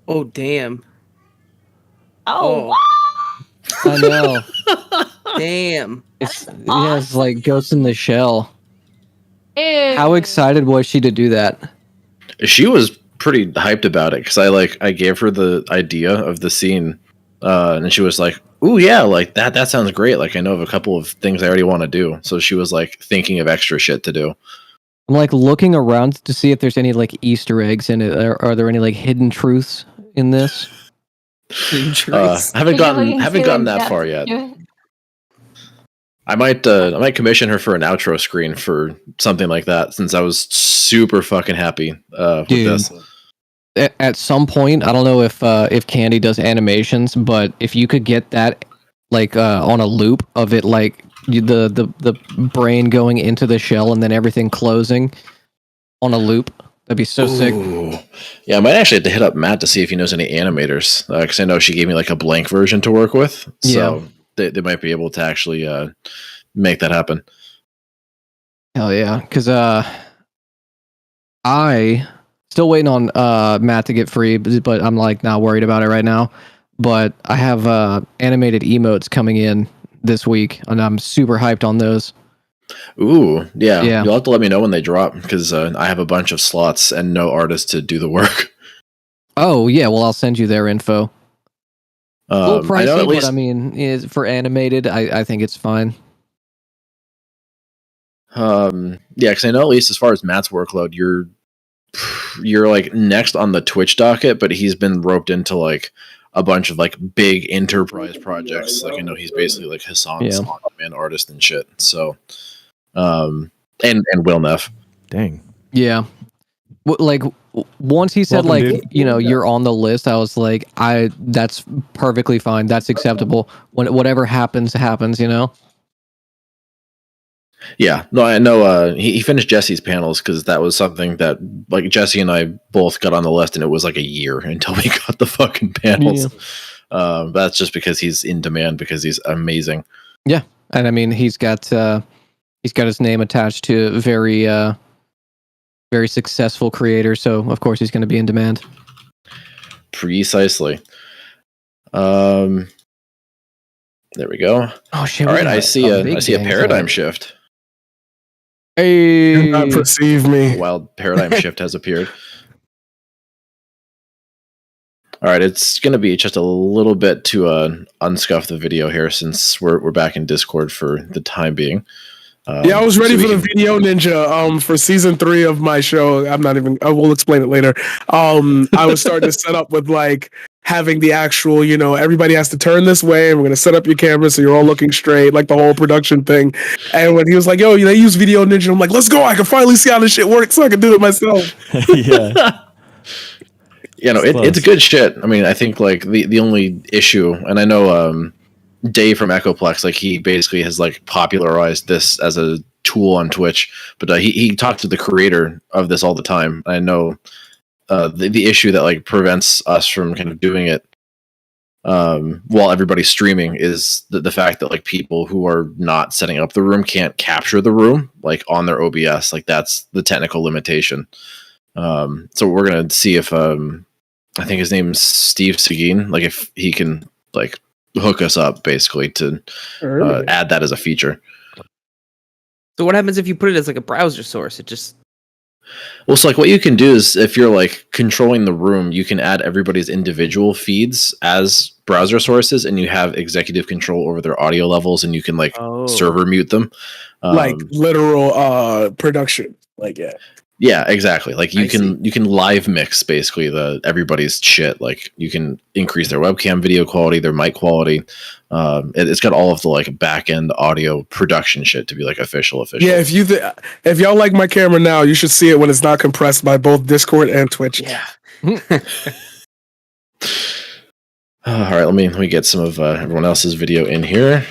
Oh damn. Oh, I know. Damn. It's is yeah, it's like Ghost in the Shell. Ew. How excited was she to do that? She was pretty hyped about it because I gave her the idea of the scene, and she was like, "Ooh yeah, like that sounds great. Like I know of a couple of things I already want to do." So she was like thinking of extra shit to do. I'm like looking around to see if there's any like Easter eggs in it. Are there any like hidden truths in this? Haven't gotten that far yet. I might commission her for an outro screen for something like that since I was super fucking happy with this. At some point, I don't know if Candy does animations, but if you could get that like on a loop of it, like the brain going into the shell and then everything closing on a loop, that'd be so sick. Yeah, I might actually have to hit up Matt to see if he knows any animators because I know she gave me like a blank version to work with. So they might be able to actually make that happen. Hell yeah, because I still waiting on Matt to get free, but I'm like not worried about it right now. But I have animated emotes coming in this week, and I'm super hyped on those. Ooh, yeah. You'll have to let me know when they drop because I have a bunch of slots and no artist to do the work. Oh yeah, well I'll send you their info. A little pricey, but I mean, for animated, I think it's fine. Yeah, because I know at least as far as Matt's workload, you're like next on the Twitch docket, but he's been roped into like a bunch of like big enterprise projects. Like I know he's basically like Hassan's man artist and shit. So, and Will Neff. Dang. Yeah. Like once he said you're on the list, I was like, that's perfectly fine. That's acceptable. When whatever happens, you know? Yeah, no, I know he finished Jesse's panels because that was something that like Jesse and I both got on the list and it was like a year until we got the fucking panels. Yeah. That's just because he's in demand because he's amazing. Yeah, and I mean he's got his name attached to very very successful creator, so of course he's going to be in demand. Precisely. There we go. Oh shit! All right, I see a paradigm shift. Hey, do not perceive me. A wild paradigm shift has appeared. All right, it's going to be just a little bit to unscuff the video here since we're back in Discord for the time being. I was ready for the video ninja for season 3 of my show. I will explain it later. I was starting to set up with like having the actual, everybody has to turn this way and we're going to set up your camera so you're all looking straight, like the whole production thing. And when he was like, yo, they use video ninja, I'm like, let's go. I can finally see how this shit works so I can do it myself. Yeah. It's good shit. I mean, I think like the only issue, and I know Dave from Echoplex, like he basically has like popularized this as a tool on Twitch, but he talked to the creator of this all the time. I know the issue that like prevents us from kind of doing it while everybody's streaming is the fact that like people who are not setting up the room can't capture the room like on their OBS. Like that's the technical limitation. So we're gonna see if I think his name's Steve Seguin, like if he can like hook us up basically to add that as a feature. So what happens if you put it as like a browser source? It just so like what you can do is if you're like controlling the room, you can add everybody's individual feeds as browser sources and you have executive control over their audio levels and you can like server mute them. Like literal production. Like yeah, exactly. Like you can live mix basically everybody's shit. Like you can increase their webcam video quality, their mic quality. It's got all of the like back end audio production shit to be like official. Yeah, if y'all like my camera now, you should see it when it's not compressed by both Discord and Twitch. Yeah. All right, let me get some of everyone else's video in here.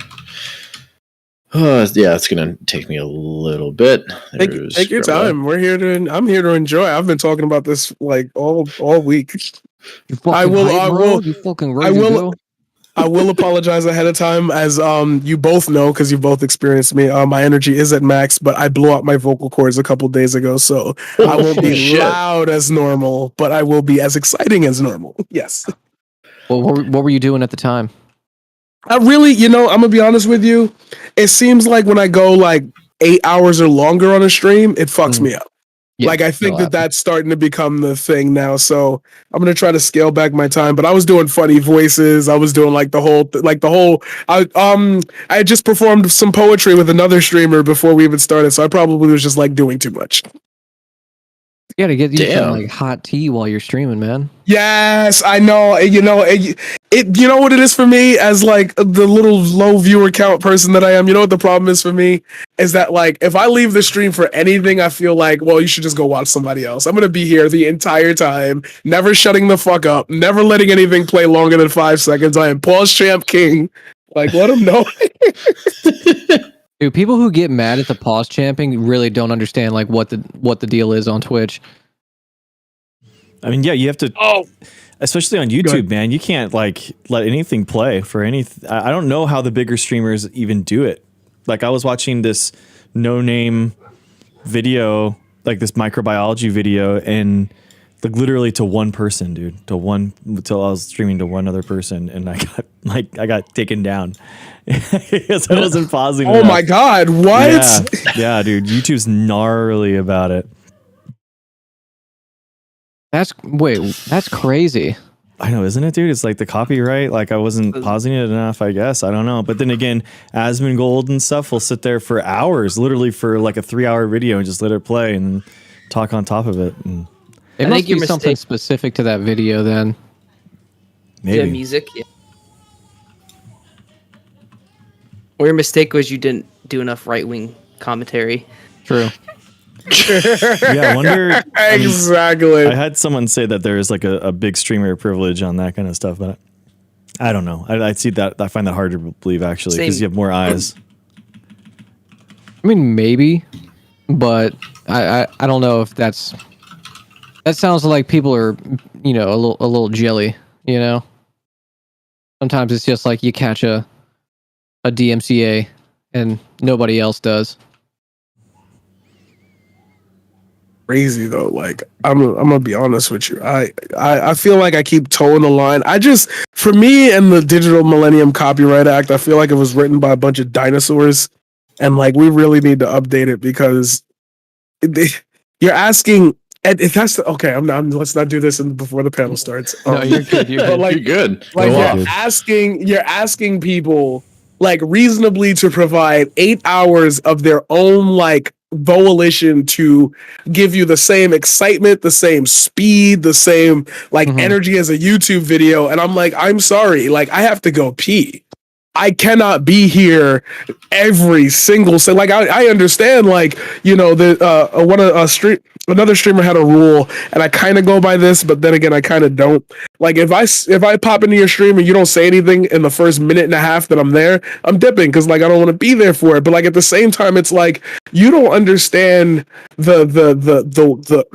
Yeah, it's gonna take me a little bit. Take your time. I'm here to enjoy. I've been talking about this like all week. You fucking I will apologize ahead of time, as you both know, because you both experienced me. My energy is at max, but I blew out my vocal cords a couple days ago, so I won't be Shit. loud as normal, but I will be as exciting as normal. Yes. Well, what were you doing at the time? I really, I'm gonna be honest with you. It seems like when I go like 8 hours or longer on a stream, it fucks me up. Yeah, Like I think no, that's starting to become the thing now. So I'm gonna try to scale back my time. But I was doing funny voices. I was doing like the whole. I just performed some poetry with another streamer before we even started. So I probably was just like doing too much. you gotta get you some Damn. like hot tea while you're streaming, man. Yes, I know. You know what it is for me as like the little low viewer count person that I am. You know what the problem is for me is that like if I leave the stream for anything, I feel like, well, you should just go watch somebody else. I'm gonna be here the entire time, never shutting the fuck up, never letting anything play longer than 5 seconds. I am Pause Champ King. Like, let them know. Dude, people who get mad at the pause champing really don't understand like what the deal is on Twitch. I mean, yeah, you have to. Oh, Especially on YouTube, man, you can't like let anything play for anything. I don't know how the bigger streamers even do it. Like I was watching this no-name video, like this microbiology video, and like literally to one person, dude, till I was streaming to one other person, and I got taken down because I wasn't pausing. oh my god, what? Yeah, dude, YouTube's gnarly about it. That's crazy. I know, isn't it, dude? It's like the copyright. Like I wasn't pausing it enough, I guess. I don't know. But then again, Asmongold and stuff will sit there for hours, literally for like a 3-hour video, and just let it play and talk on top of it. And It must be something specific to that video then. maybe. Yeah, music. Yeah. Or your mistake was you didn't do enough right-wing commentary. True. Yeah, I wonder. Exactly. I had someone say that there is like a big streamer privilege on that kind of stuff, but I don't know. I see that. I find that hard to believe actually because you have more eyes. I mean, maybe, but I don't know if that sounds like people are, a little jelly, Sometimes it's just like you catch a DMCA and nobody else does. Crazy though. Like I'm gonna be honest with you. I feel like I keep towing the line. For me and the Digital Millennium Copyright Act, I feel like it was written by a bunch of dinosaurs, and like we really need to update it because you're asking. And if that's okay, let's not do this before the panel starts. No, you're good. You're good. Like, You're good. Like Go on. you're asking people like reasonably to provide 8 hours of their own like volition to give you the same excitement, the same speed, the same like energy as a YouTube video. And I'm like, I'm sorry, like I have to go pee. I cannot be here every single like I understand like another streamer had a rule and I kind of go by this, but then again I kind of don't. Like if I pop into your stream and you don't say anything in the first minute and a half that I'm there, I'm dipping because like I don't want to be there for it. But like at the same time, it's like you don't understand the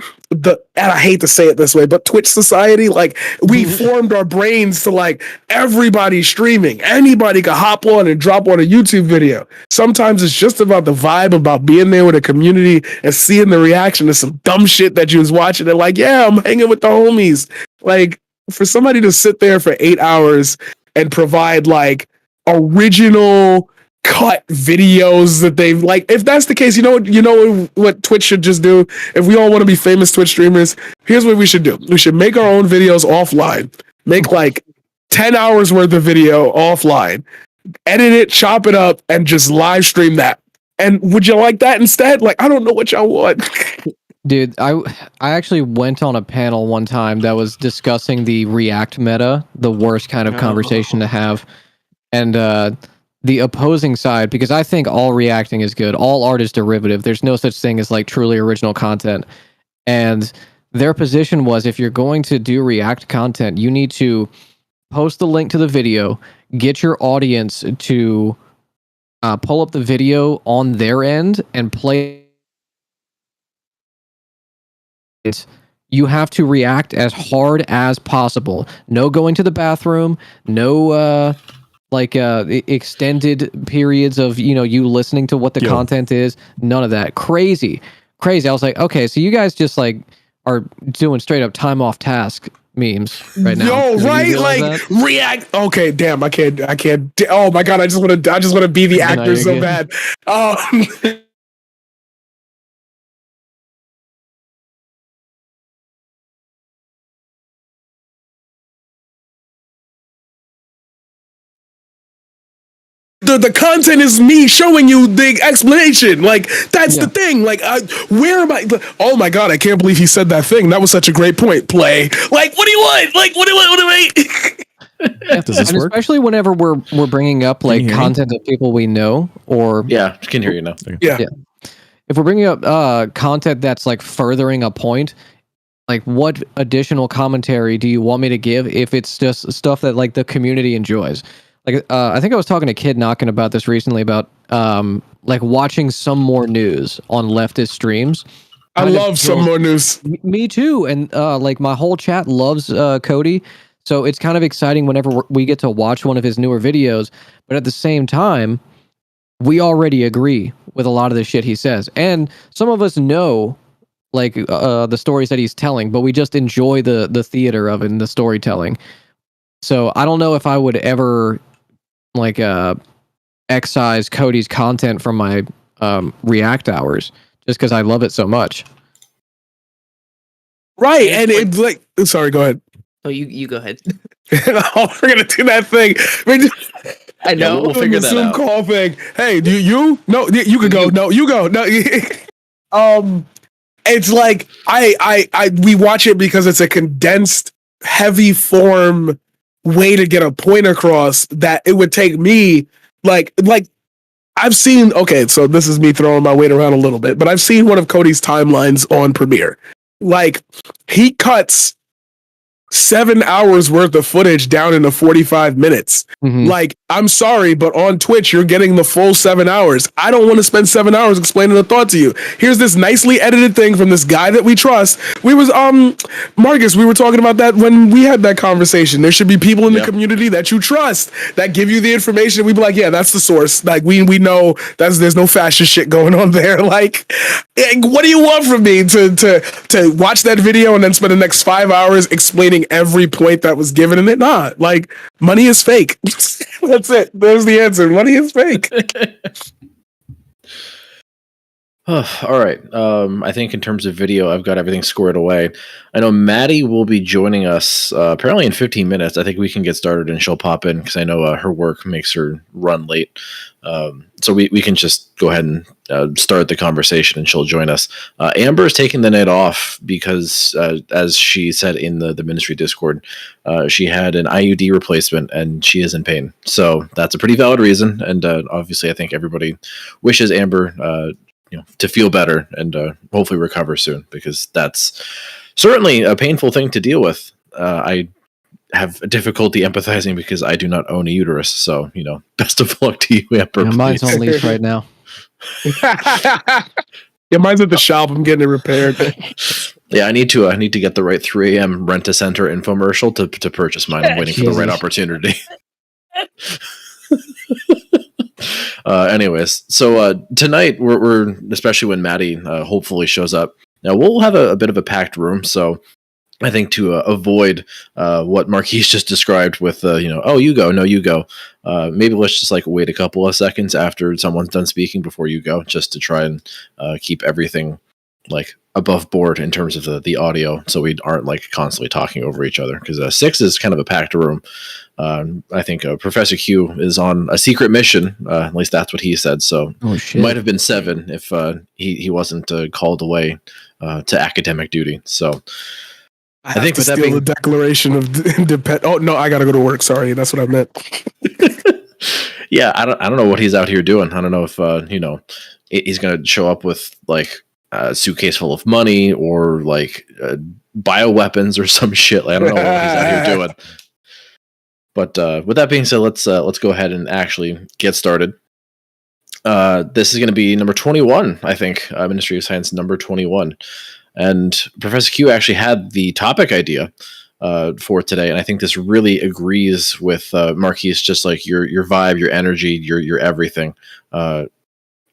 and I hate to say it this way, but Twitch society, like we formed our brains to like everybody streaming. Anybody can hop on and drop on a YouTube video. Sometimes it's just about the vibe, about being there with a community and seeing the reaction to some dumb shit that you was watching and like, yeah, I'm hanging with the homies. Like for somebody to sit there for 8 hours and provide like original cut videos that they've like, if that's the case, you know what Twitch should just do. If we all want to be famous Twitch streamers, here's what we should do. We should make our own videos offline, make like 10 hours worth of video offline, edit it, chop it up, and just live stream that. And would you like that instead? Like, I don't know what y'all want. Dude, I actually went on a panel one time that was discussing the React meta, the worst kind of conversation to have. And the opposing side, because I think all reacting is good. All art is derivative. There's no such thing as like truly original content. And their position was, if you're going to do React content, you need to post the link to the video, get your audience to pull up the video on their end and play it you have to react as hard as possible. No going to the bathroom, no extended periods of you listening to what the content is. None of that. Crazy. I was like, okay, so you guys just like are doing straight up time off task memes right now. Yo, right? Like react. Okay, damn. I can't. Oh my god, I just want to be the actor so bad. The content is me showing you the explanation. Like that's the thing. Like where am I? Oh my god, I can't believe he said that thing. That was such a great point. Play. Like what do you want? Like what do I? Does this work? Especially whenever we're bringing up like content of people we know, or I can hear you now. Yeah. If we're bringing up content that's like furthering a point, like what additional commentary do you want me to give if it's just stuff that like the community enjoys? Like, I think I was talking to Kid Knockin' about this recently about like watching some more news on leftist streams. I love some more news. Me too, and like my whole chat loves Cody, so it's kind of exciting whenever we get to watch one of his newer videos. But at the same time, we already agree with a lot of the shit he says, and some of us know like the stories that he's telling, but we just enjoy the theater of it and the storytelling. So I don't know if I would ever like excise Cody's content from my react hours just because I love it so much. Right, and it's like, sorry, go ahead. Oh, you go ahead. Oh, we're gonna do that thing. I know. We'll figure that Zoom out. call thing. Hey, do you? No, you could go. No, you go. No. It's like we watch it because it's a condensed, heavy form way to get a point across that it would take me like I've seen. Okay, so this is me throwing my weight around a little bit, but I've seen one of Cody's timelines on Premiere. Like he cuts 7 hours worth of footage down into 45 minutes. Mm-hmm. Like, I'm sorry, but on Twitch, you're getting the full 7 hours. I don't want to spend 7 hours explaining a thought to you. Here's this nicely edited thing from this guy that we trust. We was, Marcus, we were talking about that when we had that conversation. There should be people in the community that you trust that give you the information. We'd be like, yeah, that's the source. Like, we know there's no fascist shit going on there. Like, what do you want from me to watch that video and then spend the next 5 hours explaining every point that was given in it? Nah, like money is fake. That's it. There's the answer. Money is fake. All right. I think in terms of video, I've got everything squared away. I know Maddie will be joining us apparently in 15 minutes. I think we can get started and she'll pop in because I know her work makes her run late. So we can just go ahead and start the conversation and she'll join us. Amber is taking the night off because, as she said in the ministry Discord, she had an IUD replacement and she is in pain. So that's a pretty valid reason. And obviously, I think everybody wishes Amber to feel better and hopefully recover soon, because that's certainly a painful thing to deal with. I have difficulty empathizing because I do not own a uterus. So, best of luck to you, Amber. Yeah, mine's on leash right now. Yeah, mine's at the shop. I'm getting it repaired. Yeah, I need to get the right 3 a.m. Rent-A-Center infomercial to purchase mine. I'm waiting for the right opportunity. Anyways, so tonight we're especially when Maddie hopefully shows up. Now we'll have a bit of a packed room, so I think to avoid what Marquise just described with oh, you go, no, you go. Maybe let's just like wait a couple of seconds after someone's done speaking before you go, just to try and keep everything like above board in terms of the audio, so we aren't like constantly talking over each other, because 6 is kind of a packed room. I think Professor Q is on a secret mission, at least that's what he said, so it might have been 7 if he wasn't called away to academic duty. So I think to steal the Declaration of Independence. Oh no, I gotta go to work. Sorry, that's what I meant. Yeah, I don't know what he's out here doing. I don't know if he's gonna show up with like a suitcase full of money or like bioweapons or some shit. Like, I don't know what he's out here doing. But with that being said, let's go ahead and actually get started. This is going to be number 21, I think. Ministry of Science number 21. And Professor Q actually had the topic idea for today, and I think this really agrees with Marquise. Just like your vibe, your energy, your everything.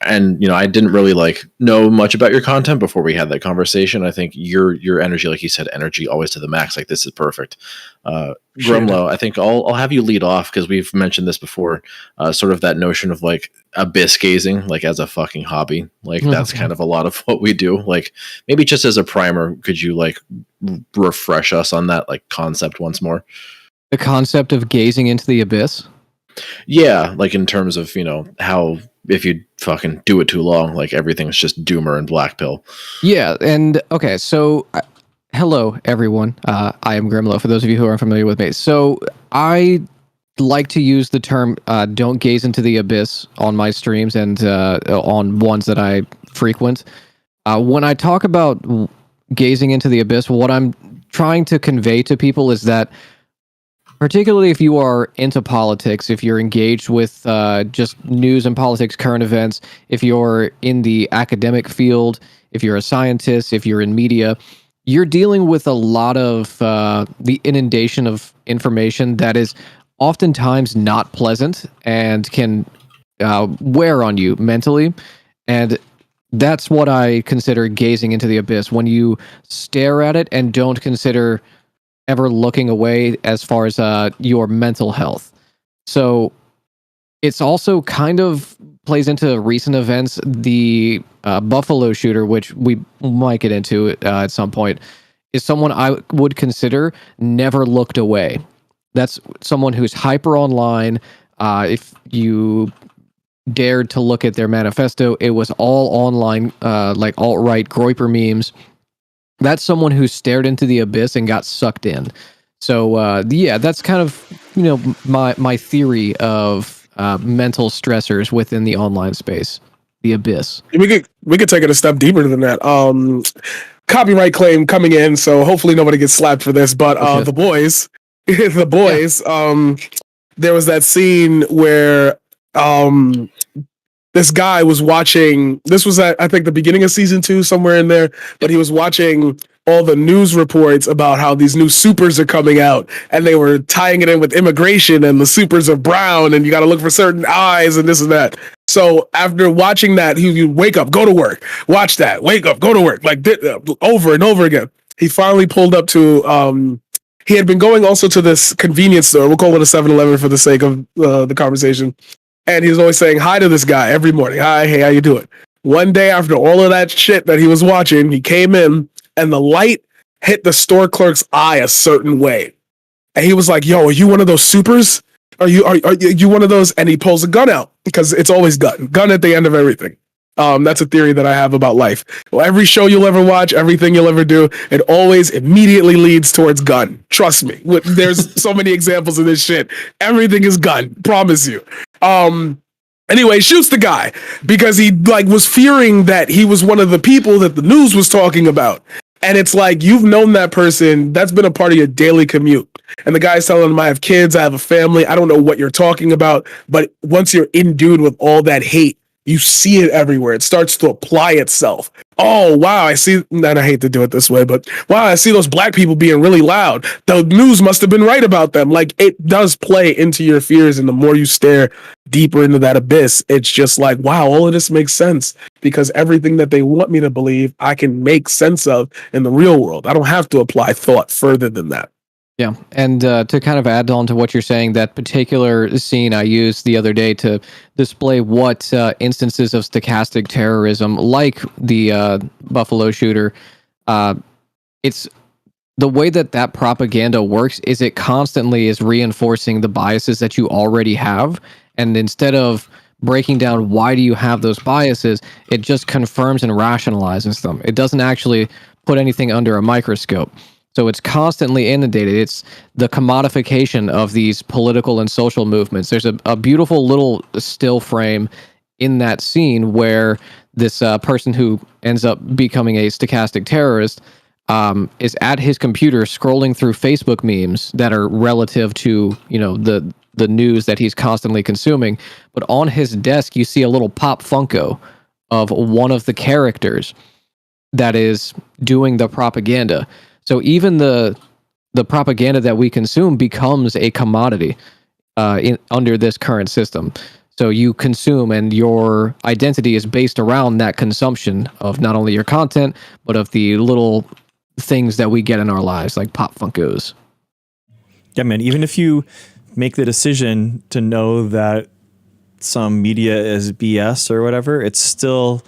And I didn't really know much about your content before we had that conversation. I think your energy, like you said, energy always to the max. Like, this is perfect. Grumlow, I think I'll have you lead off, because we've mentioned this before. Sort of that notion of abyss gazing, as a fucking hobby. That's kind of a lot of what we do. Maybe just as a primer, could you refresh us on that concept once more? The concept of gazing into the abyss. Yeah, in terms of how, if you fucking do it too long, everything's just doomer and black pill. Yeah, and okay, so hello everyone. I am Grimlow, for those of you who aren't familiar with me. So I like to use the term "don't gaze into the abyss" on my streams and on ones that I frequent. When I talk about gazing into the abyss, what I'm trying to convey to people is that, particularly if you are into politics, if you're engaged with just news and politics, current events, if you're in the academic field, if you're a scientist, if you're in media, you're dealing with a lot of the inundation of information that is oftentimes not pleasant and can wear on you mentally. And that's what I consider gazing into the abyss, when you stare at it and don't consider ever looking away as far as your mental health. So it's also kind of plays into recent events. The Buffalo shooter, which we might get into at some point, is someone I would consider never looked away. That's someone who's hyper online. If you dared to look at their manifesto, it was all online, alt-right Groyper memes. That's someone who stared into the abyss and got sucked in. So yeah, that's kind of my theory of mental stressors within the online space, the abyss. We could take it a step deeper than that. Copyright claim coming in, so hopefully nobody gets slapped for this. But the boys, there was that scene where this guy was watching, this was at, I think, the beginning of season 2, somewhere in there, but he was watching all the news reports about how these new supers are coming out, and they were tying it in with immigration, and the supers are brown, and you got to look for certain eyes, and this and that. So after watching that, he would wake up, go to work, watch that, wake up, go to work, over and over again. He finally pulled up to, he had been going also to this convenience store, we'll call it a 7-Eleven for the sake of the conversation. And he was always saying hi to this guy every morning. Hi, hey, how you doing? One day after all of that shit that he was watching, he came in and the light hit the store clerk's eye a certain way. And he was like, yo, are you one of those supers? Are you one of those? And he pulls a gun out, because it's always gun at the end of everything. That's a theory that I have about life. Well, every show you'll ever watch, everything you'll ever do, it always immediately leads towards gun. Trust me. There's so many examples of this shit. Everything is gun. Promise you. Anyway, shoots the guy because he was fearing that he was one of the people that the news was talking about. And it's like, you've known that person. That's been a part of your daily commute. And the guy's telling him, I have kids, I have a family. I don't know what you're talking about. But once you're endued with all that hate, you see it everywhere. It starts to apply itself. Oh, wow, I see, and I hate to do it this way, but wow, I see those black people being really loud. The news must have been right about them. It does play into your fears, and the more you stare deeper into that abyss, it's just like, wow, all of this makes sense, because everything that they want me to believe, I can make sense of in the real world. I don't have to apply thought further than that. Yeah, and to kind of add on to what you're saying, that particular scene I used the other day to display what instances of stochastic terrorism, like the Buffalo shooter, it's the way that propaganda works is it constantly is reinforcing the biases that you already have, and instead of breaking down why do you have those biases, it just confirms and rationalizes them. It doesn't actually put anything under a microscope. So it's constantly inundated. It's the commodification of these political and social movements. There's a beautiful little still frame in that scene where this person who ends up becoming a stochastic terrorist is at his computer scrolling through Facebook memes that are relative to, the news that he's constantly consuming. But on his desk, you see a little pop Funko of one of the characters. that is doing the propaganda. So even the propaganda that we consume becomes a commodity under this current system. So you consume, and your identity is based around that consumption of not only your content, but of the little things that we get in our lives, like Pop Funkos. Yeah, man. Even if you make the decision to know that some media is BS or whatever, it's still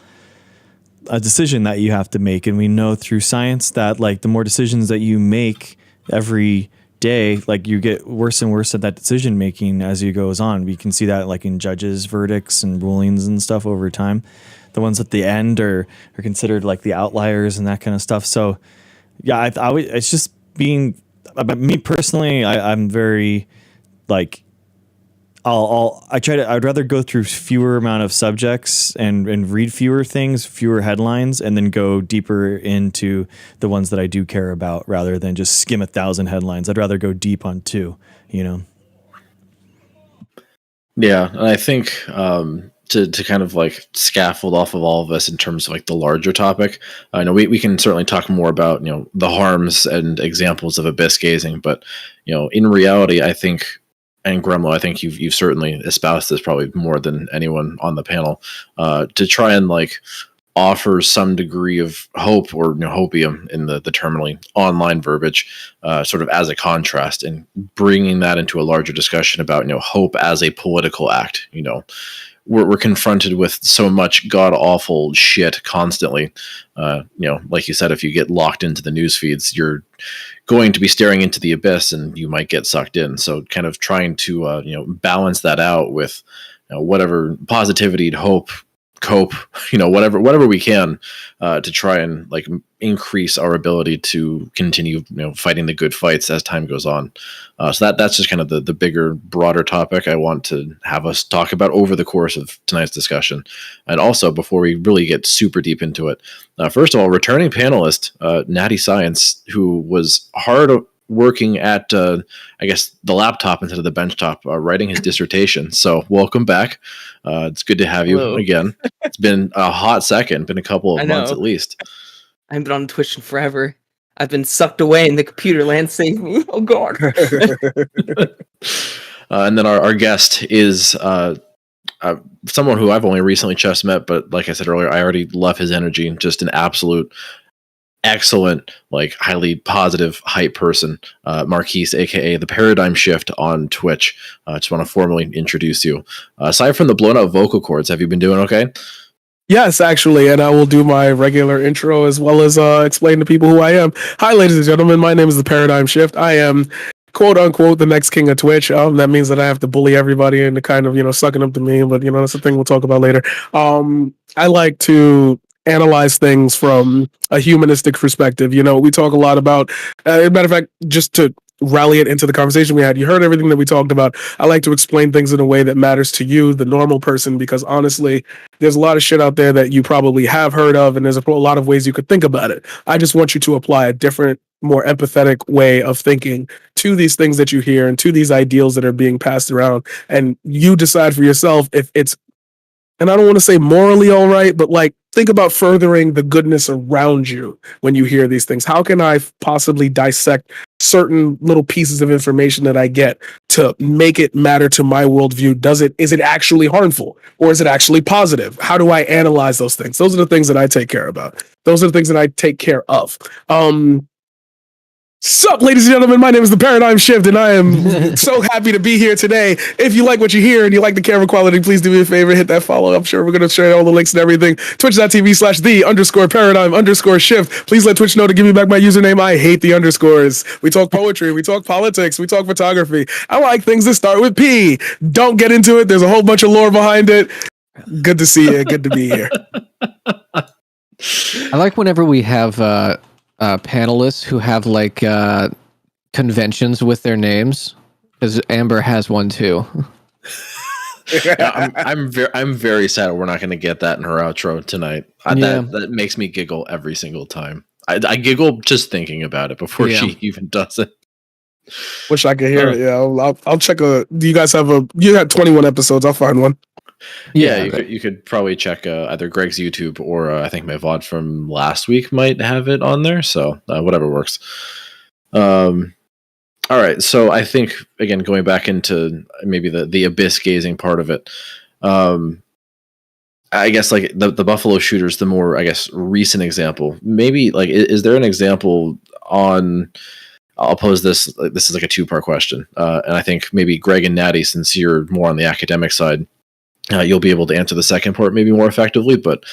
a decision that you have to make. And we know through science that like the more decisions that you make every day, like you get worse and worse at that decision making as you goes on. We can see that like in judges' verdicts and rulings and stuff over time. The ones at the end are considered like the outliers and that kind of stuff. So yeah, it's just being me personally. I'm very like I'd rather go through fewer amount of subjects and read fewer things, fewer headlines, and then go deeper into the ones that I do care about rather than just skim 1,000 headlines. I'd rather go deep on 2, you know? Yeah. And I think, to kind of like scaffold off of all of this in terms of like the larger topic, I know we can certainly talk more about, the harms and examples of abyss gazing, but, in reality, I think, and Gremlo, I think you've certainly espoused this probably more than anyone on the panel, to try and like offer some degree of hope or hopium in the terminally online verbiage, sort of as a contrast, and bringing that into a larger discussion about hope as a political act. We're confronted with so much god awful shit constantly. Like you said, if you get locked into the news feeds, you're going to be staring into the abyss and you might get sucked in. So kind of trying to, balance that out with whatever positivity, hope, cope, whatever we can, to try and like increase our ability to continue, fighting the good fights as time goes on. So that's just kind of the bigger, broader topic I want to have us talk about over the course of tonight's discussion. And also, before we really get super deep into it, first of all, returning panelist, Natty Science, who was hard working at, I guess, the laptop instead of the benchtop, writing his dissertation. So welcome back. It's good to have you again. It's been a hot second, been a couple of months at least. I haven't been on Twitch in forever. I've been sucked away in the computer land. Save me. Oh, God. And then our guest is someone who I've only recently just met, but like I said earlier, I already love his energy. Just an absolute excellent, like highly positive, hype person, Marquise, aka the Paradigm Shift on Twitch. Just want to formally introduce you. Aside from the blown out vocal cords, have you been doing okay? Yes, actually, and I will do my regular intro as well as explain to people who I am. Hi, ladies and gentlemen, my name is the Paradigm Shift. I am, quote unquote, the next king of Twitch. That means that I have to bully everybody into kind of, sucking up to me, but that's a thing we'll talk about later. I like to analyze things from a humanistic perspective. We talk a lot about, as a matter of fact, just to rally it into the conversation we had, you heard everything that we talked about. I like to explain things in a way that matters to you, the normal person, because honestly, there's a lot of shit out there that you probably have heard of, and there's a lot of ways you could think about it. I just want you to apply a different, more empathetic way of thinking to these things that you hear and to these ideals that are being passed around, and you decide for yourself if it's, and I don't want to say morally all right, but like think about furthering the goodness around you when you hear these things. How can I possibly dissect certain little pieces of information that I get to make it matter to my worldview? Is it actually harmful or is it actually positive? How do I analyze those things? Those are the things that I take care about. Those are the things that I take care of. Sup, ladies and gentlemen, my name is the Paradigm Shift, and I am so happy to be here today. If you like what you hear and you like the camera quality, please do me a favor, hit that follow. I'm sure we're going to share all the links and everything. Twitch.tv/the_paradigm_shift. Please let Twitch know to give me back my username. I hate the underscores. We talk poetry, we talk politics, we talk photography. I like things that start with P. Don't get into it. There's a whole bunch of lore behind it. Good to see you. Good to be here. I like whenever we have panelists who have like conventions with their names, because Amber has one too. I'm very sad we're not going to get that in her outro tonight. That makes me giggle every single time. I giggle just thinking about it before she even does it. Wish I could hear it. Yeah, I'll check do you guys have you had 21 episodes. I'll find one. Yeah, you could probably check either Greg's YouTube or I think my VOD from last week might have it on there. So whatever works. All right, so I think again going back into maybe the abyss gazing part of it. I guess like the Buffalo shooters, the more I guess recent example. Maybe like is there an example on? I'll pose this. This is like a 2-part question, and I think maybe Greg and Natty, since you're more on the academic side, you'll be able to answer the second part maybe more effectively. But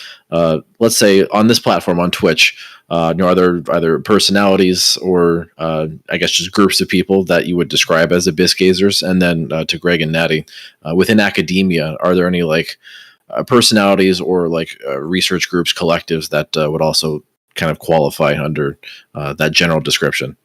let's say on this platform on Twitch, are there either personalities or I guess just groups of people that you would describe as abyss gazers? And then to Greg and Natty, within academia, are there any like personalities or like research groups, collectives that would also kind of qualify under that general description?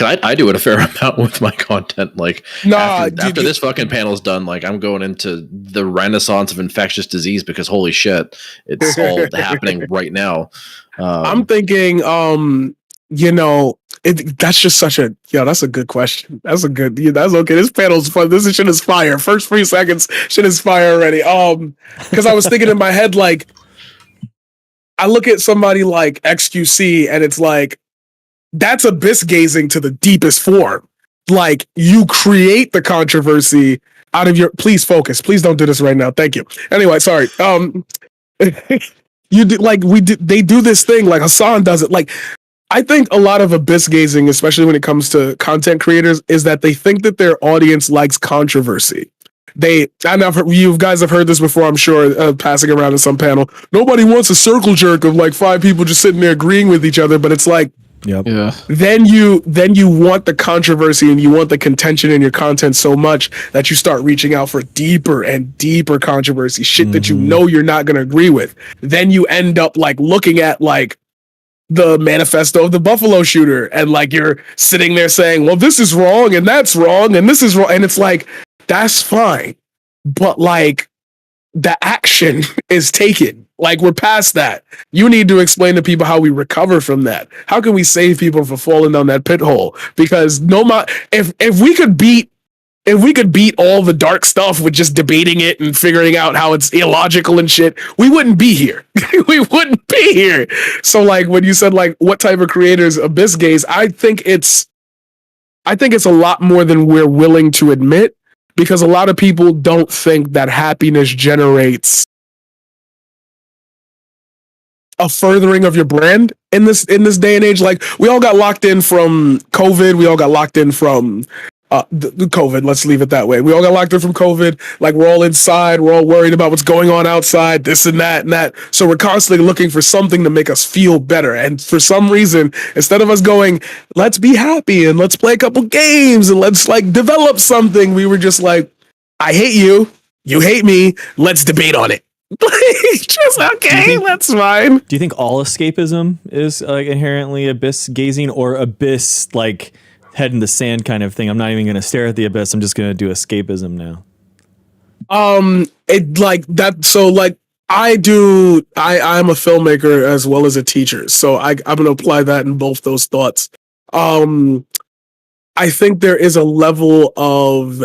I do it a fair amount with my content. Like after this fucking panel's done, like I'm going into the renaissance of infectious disease because holy shit, it's all happening right now. I'm thinking, that's just such a that's a good question. That's okay. This panel's fun. This shit is fire. First 3 seconds, shit is fire already. Because I was thinking in my head, like, I look at somebody like XQC and it's like, that's abyss gazing to the deepest form. Like, you create the controversy out of your. Please focus. Please don't do this right now. Thank you. Anyway, sorry. You do like they do this thing like Hassan does it. Like, I think a lot of abyss gazing, especially when it comes to content creators, is that they think that their audience likes controversy. You guys have heard this before, I'm sure, passing around in some panel. Nobody wants a circle jerk of like 5 people just sitting there agreeing with each other, but it's like. Yep. Yeah. Then you want the controversy and you want the contention in your content so much that you start reaching out for deeper and deeper controversy, shit that you know you're not going to agree with. Then you end up like looking at like the manifesto of the Buffalo shooter and like you're sitting there saying, well, this is wrong and that's wrong and this is wrong. And it's like, that's fine. But like the action is taken. Like, we're past that. You need to explain to people how we recover from that. How can we save people from falling down that pit hole? Because if we could beat all the dark stuff with just debating it and figuring out how it's illogical and shit, we wouldn't be here. We wouldn't be here. So like when you said like what type of creators abyss gaze, I think it's a lot more than we're willing to admit, because a lot of people don't think that happiness generates a furthering of your brand in this day and age. Like, we all got locked in from COVID. We all got locked in from the COVID. Let's leave it that way. We all got locked in from COVID. Like, we're all inside. We're all worried about what's going on outside, this and that and that. So we're constantly looking for something to make us feel better. And for some reason, instead of us going, let's be happy and let's play a couple games and let's like develop something, we were just like, I hate you. You hate me. Let's debate on it. Just okay, that's fine. Do you think all escapism is like inherently abyss gazing, or abyss like head in the sand kind of thing? I'm not even going to stare at the abyss. I'm just going to do escapism now. It like that. So like I'm a filmmaker as well as a teacher. So I'm going to apply that in both those thoughts. I think there is a level of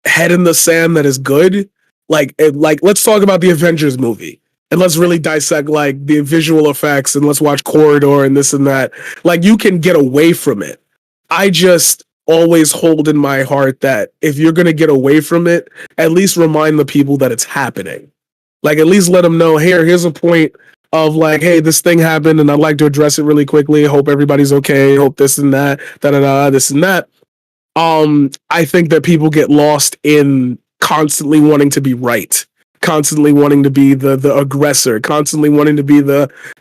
head in the sand that is good. Like let's talk about the Avengers movie and let's really dissect like the visual effects and let's watch Corridor and this and that. Like, you can get away from it. I just always hold in my heart that if you're going to get away from it, at least remind the people that it's happening. Like, at least let them know, here's a point of like, hey, this thing happened and I'd like to address it really quickly. Hope everybody's okay. Hope this and that, this and that. I think that people get lost in constantly wanting to be right, constantly wanting to be the aggressor, constantly wanting to be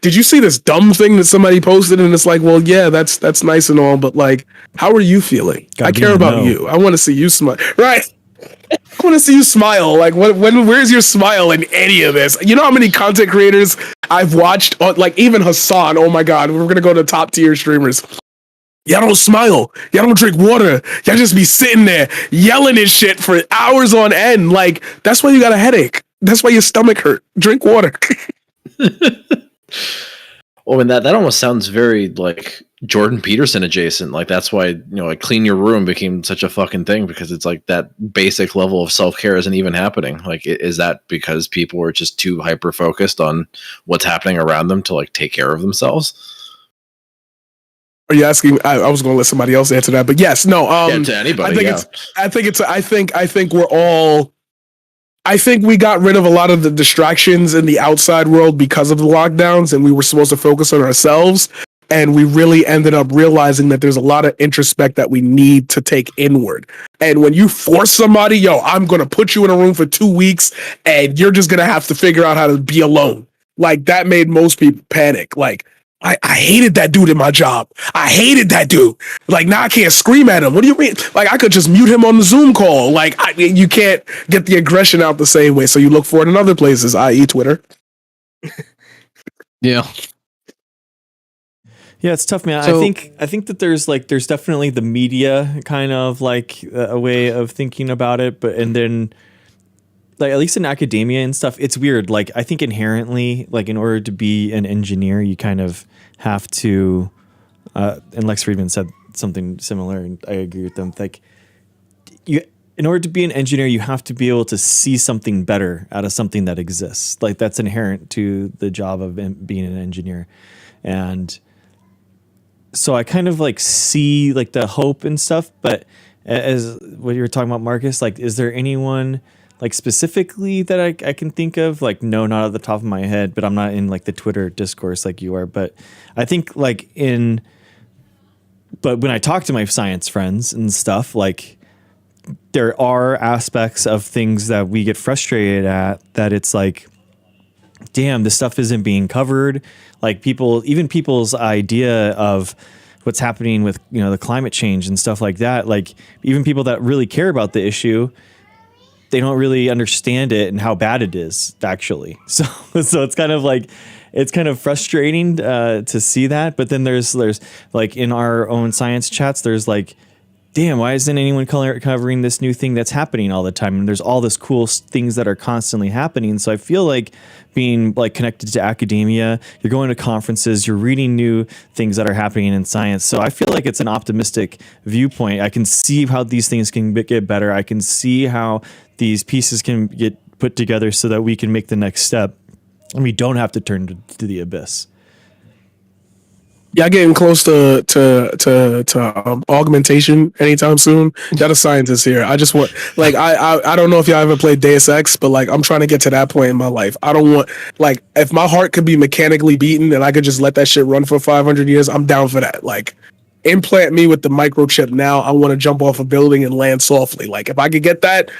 did you see this dumb thing that somebody posted? And it's like, well, yeah, that's nice and all, but like, how are you feeling? I care about you. I want to see you smile. Right. I want to see you smile. Like, where's your smile in any of this? You know how many content creators I've watched, like even Hassan, oh my God, we're going to go to top tier streamers. Y'all don't smile. Y'all don't drink water. Y'all just be sitting there yelling and shit for hours on end. Like, that's why you got a headache. That's why your stomach hurt. Drink water. Well, and that almost sounds very like Jordan Peterson adjacent. Like that's why, you know, like clean your room became such a fucking thing, because it's like that basic level of self-care isn't even happening. Like, is that because people are just too hyper focused on what's happening around them to like take care of themselves? Are you asking? I was going to let somebody else answer that, but yes, no. Yeah, to anybody. I think we're all. I think we got rid of a lot of the distractions in the outside world because of the lockdowns, and we were supposed to focus on ourselves. And we really ended up realizing that there's a lot of introspect that we need to take inward. And when you force somebody, yo, I'm going to put you in a room for 2 weeks and you're just going to have to figure out how to be alone. Like that made most people panic. Like, I hated that dude in my job. I hated that dude. Like, now I can't scream at him. What do you mean? Like, I could just mute him on the Zoom call. Like, you can't get the aggression out the same way. So you look for it in other places, i.e. Twitter. Yeah. Yeah, it's tough, man. So, I think that there's definitely the media kind of like a way of thinking about it, but and then like at least in academia and stuff, it's weird. Like I think inherently, like in order to be an engineer, you kind of have to. And Lex Friedman said something similar, and I agree with them. Like in order to be an engineer, you have to be able to see something better out of something that exists. Like that's inherent to the job of being an engineer, and so I kind of like see like the hope and stuff. But as what you were talking about, Marcus, like, is there anyone like specifically that I can think of? Like, no, not at the top of my head, but I'm not in like the Twitter discourse like you are. But I think like but when I talk to my science friends and stuff, like there are aspects of things that we get frustrated at, that it's like, damn, this stuff isn't being covered. Like people's idea of what's happening with, you know, the climate change and stuff like that. Like even people that really care about the issue, they don't really understand it and how bad it is actually. So it's kind of like, it's kind of frustrating to see that. But then there's like in our own science chats, there's like, damn, why isn't anyone covering this new thing that's happening all the time? And there's all this cool things that are constantly happening. So I feel like being like connected to academia, you're going to conferences, you're reading new things that are happening in science. So I feel like it's an optimistic viewpoint. I can see how these things can get better. I can see how these pieces can get put together so that we can make the next step and we don't have to turn to the abyss. Y'all getting close to augmentation anytime soon? Y'all the scientists here. I just want, like, I don't know if y'all ever played Deus Ex, but like I'm trying to get to that point in my life. I don't want, like, if my heart could be mechanically beaten and I could just let that shit run for 500 years, I'm down for that. Like, implant me with the microchip now. I want to jump off a building and land softly. Like, if I could get that,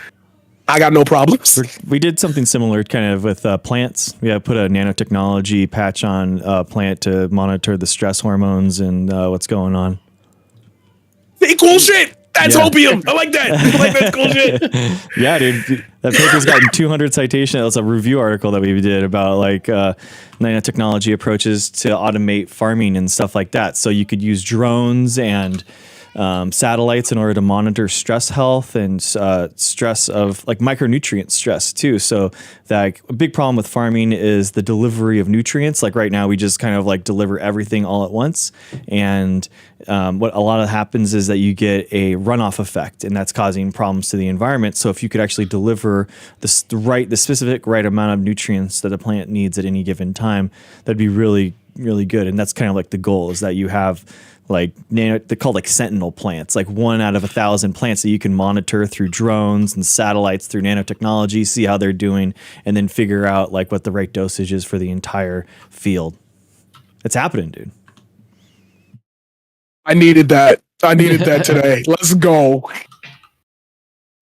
I got no problems. We did something similar kind of with plants. We put a nanotechnology patch on a plant to monitor the stress hormones and what's going on. Hey, cool shit. That's opium. I like that. I like that cool shit. Yeah, dude. That paper's gotten 200 citations. It was a review article that we did about like nanotechnology approaches to automate farming and stuff like that. So you could use drones and satellites in order to monitor stress health and stress of like micronutrient stress too. So that a big problem with farming is the delivery of nutrients. Like right now we just kind of like deliver everything all at once. And what a lot of happens is that you get a runoff effect, and that's causing problems to the environment. So if you could actually deliver the specific right amount of nutrients that a plant needs at any given time, that'd be really, really good. And that's kind of like the goal, is that you have like they're called like sentinel plants, like 1 out of 1,000 plants that you can monitor through drones and satellites through nanotechnology, see how they're doing, and then figure out like what the right dosage is for the entire field. It's happening, dude. I needed that today. Let's go.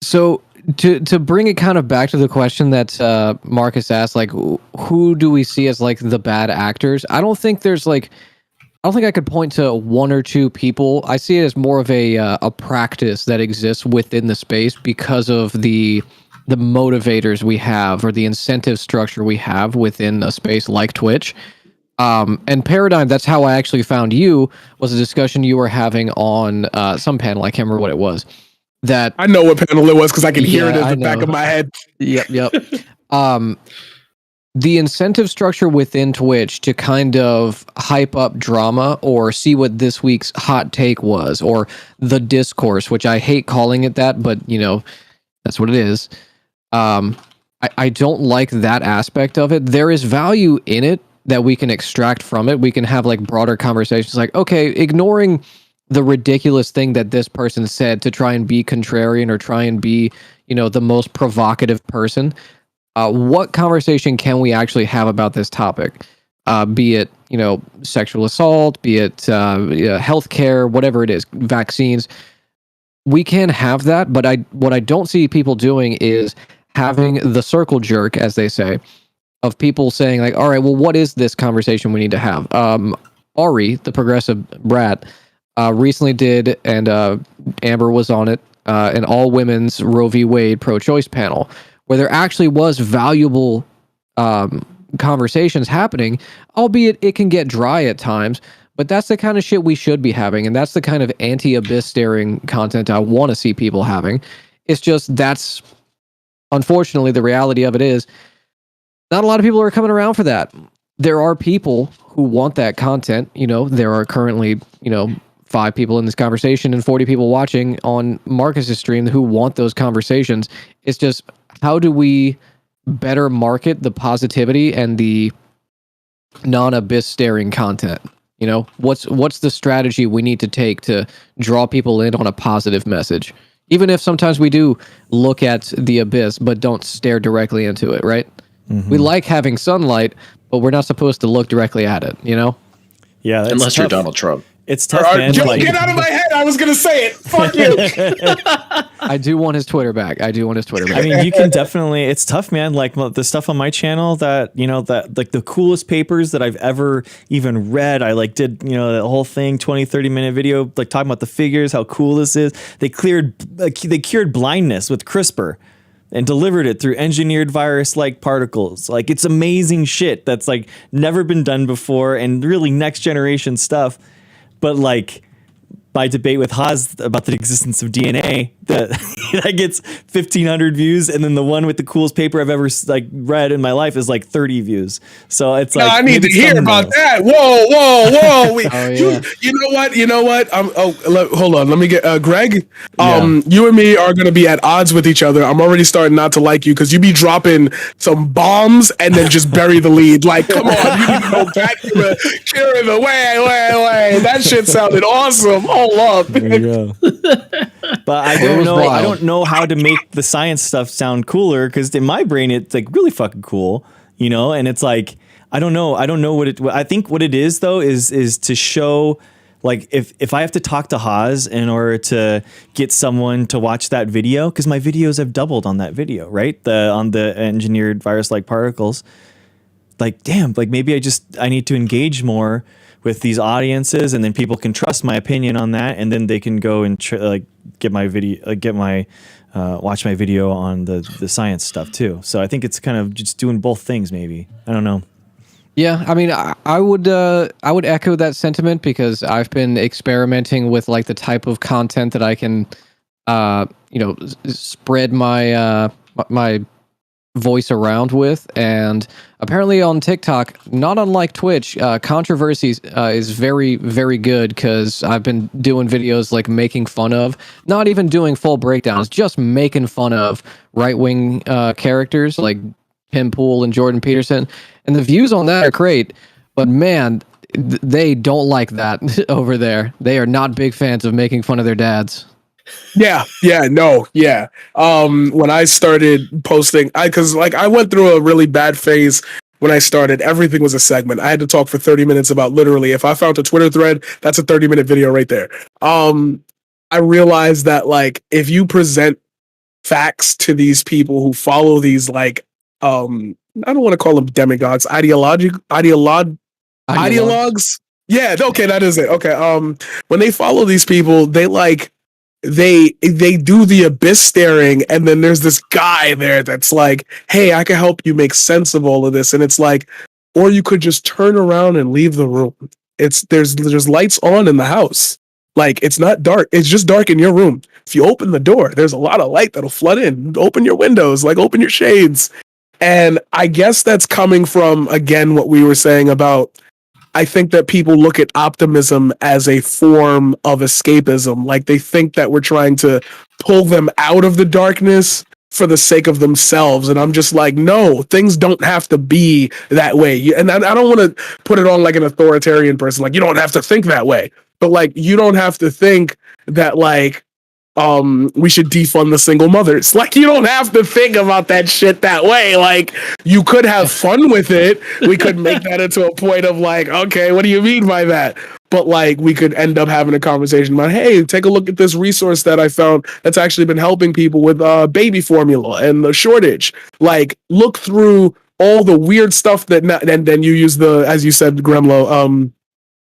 So to bring it kind of back to the question that Marcus asked, like who do we see as like the bad actors? I don't think I could point to 1 or 2 people. I see it as more of a practice that exists within the space because of the motivators we have, or the incentive structure we have within a space like Twitch. And Paradigm, that's how I actually found you, was a discussion you were having on some panel. I can't remember what it was. That I know what panel it was because I can hear it in the back of my head. Yep. the incentive structure within Twitch to kind of hype up drama or see what this week's hot take was, or the discourse, which I hate calling it that, but that's what it is. I don't like that aspect of it. There is value in it that we can extract from it. We can have like broader conversations, like, okay, ignoring the ridiculous thing that this person said to try and be contrarian or try and be, the most provocative person. What conversation can we actually have about this topic? Be it, sexual assault, be it healthcare, whatever it is, vaccines. We can have that, but what I don't see people doing is having the circle jerk, as they say, of people saying like, all right, well, what is this conversation we need to have? Ari, the progressive brat, recently did, and Amber was on it, an all women's Roe v. Wade pro-choice panel, where there actually was valuable conversations happening, albeit it can get dry at times. But that's the kind of shit we should be having, and that's the kind of anti-abyss staring content I want to see people having. It's just that's unfortunately the reality of it is not a lot of people are coming around for that. There are people who want that content. There are currently 5 people in this conversation and 40 people watching on Marcus's stream who want those conversations. It's just, how do we better market the positivity and the non-abyss staring content? What's the strategy we need to take to draw people in on a positive message? Even if sometimes we do look at the abyss, but don't stare directly into it, right? Mm-hmm. We like having sunlight, but we're not supposed to look directly at it, Yeah, unless you're Donald Trump. It's tough, man. Get out of my head! I was gonna say it. Fuck you. I do want his Twitter back. I mean, you can definitely. It's tough, man. Like the stuff on my channel that that like the coolest papers that I've ever even read. I like did the whole thing, 20-30 minute video, like talking about the figures, how cool this is. They cured blindness with CRISPR and delivered it through engineered virus-like particles. Like, it's amazing shit that's like never been done before and really next generation stuff. But like my debate with Haas about the existence of DNA, that gets 1,500 views, and then the one with the coolest paper I've ever read in my life is like 30 views. So it's like, I need to hear about that. Whoa! You know what? Hold on. Let me get Greg. You and me are gonna be at odds with each other. I'm already starting not to like you because you be dropping some bombs and then just bury the lead. Like, come on, you need to go back to the carry the way. That shit sounded awesome. Hold up. There you go. But I don't know. I don't know how to make the science stuff sound cooler, because in my brain it's like really fucking cool, And it's like I don't know what it. I think what it is though is to show, like, if I have to talk to Haas in order to get someone to watch that video, because my videos have doubled on that video, right? On the engineered virus-like particles. Like, damn, like maybe I need to engage more with these audiences, and then people can trust my opinion on that, and then they can go and get my video, watch my video on the science stuff too. So I think it's kind of just doing both things. Maybe, I don't know. Yeah, I mean, I would echo that sentiment, because I've been experimenting with like the type of content that I can, spread my my voice around with. And apparently on TikTok, not unlike Twitch, controversy is very, very good, because I've been doing videos like making fun of, not even doing full breakdowns, just making fun of right-wing characters like Tim Pool and Jordan Peterson, and the views on that are great. But man, they don't like that over there. They are not big fans of making fun of their dads. Yeah. When I started posting, I went through a really bad phase when I started. Everything was a segment. I had to talk for 30 minutes about literally, if I found a Twitter thread, that's a 30-minute video right there. I realized that, like, if you present facts to these people who follow these, like, I don't want to call them demagogues, ideologues. Yeah, okay, that is it. Okay. When they follow these people, they do the abyss staring, and then there's this guy there that's like, hey, I can help you make sense of all of this. And it's like, or you could just turn around and leave the room. There's lights on in the house. Like, it's not dark. It's just dark in your room. If you open the door, there's a lot of light that'll flood in. Open your windows, like open your shades. And I guess that's coming from, again, what we were saying about, I think that people look at optimism as a form of escapism. Like they think that we're trying to pull them out of the darkness for the sake of themselves. And I'm just like, no, things don't have to be that way. And I don't want to put it on like an authoritarian person. Like, you don't have to think that way. But like, you don't have to think that like, we should defund the single mothers. Like, you don't have to think about that shit that way. Like, you could have fun with it. We could make that into a point of like, okay, what do you mean by that? But like, we could end up having a conversation about, hey, take a look at this resource that I found that's actually been helping people with baby formula and the shortage. Like, look through all the weird stuff that, and then you use the, as you said, Gremlo,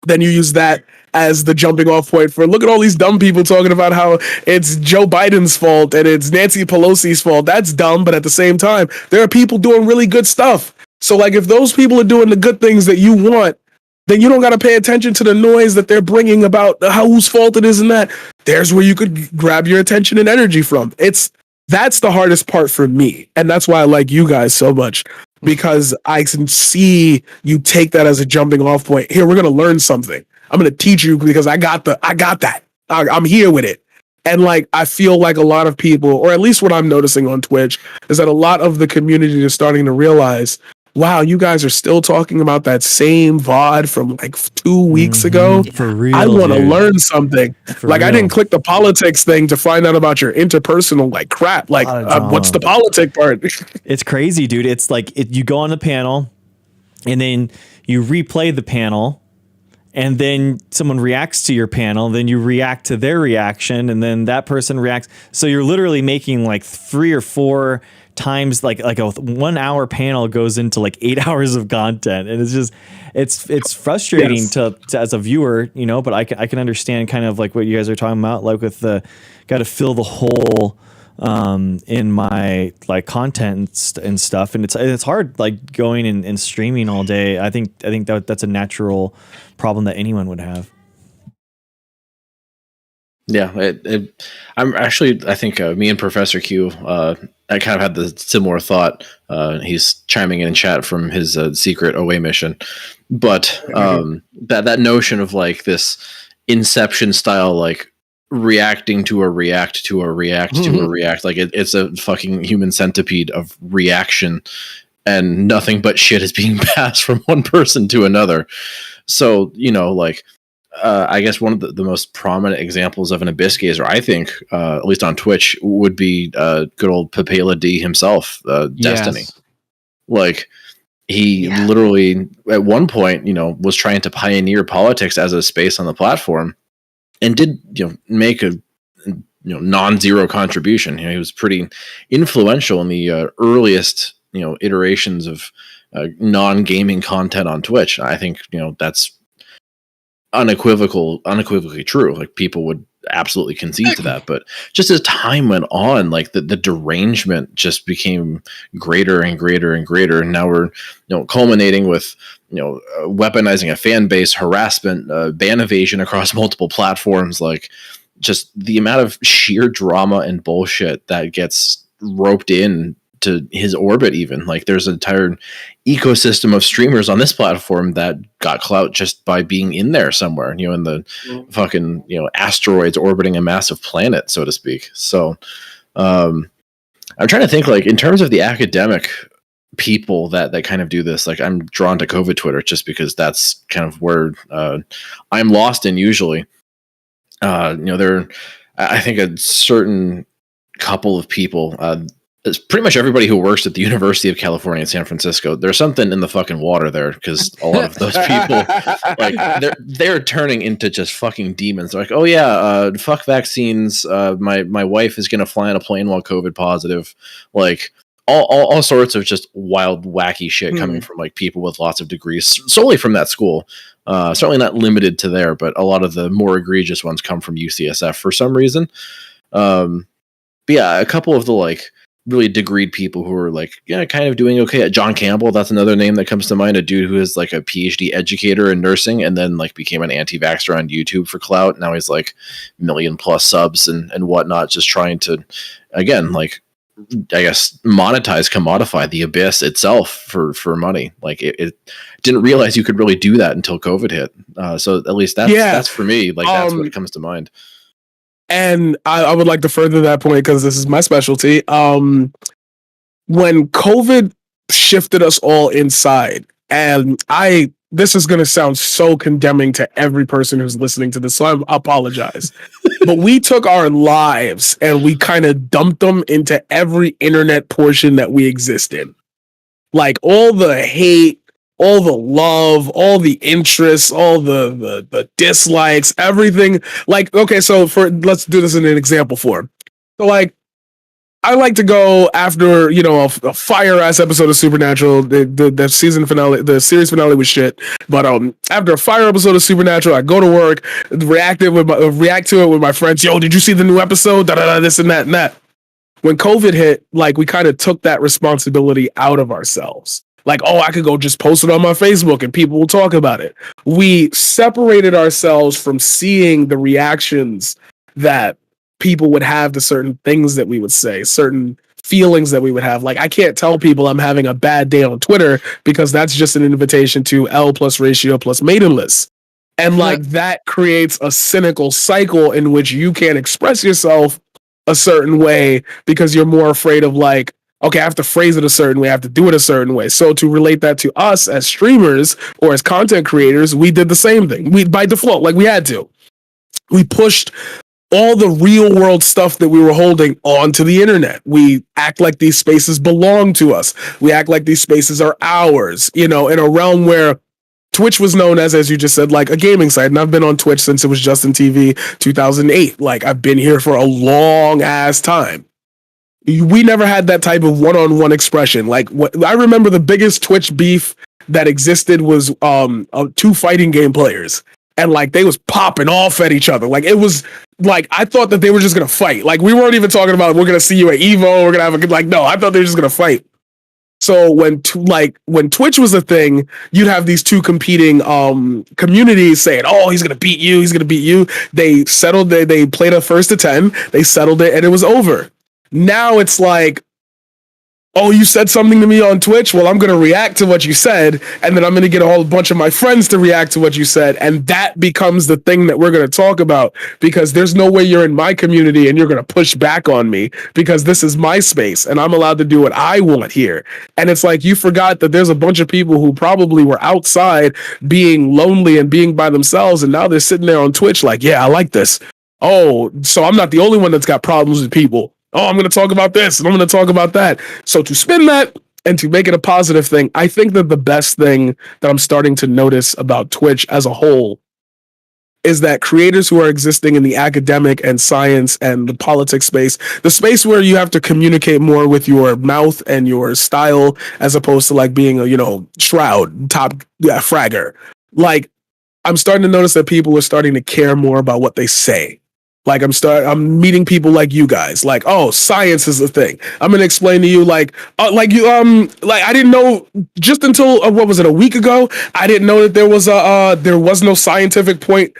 then you use that as the jumping off point for, look at all these dumb people talking about how it's Joe Biden's fault and it's Nancy Pelosi's fault. That's dumb, but at the same time, there are people doing really good stuff. So like, if those people are doing the good things that you want, then you don't got to pay attention to the noise that they're bringing about how whose fault it is and that. There's where you could grab your attention and energy from. That's the hardest part for me, and that's why I like you guys so much, because I can see you take that as a jumping off point. Here, we're gonna learn something. I'm going to teach you because I got that. I'm here with it. And like, I feel like a lot of people, or at least what I'm noticing on Twitch, is that a lot of the community is starting to realize, wow, you guys are still talking about that same VOD from like 2 weeks ago. For real. I want to learn something. Like, I didn't click the politics thing to find out about your interpersonal like crap. Like, what's the politic part? It's crazy, dude. It's like you go on the panel and then you replay the panel. And then someone reacts to your panel, then you react to their reaction, and then that person reacts. So you're literally making like 3 or 4 times, like a 1 hour panel goes into like 8 hours of content, and it's just it's frustrating to as a viewer, you know. But I can understand kind of like what you guys are talking about, like with the got to fill the hole in my like content and stuff, and it's hard like going and streaming all day. I think that's a natural problem that anyone would have. Yeah, I'm actually, I think me and Professor Q, I kind of had the similar thought. He's chiming in chat from his secret OA mission, but that notion of like this Inception style, like reacting to a react to a react to a react, like it's a fucking human centipede of reaction, and nothing but shit is being passed from one person to another. So, you know, like, I guess one of the most prominent examples of an abyss gazer, I think, at least on Twitch, would be good old Papela D himself, Destiny. Like, he literally, at one point, you know, was trying to pioneer politics as a space on the platform, and did, you know, make a non-zero contribution. You know, he was pretty influential in the earliest, you know, iterations of non-gaming content on Twitch. I think, you know, that's unequivocally true. Like, people would absolutely concede to that. But just as time went on, like the derangement just became greater and greater and greater. And now we're, you know, culminating with, you know, weaponizing a fan base, harassment, ban evasion across multiple platforms. Like, just the amount of sheer drama and bullshit that gets roped in to his orbit. Even like, there's an entire ecosystem of streamers on this platform that got clout just by being in there somewhere, you know, in the fucking, you know, asteroids orbiting a massive planet, so to speak. So I'm trying to think, like, in terms of the academic people that kind of do this, like, I'm drawn to COVID Twitter just because that's kind of where I'm lost in usually. You know, I think a certain couple of people, it's pretty much everybody who works at the University of California in San Francisco. There's something in the fucking water there, because a lot of those people, like, they're turning into just fucking demons. They're like, oh yeah, fuck vaccines. My wife is gonna fly on a plane while COVID positive. Like, all sorts of just wild, wacky shit coming from like people with lots of degrees solely from that school. Certainly not limited to there, but a lot of the more egregious ones come from UCSF for some reason. But yeah, a couple of the like really degreed people who are like, yeah, kind of doing okay. John Campbell, that's another name that comes to mind. A dude who is like a PhD educator in nursing, and then like became an anti-vaxxer on YouTube for clout. Now he's like 1 million+ subs and whatnot, just trying to, again, like, I guess, commodify the abyss itself for money. Like it didn't realize you could really do that until COVID hit. So at least that's for me. Like that's what comes to mind. And I would like to further that point because this is my specialty. When COVID shifted us all inside, and this is going to sound so condemning to every person who's listening to this, so I apologize. But we took our lives and we kind of dumped them into every internet portion that we exist in. Like all the hate, all the love, all the interests, all the dislikes, everything. Like, okay, so let's do this in an example form. So like, I like to go after, a fire ass episode of Supernatural. The season finale, the series finale was shit. But after a fire episode of Supernatural, I go to work, react to it with my friends. Yo, did you see the new episode? This and that and that. When COVID hit, like we kind of took that responsibility out of ourselves. Like, oh, I could go just post it on my Facebook and people will talk about it. We separated ourselves from seeing the reactions that people would have to certain things that we would say, certain feelings that we would have. Like, I can't tell people I'm having a bad day on Twitter because that's just an invitation to L plus ratio plus maiden list. And like that creates a cynical cycle in which you can't express yourself a certain way because you're more afraid of like, okay, I have to phrase it a certain way, I have to do it a certain way. So to relate that to us as streamers or as content creators, we did the same thing. We, by default, like we had to. We pushed all the real world stuff that we were holding onto the internet. We act like these spaces belong to us. We act like these spaces are ours, in a realm where Twitch was known as you just said, like a gaming site. And I've been on Twitch since it was Justin TV 2008. Like I've been here for a long ass time. We never had that type of one-on-one expression. Like what I remember, the biggest Twitch beef that existed was two fighting game players. And like they was popping off at each other. Like it was like I thought that they were just gonna fight. Like we weren't even talking about we're gonna see you at Evo. We're gonna have a good no. I thought they were just gonna fight. So when Twitch was a thing, you'd have these two competing communities saying, "Oh, he's gonna beat you. He's gonna beat you." They settled. They played a first to 10. They settled it, and it was over. Now it's like, oh, you said something to me on Twitch? Well, I'm going to react to what you said, and then I'm going to get a whole bunch of my friends to react to what you said, and that becomes the thing that we're going to talk about, because there's no way you're in my community and you're going to push back on me, because this is my space, and I'm allowed to do what I want here. And it's like, you forgot that there's a bunch of people who probably were outside being lonely and being by themselves, and now they're sitting there on Twitch like, yeah, I like this. Oh, so I'm not the only one that's got problems with people. Oh, I'm going to talk about this and I'm going to talk about that. So to spin that and to make it a positive thing, I think that the best thing that I'm starting to notice about Twitch as a whole is that creators who are existing in the academic and science and the politics space, the space where you have to communicate more with your mouth and your style, as opposed to like being a, Shroud, top fragger. Like, I'm starting to notice that people are starting to care more about what they say. Like I'm meeting people like you guys. Like, oh, science is the thing. I'm gonna explain to you like I didn't know just until what was it, a week ago? I didn't know that there was no scientific point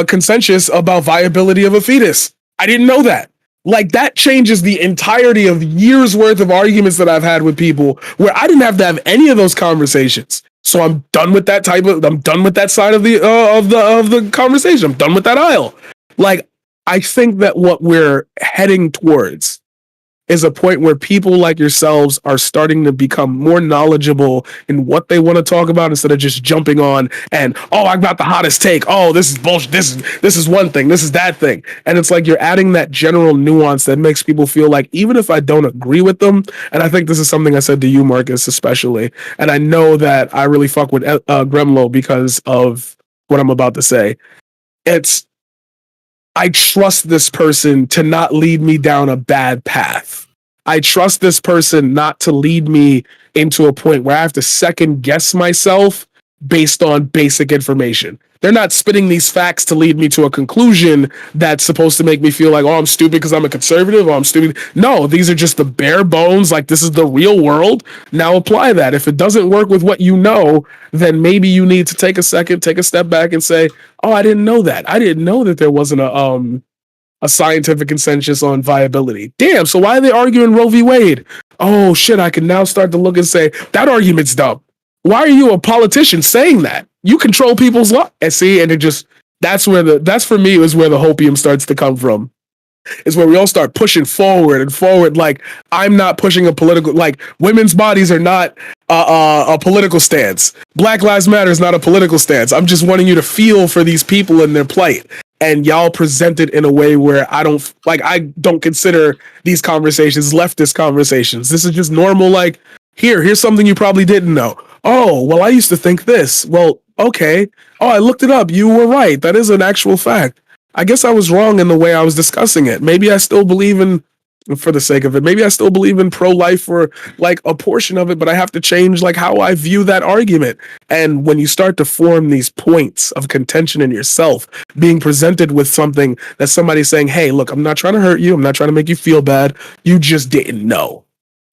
consensus about viability of a fetus. I didn't know that. Like that changes the entirety of years worth of arguments that I've had with people where I didn't have to have any of those conversations. So I'm done with that I'm done with that side of the conversation. I'm done with that aisle. Like, I think that what we're heading towards is a point where people like yourselves are starting to become more knowledgeable in what they want to talk about, instead of just jumping on and, oh, I got the hottest take. Oh, this is bullshit. This is one thing. This is that thing. And it's like you're adding that general nuance that makes people feel like, even if I don't agree with them, and I think this is something I said to you, Marcus, especially, and I know that I really fuck with Gremlo because of what I'm about to say. I trust this person to not lead me down a bad path. I trust this person not to lead me into a point where I have to second guess myself based on basic information. They're not spitting these facts to lead me to a conclusion that's supposed to make me feel like, oh, I'm stupid because I'm a conservative, or I'm stupid. No, these are just the bare bones. Like, this is the real world. Now apply that. If it doesn't work with what you know, then maybe you need to take a second, take a step back and say, oh, I didn't know that. I didn't know that there wasn't a scientific consensus on viability. Damn, so why are they arguing Roe v. Wade? Oh shit, I can now start to look and say, that argument's dumb. Why are you a politician saying that? You control people's lives. And see, and it just, that's for me is where the hopium starts to come from. Is where we all start pushing forward and forward. Like, I'm not pushing a political, like, women's bodies are not a political stance. Black Lives Matter is not a political stance. I'm just wanting you to feel for these people and their plight. And y'all present it in a way where I don't consider these conversations leftist conversations. This is just normal, like, here's something you probably didn't know. Oh, well, I used to think this. Well, okay. Oh, I looked it up. You were right. That is an actual fact. I guess I was wrong in the way I was discussing it. Maybe I still believe in, for the sake of it, maybe I still believe in pro-life or like a portion of it, but I have to change like how I view that argument. And when you start to form these points of contention in yourself, being presented with something that somebody's saying, hey, look, I'm not trying to hurt you. I'm not trying to make you feel bad. You just didn't know.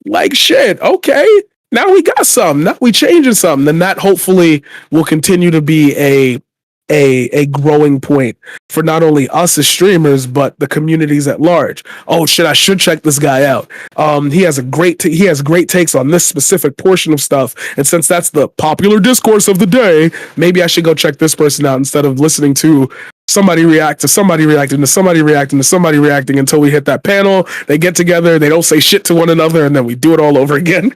Like, shit, okay. Now we got something. Now we changing something. Then that hopefully will continue to be a growing point for not only us as streamers but the communities at large. Oh shit, I should check this guy out. He has great takes on this specific portion of stuff, and since that's the popular discourse of the day, maybe I should go check this person out instead of listening to somebody react to somebody reacting to somebody reacting to somebody reacting until we hit that panel. They get together, they don't say shit to one another, and then we do it all over again.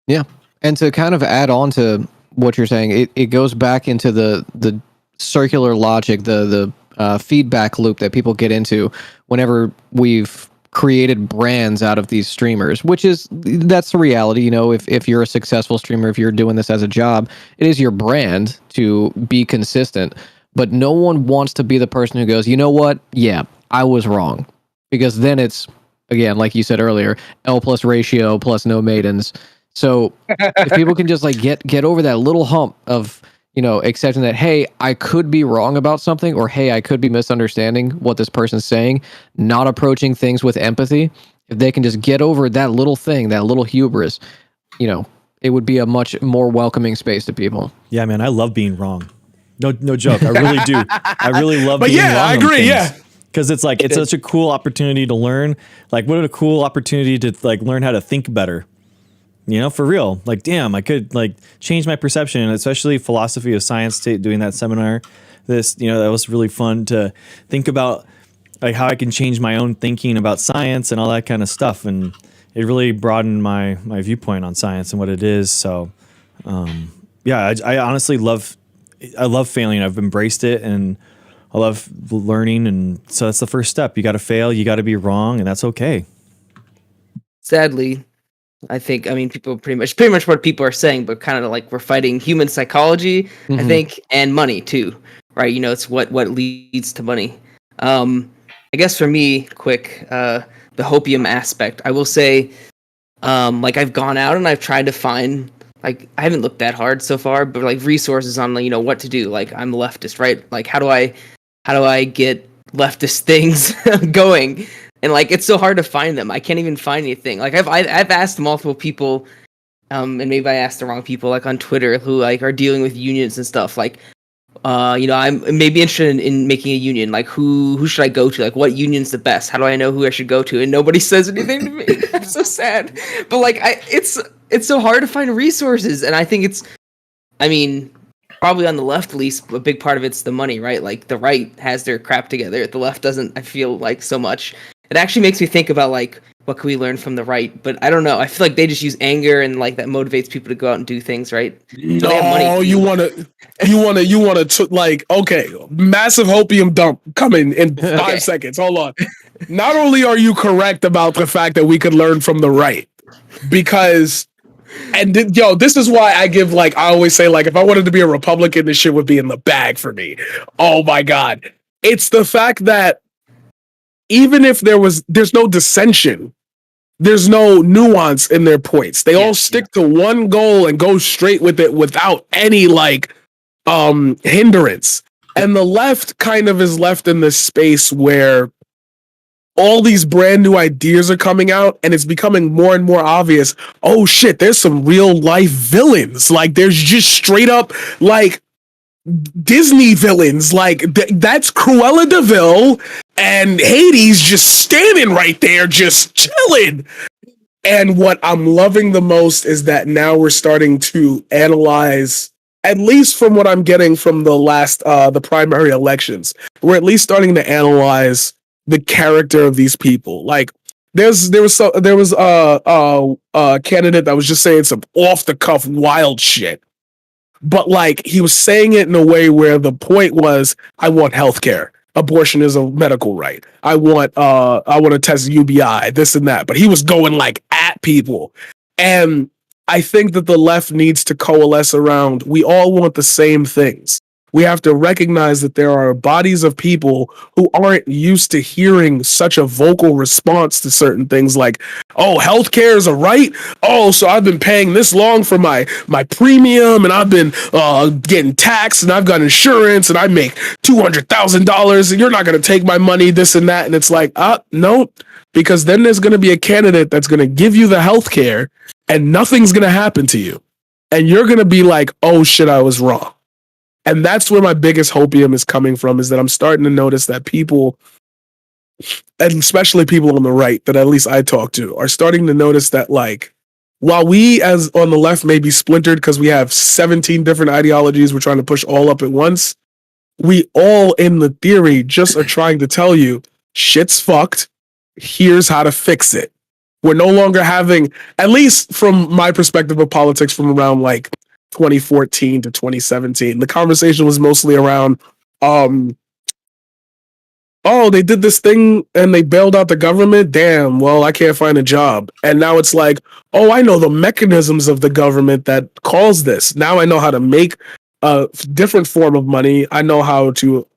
Yeah, and to kind of add on to what you're saying, it goes back into the circular logic, the feedback loop that people get into whenever we've created brands out of these streamers, that's the reality. You know, if you're a successful streamer, if you're doing this as a job, it is your brand to be consistent. But no one wants to be the person who goes, you know what? Yeah, I was wrong. Because then it's, again, like you said earlier, L plus ratio plus no maidens. So if people can just like get over that little hump of, you know, accepting that, hey, I could be wrong about something, or hey, I could be misunderstanding what this person's saying, not approaching things with empathy. If they can just get over that little thing, that little hubris, you know, it would be a much more welcoming space to people. Yeah, man, I love being wrong. No joke. I really do. I really love being wrong. But yeah, I agree. Yeah. Because it's like, it's such a cool opportunity to learn. Like, what a cool opportunity to like learn how to think better. You know, for real. Like, damn, I could like change my perception, and especially philosophy of science, doing that seminar. That was really fun to think about, like how I can change my own thinking about science and all that kind of stuff. And it really broadened my viewpoint on science and what it is. So, yeah, I honestly love failing. I've embraced it, and I love learning. And so that's the first step. You got to fail. You got to be wrong, and that's okay. Sadly, I mean, people pretty much what people are saying, but kind of like we're fighting human psychology, I think, and money too, right? You know, it's what leads to money. I guess for me, quick, the hopium aspect, I will say, like I've gone out and I've tried to find, like, I haven't looked that hard so far, but like resources on, you know, what to do. Like, I'm a leftist, right? Like, how do I get leftist things going? And like, it's so hard to find them. I can't even find anything. Like I've asked multiple people, and maybe I asked the wrong people, like on Twitter, who like are dealing with unions and stuff. Like, you know, I'm maybe interested in making a union. Like, who should I go to? Like, what union's the best? How do I know who I should go to? And nobody says anything to me. I'm so sad. But like, it's so hard to find resources, and I think I mean, probably on the left, at least, a big part of it's the money, right? Like, the right has their crap together. The left doesn't, I feel like, so much. It actually makes me think about, like, what can we learn from the right? But I don't know. I feel like they just use anger, and, like, that motivates people to go out and do things, right? So they have money. You want to, like, okay, massive hopium dump coming in 5 seconds. Hold on. Not only are you correct about the fact that we could learn from the right, because... And this is why I give, like, I always say, like, if I wanted to be a Republican, this shit would be in the bag for me. Oh my God. It's the fact that even if there's no dissension, there's no nuance in their points. They all stick to one goal and go straight with it without any, like, hindrance. And the left kind of is left in this space where all these brand new ideas are coming out, and it's becoming more and more obvious. Oh shit, there's some real life villains. Like, there's just straight up, like, Disney villains. Like, that's Cruella de Vil and Hades just standing right there, just chilling. And what I'm loving the most is that now we're starting to analyze, at least from what I'm getting from the primary elections, we're at least starting to analyze the character of these people. Like there was a candidate that was just saying some off the cuff wild shit, but like he was saying it in a way where the point was, I want healthcare. Abortion is a medical right. I want to test UBI, this and that. But he was going like at people. And I think that the left needs to coalesce around, we all want the same things. We have to recognize that there are bodies of people who aren't used to hearing such a vocal response to certain things like, oh, healthcare is a right. Oh, so I've been paying this long for my premium, and I've been getting taxed, and I've got insurance, and I make $200,000, and you're not going to take my money, this and that. And it's like, no, because then there's going to be a candidate that's going to give you the healthcare, and nothing's going to happen to you. And you're going to be like, oh shit, I was wrong. And that's where my biggest hopium is coming from, is that I'm starting to notice that people, and especially people on the right that at least I talk to, are starting to notice that, like, while we as on the left may be splintered because we have 17 different ideologies we're trying to push all up at once, we all in the theory just are trying to tell you, shit's fucked, here's how to fix it. We're no longer having, at least from my perspective of politics from around like 2014 to 2017, the conversation was mostly around, oh, they did this thing and they bailed out the government. Damn, well, I can't find a job. And now it's like, oh, I know the mechanisms of the government that caused this. Now I know how to make a different form of money. I know how to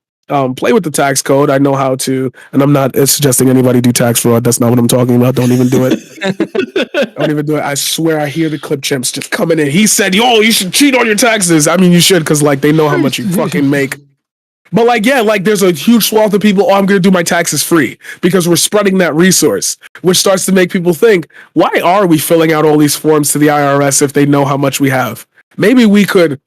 play with the tax code. I know how to, and I'm not suggesting anybody do tax fraud. That's not what I'm talking about. Don't even do it. Don't even do it. I swear I hear the clip chimps just coming in. He said, yo, you should cheat on your taxes. I mean, you should, because like they know how much you fucking make. But like, yeah, like there's a huge swath of people, oh, I'm going to do my taxes free, because we're spreading that resource, which starts to make people think, why are we filling out all these forms to the IRS if they know how much we have? Maybe we could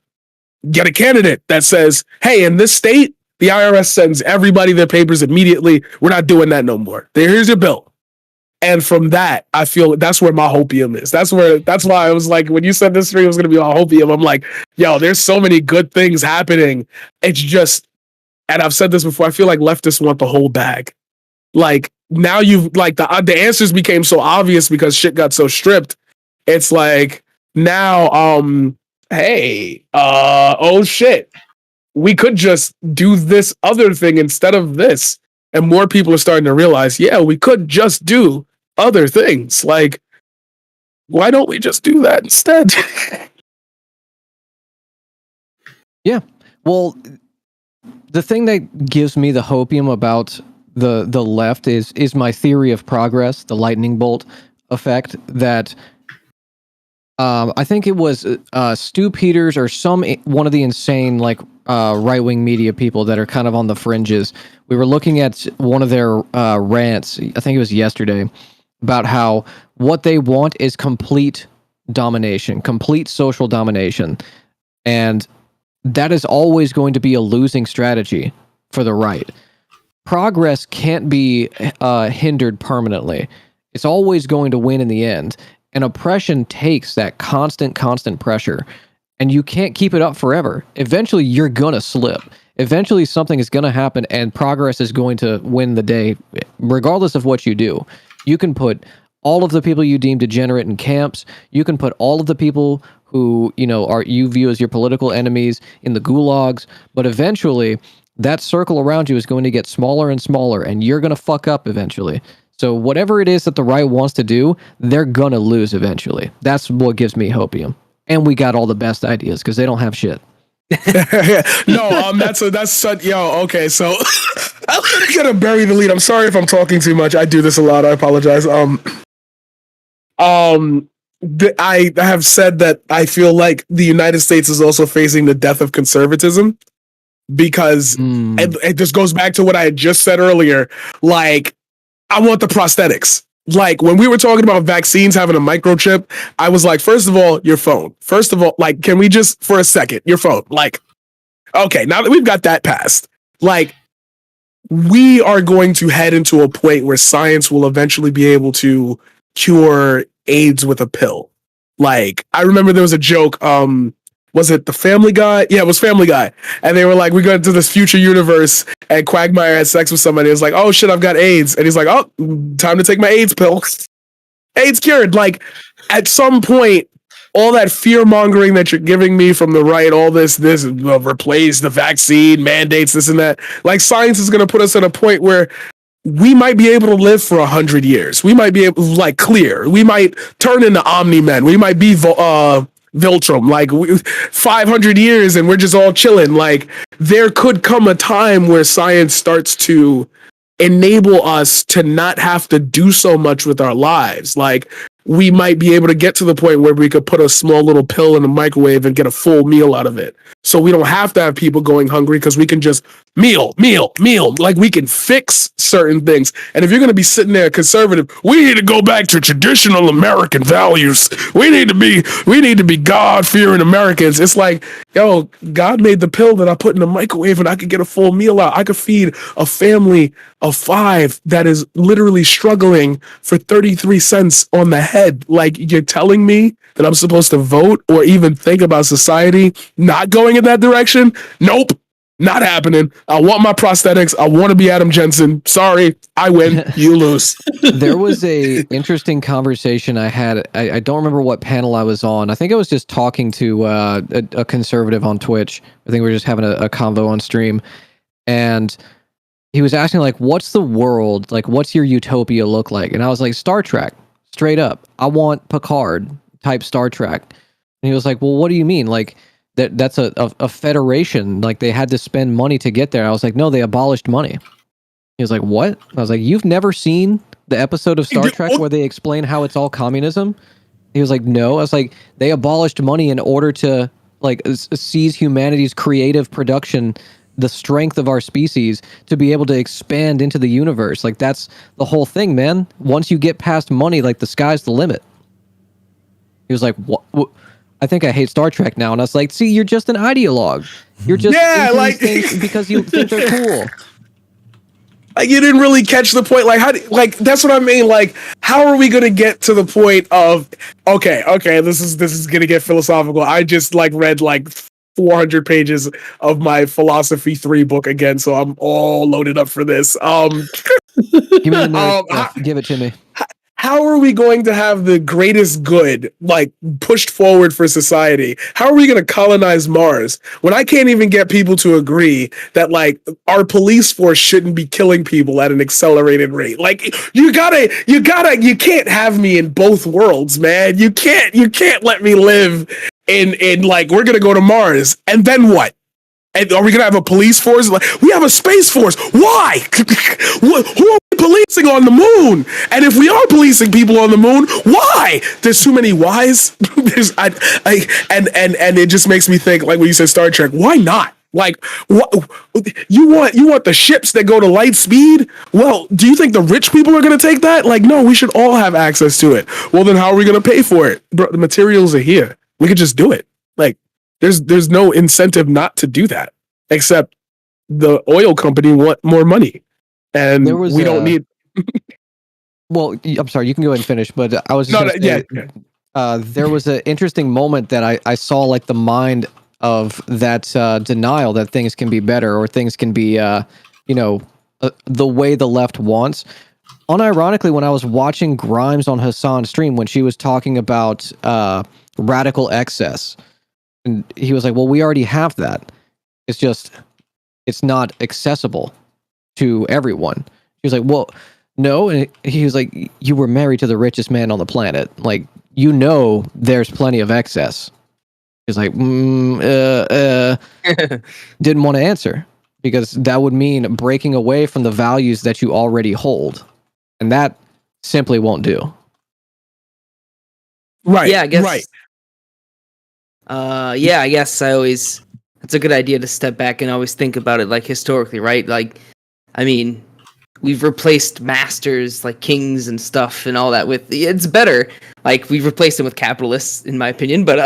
get a candidate that says, hey, in this state, the IRS sends everybody their papers immediately. We're not doing that no more. Here's your bill. And from that, I feel that's where my hopium is. That's why I was like, when you said this stream was going to be a hopium, I'm like, yo, there's so many good things happening. It's just, and I've said this before, I feel like leftists want the whole bag. Like now you've like the answers became so obvious because shit got so stripped. It's like now, hey, oh shit, we could just do this other thing instead of this. And more people are starting to realize, yeah, we could just do other things. Like, why don't we just do that instead? Yeah. Well, the thing that gives me the hopium about the left is my theory of progress, the lightning bolt effect, that I think it was Stu Peters or one of the insane like right-wing media people that are kind of on the fringes. We were looking at one of their rants, I think it was yesterday, about how what they want is complete domination, complete social domination. And that is always going to be a losing strategy for the right. Progress can't be hindered permanently. It's always going to win in the end. And oppression takes that constant pressure. And you can't keep it up forever. Eventually, you're going to slip. Eventually, something is going to happen, and progress is going to win the day, regardless of what you do. You can put all of the people you deem degenerate in camps. You can put all of the people who you view as your political enemies in the gulags. But eventually, that circle around you is going to get smaller and smaller, and you're going to fuck up eventually. So whatever it is that the right wants to do, they're going to lose eventually. That's what gives me hopium. And we got all the best ideas because they don't have shit. No, that's such, yo, okay, so I'm gonna bury the lead. I'm sorry if I'm talking too much. I do this a lot. I apologize. I have said that I feel like the United States is also facing the death of conservatism because it just goes back to what I had just said earlier. Like, I want the prosthetics. Like, when we were talking about vaccines having a microchip, I was like, first of all, your phone. First of all, like, can we just, for a second, your phone? Like, okay, now that we've got that passed, like, we are going to head into a point where science will eventually be able to cure AIDS with a pill. Like, I remember there was a joke, was it the Family Guy? Yeah, it was Family Guy. And they were like, we go into this future universe and Quagmire has sex with somebody. It's like, oh shit, I've got AIDS. And he's like, oh, time to take my AIDS pill. AIDS cured. Like, at some point, all that fear mongering that you're giving me from the right, all this replace the vaccine, mandates, this and that. Like, science is going to put us at a point where we might be able to live for 100 years. We might be able, like, clear. We might turn into Omni-Men. We might be Viltrum, like 500 years and we're just all chilling. Like, there could come a time where science starts to enable us to not have to do so much with our lives. Like, we might be able to get to the point where we could put a small little pill in the microwave and get a full meal out of it. So we don't have to have people going hungry because we can just meal. Like, we can fix certain things. And if you're going to be sitting there conservative, we need to go back to traditional American values. We need to be God-fearing Americans. It's like, yo, God made the pill that I put in the microwave and I could get a full meal out. I could feed a family of 5 that is literally struggling for 33 cents on the head. Like, you're telling me that I'm supposed to vote or even think about society not going in that direction? Nope. Not happening. I want my prosthetics. I want to be Adam Jensen. Sorry, I win. You lose. There was a interesting conversation I had. I don't remember what panel I was on. I think I was just talking to a conservative on Twitch. I think we were just having a convo on stream. And he was asking, like, what's the world? Like, what's your utopia look like? And I was like, Star Trek. Straight up. I want Picard type Star Trek. And he was like, well, what do you mean? Like, that's a federation. Like, they had to spend money to get there. I was like, no, they abolished money. He was like, what? I was like, you've never seen the episode of Star Trek where they explain how it's all communism? He was like, no. I was like, they abolished money in order to, like, seize humanity's creative production, the strength of our species, to be able to expand into the universe. Like, that's the whole thing, man. Once you get past money, like, the sky's the limit. He was like, what? I think I hate Star Trek now. And I was like, see, you're just an ideologue. You're just into like these things because you think they're cool. Like, you didn't really catch the point. Like, that's what I mean. Like, how are we going to get to the point of, okay, this is going to get philosophical. I just, like, read, like, 400 pages of my Philosophy 3 book again, so I'm all loaded up for this. Give me give it to me. How are we going to have the greatest good, like, pushed forward for society? How are we going to colonize Mars when I can't even get people to agree that, like, our police force shouldn't be killing people at an accelerated rate? Like, you can't have me in both worlds, man. You can't let me live in like, we're going to go to Mars and then what? And are we going to have a police force? Like, we have a space force. Why? Who are we policing on the moon? And if we are policing people on the moon, why? There's too many whys. And it just makes me think, like when you said Star Trek, why not? Like, what you want the ships that go to light speed? Well, do you think the rich people are going to take that? Like, no, we should all have access to it. Well, then how are we going to pay for it? Bro, the materials are here. We could just do it. Like, there's no incentive not to do that, except the oil company want more money, and we don't need. Well, I'm sorry, you can go ahead and finish, but I was just there was an interesting moment that I saw, like, the mind of that denial that things can be better or things can be, the way the left wants. Unironically, when I was watching Grimes on Hassan's stream, when she was talking about radical excess, and he was like, well, we already have that. It's not accessible to everyone. He was like, well, no. And he was like, you were married to the richest man on the planet. Like, there's plenty of excess. He was like, didn't want to answer because that would mean breaking away from the values that you already hold. And that simply won't do. Right. Yeah, I guess. Right. I guess it's a good idea to step back and always think about it, like, historically, right? Like, I mean, we've replaced masters like kings and stuff and all that with, it's better. Like, we've replaced them with capitalists, in my opinion, but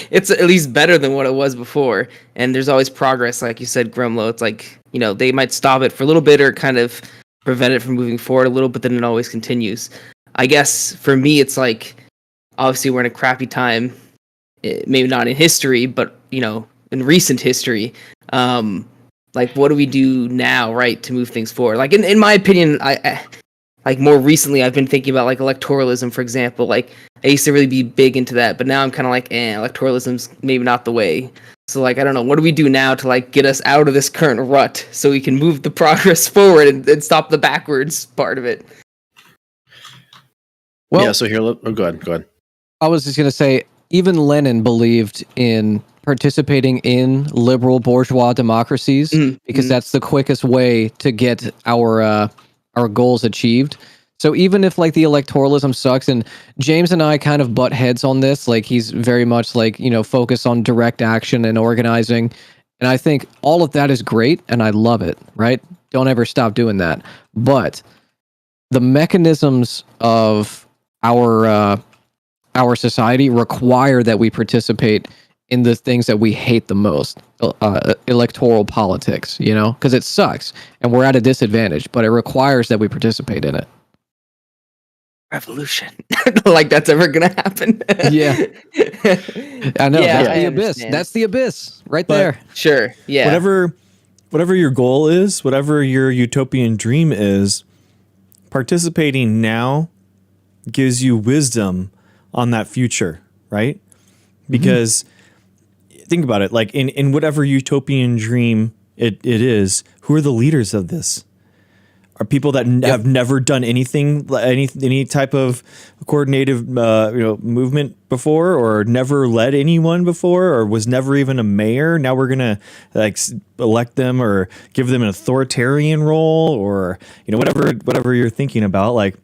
it's at least better than what it was before. And there's always progress, like you said, Grumlow. It's like they might stop it for a little bit or kind of prevent it from moving forward a little, but then it always continues. I guess for me, it's like, obviously we're in a crappy time, maybe not in history, but in recent history. Like, what do we do now, right, to move things forward? Like, in my opinion, I like more recently, I've been thinking about like electoralism, for example. Like, I used to really be big into that, but now I'm kind of like, electoralism's maybe not the way. So, like, I don't know, what do we do now to like get us out of this current rut so we can move the progress forward and stop the backwards part of it? Well, yeah. So here, go ahead. I was just gonna say, even Lenin believed in participating in liberal bourgeois democracies because that's the quickest way to get our goals achieved. So even if like the electoralism sucks, and James and I kind of butt heads on this, like he's very much like, focused on direct action and organizing. And I think all of that is great and I love it, right? Don't ever stop doing that. But the mechanisms of our society require that we participate in the things that we hate the most, electoral politics, because it sucks and we're at a disadvantage, but it requires that we participate in it. Revolution. Like that's ever gonna happen. Yeah. I know. Yeah, that's I the abyss. understand. That's the abyss right But- there. Sure. Yeah. Whatever your goal is, whatever your utopian dream is, participating now gives you wisdom on that future, right? Because think about it, like in whatever utopian dream it is, who are the leaders of this? Are people that have never done anything, any type of coordinative movement before, or never led anyone before, or was never even a mayor. Now we're gonna like elect them or give them an authoritarian role, or whatever you're thinking about. Like,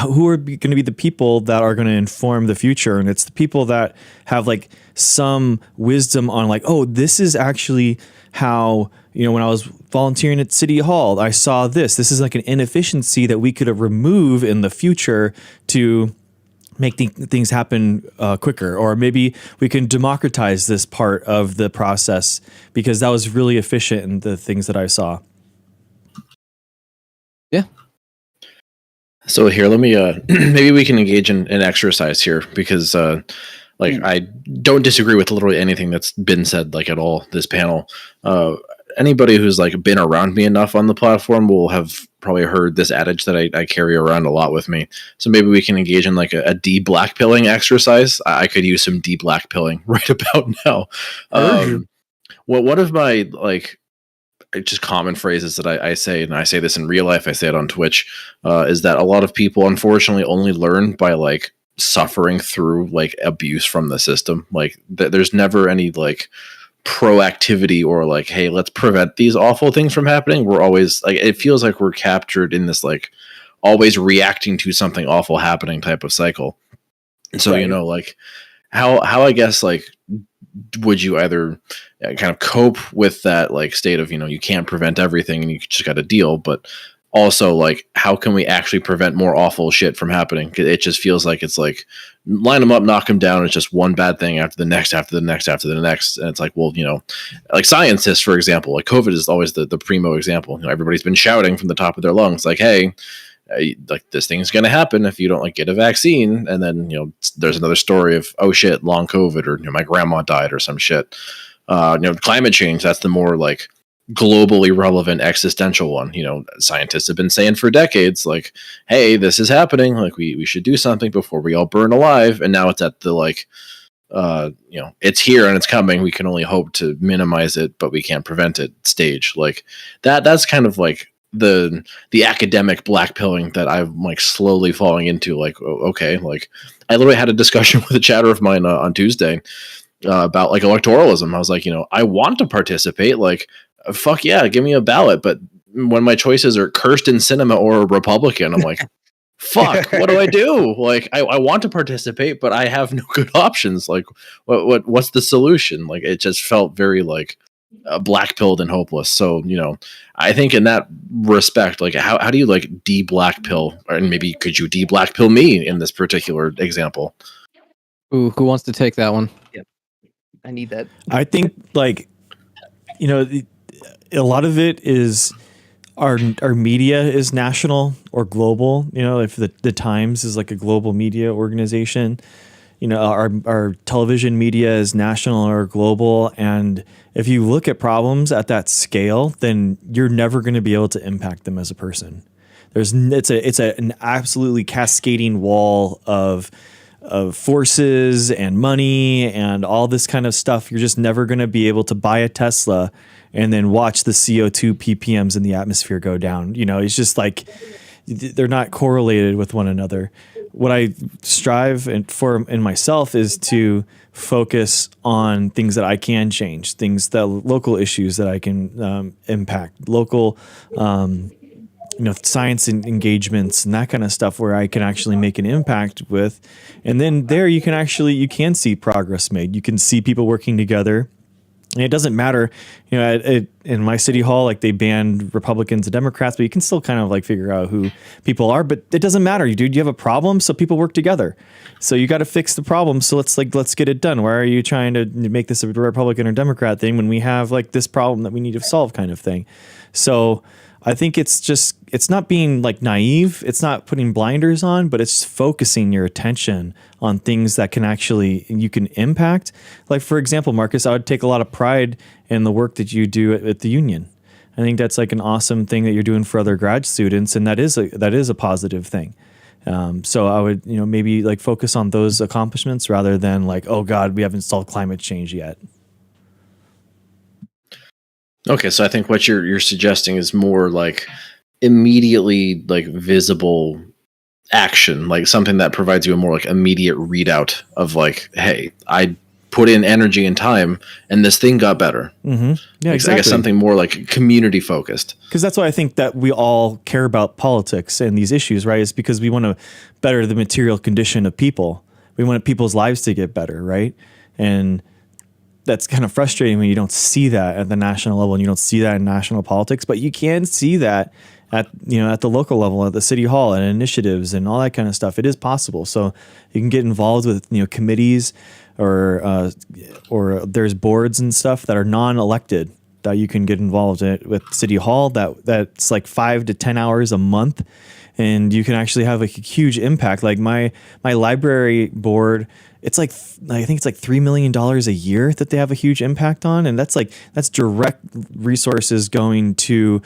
who are going to be the people that are going to inform the future? And it's the people that have like some wisdom on like, oh, this is actually how, when I was volunteering at City Hall, I saw this. This is like an inefficiency that we could remove in the future to make things happen quicker. Or maybe we can democratize this part of the process because that was really efficient in the things that I saw. Yeah. So here, let me maybe we can engage in an exercise here because I don't disagree with literally anything that's been said like at all this panel. Anybody who's like been around me enough on the platform will have probably heard this adage that I carry around a lot with me. So maybe we can engage in like a de-blackpilling exercise. I could use some de-blackpilling right about now. One of my like just common phrases that I say, and I say this in real life, I say it on Twitch, is that a lot of people unfortunately only learn by like suffering through like abuse from the system. Like there's never any like proactivity or like, hey, let's prevent these awful things from happening. We're always like, it feels like we're captured in this like always reacting to something awful happening type of cycle. And so, Right. like how I guess like would you either kind of cope with that like state of, you can't prevent everything and you just got to deal, but also like how can we actually prevent more awful shit from happening? It just feels like it's like line them up, knock them down. It's just one bad thing after the next, after the next, after the next. And it's like, well, like scientists, for example, like COVID is always the primo example. Everybody's been shouting from the top of their lungs, like, hey, like this thing's going to happen if you don't like get a vaccine. And then, there's another story of, oh shit, long COVID, or, my grandma died or some shit. Climate change, that's the more like globally relevant existential one. Scientists have been saying for decades, like, hey, this is happening. Like we should do something before we all burn alive. And now it's at the like, it's here and it's coming. We can only hope to minimize it, but we can't prevent it stage. Like that's kind of like the academic blackpilling that I'm like slowly falling into. Like, okay, like I literally had a discussion with a chatter of mine on Tuesday about like electoralism. I was like, I want to participate. Like, fuck yeah, give me a ballot. But when my choices are Kirsten Sinema or a Republican, I'm like, fuck, what do I do? Like, I want to participate, but I have no good options. Like, what's the solution? Like, it just felt very like black-pilled and hopeless. So, I think in that respect, like, how do you like de-black-pill, or maybe could you de-black-pill me in this particular example? Ooh, who wants to take that one? I need that. I think like, a lot of it is our media is national or global. You know, if the Times is like a global media organization, you know, our television media is national or global. And if you look at problems at that scale, then you're never going to be able to impact them as a person. It's an absolutely cascading wall of forces and money and all this kind of stuff. You're just never going to be able to buy a Tesla and then watch the CO2 ppms in the atmosphere go down. You know, it's just like they're not correlated with one another. What I strive for in myself is to focus on things that I can change, local issues that I can impact, local science engagements and that kind of stuff where I can actually make an impact with. And then there you can see progress made. You can see people working together. And it doesn't matter, you know, in my city hall, like they banned Republicans and Democrats, but you can still kind of like figure out who people are. But it doesn't matter, dude. You have a problem, so people work together. So you got to fix the problem. So let's get it done. Why are you trying to make this a Republican or Democrat thing when we have like this problem that we need to solve, kind of thing? So I think it's not being like naive. It's not putting blinders on, but it's focusing your attention on things that you can impact. Like, for example, Marcus, I would take a lot of pride in the work that you do at the union. I think that's like an awesome thing that you're doing for other grad students. And that is a positive thing. So I would, maybe like focus on those accomplishments rather than like, oh God, we haven't solved climate change yet. Okay, so I think what you're suggesting is more like immediately like visible action, like something that provides you a more like immediate readout of like, hey, I put in energy and time and this thing got better. Mm-hmm. Yeah, exactly. I guess something more like community focused. Because that's why I think that we all care about politics and these issues, right? Is because we want to better the material condition of people. We want people's lives to get better, right? And that's kind of frustrating when you don't see that at the national level and you don't see that in national politics, but you can see that at the local level, at the city hall and initiatives and all that kind of stuff. It is possible. So you can get involved with, committees or there's boards and stuff that are non-elected that you can get involved in with city hall that's like 5 to 10 hours a month. And you can actually have like a huge impact. Like my library board, it's like, I think it's like $3 million a year that they have a huge impact on. And that's direct resources going to,